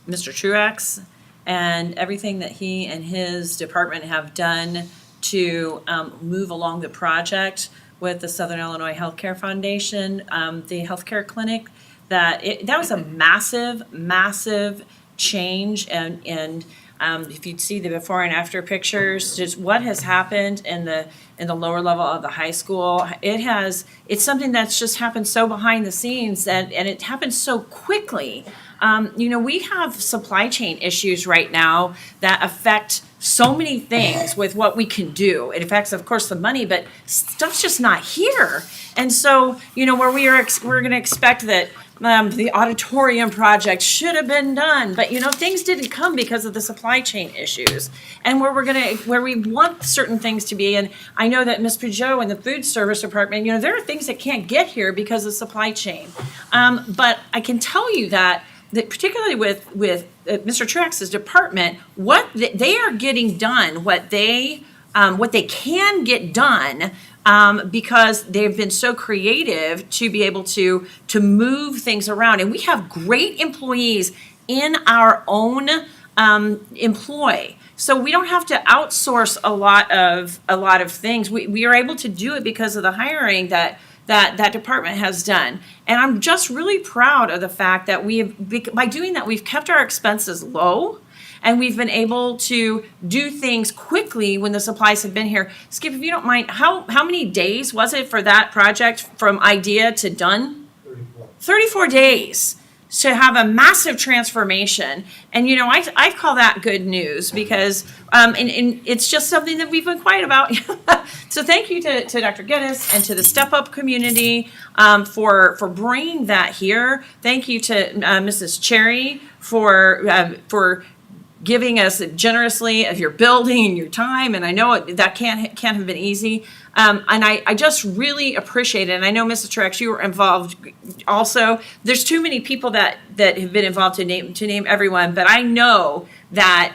Mr. Truex and everything that he and his department have done to move along the project with the Southern Illinois Healthcare Foundation, the healthcare clinic. That was a massive change, and if you'd see the before and after pictures, just what has happened in the lower level of the high school, it's something that's just happened so behind the scenes and it happened so quickly. We have supply chain issues right now that affect so many things with what we can do. It affects, of course, the money, but stuff's just not here. And so, where we're going to expect that the auditorium project should have been done, but things didn't come because of the supply chain issues. And where we want certain things to be, and I know that Ms. Peugeot and the food service department, there are things that can't get here because of supply chain. But I can tell you that particularly with Mr. Truex's department, what they are getting done, what they can get done. Because they've been so creative to be able to move things around. And we have great employees in our own employ. So we don't have to outsource a lot of things. We are able to do it because of the hiring that department has done. And I'm just really proud of the fact that by doing that, we've kept our expenses low. And we've been able to do things quickly when the supplies have been here. Skip, if you don't mind, how many days was it for that project from idea to done? 34 days. to have a massive transformation. And, you know, I call that good news because, and it's just something that we've been quiet about. So thank you to Dr. Geddes and to the Step Up community for bringing that here. Thank you to Mrs. Cherry for giving us generously of your building and your time. And I know that can't have been easy. And I just really appreciate it. And I know, Mrs. Truex, you were involved also. There's too many people that have been involved to name everyone, but I know that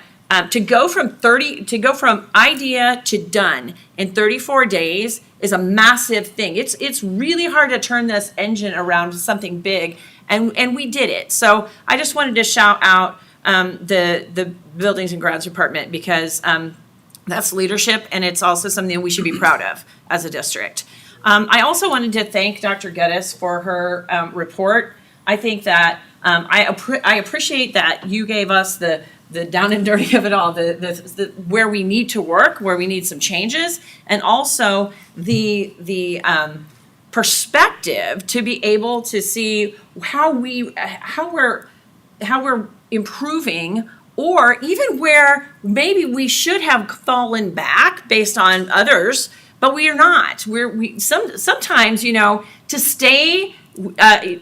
to go from idea to done in 34 days is a massive thing. It's really hard to turn this engine around to something big, and we did it. So I just wanted to shout out the Buildings and Grounds Department because that's leadership, and it's also something we should be proud of as a district. I also wanted to thank Dr. Geddes for her report. I think that I appreciate that you gave us the down and dirty of it all, the where we need to work, where we need some changes, and also the perspective to be able to see how we're improving, or even where maybe we should have fallen back based on others, but we are not. Sometimes, you know, to stay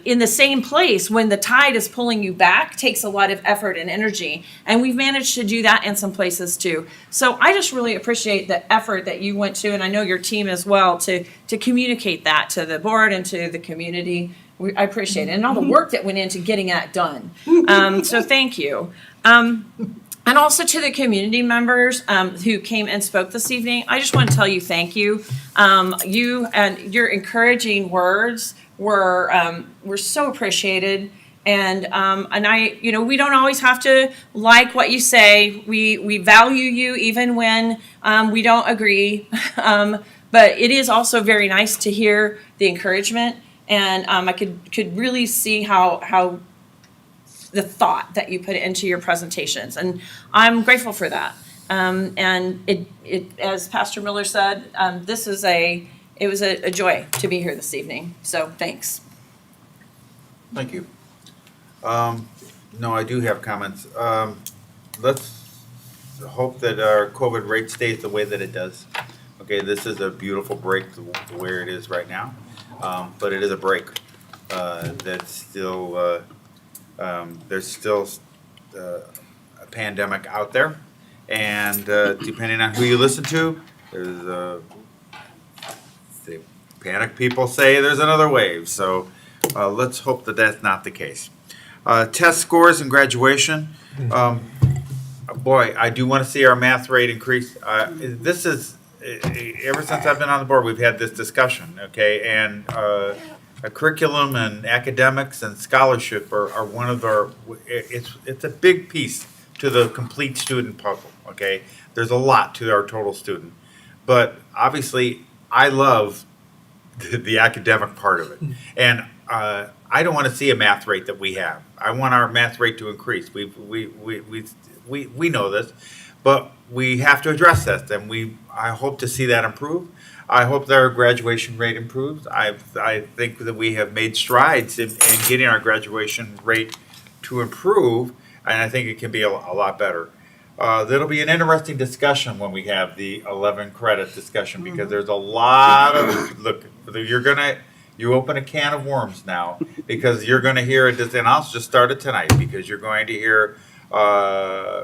in the same place when the tide is pulling you back takes a lot of effort and energy, and we've managed to do that in some places too. So I just really appreciate the effort that you went to, and I know your team as well, to communicate that to the board and to the community. I appreciate it, and all the work that went into getting that done. So thank you. And also to the community members who came and spoke this evening, I just want to tell you thank you. You and your encouraging words were so appreciated. And I, you know, we don't always have to like what you say. We value you even when we don't agree. But it is also very nice to hear the encouragement. And I could really see how the thought that you put into your presentations, and I'm grateful for that. And it as Pastor Miller said, it was a joy to be here this evening. So thanks. Thank you. No, I do have comments. Let's hope that our COVID rate stays the way that it does. Okay, this is a beautiful break to where it is right now, but it is a break. That's still there's still a pandemic out there, and depending on who you listen to, there's the panic people say there's another wave. So let's hope that that's not the case. Test scores and graduation. Boy, I do want to see our math rate increase. This is ever since I've been on the board, we've had this discussion. Okay, and a curriculum and academics and scholarship are one of our, it's a big piece to the complete student puzzle, okay? There's a lot to our total student. But obviously, I love the academic part of it. And I don't want to see a math rate that we have. I want our math rate to increase. We know this, but we have to address that, and I hope to see that improve. I hope that our graduation rate improves. I think that we have made strides in getting our graduation rate to improve, and I think it can be a lot better. That'll be an interesting discussion when we have the 11 credit discussion, because there's a lot of, look, you open a can of worms now, because you're gonna hear it, and I'll just start it tonight, because you're going to hear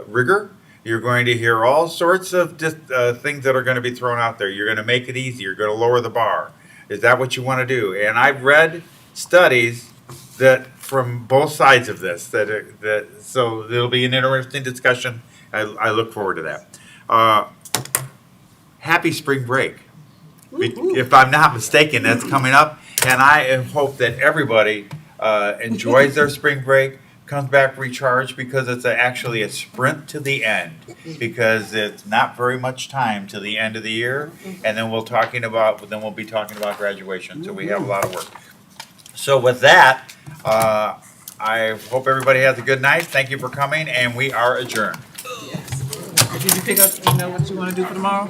rigor. You're going to hear all sorts of things that are going to be thrown out there. You're going to make it easy. You're going to lower the bar. Is that what you want to do? And I've read studies that from both sides of this. So it'll be an interesting discussion. I look forward to that. Happy spring break. If I'm not mistaken, that's coming up. And I hope that everybody enjoys their spring break, comes back recharged, because it's actually a sprint to the end, because it's not very much time to the end of the year, and then we'll be talking about graduation. So we have a lot of work. So with that, I hope everybody has a good night. Thank you for coming, and we are adjourned. Did you pick up, what you want to do for tomorrow?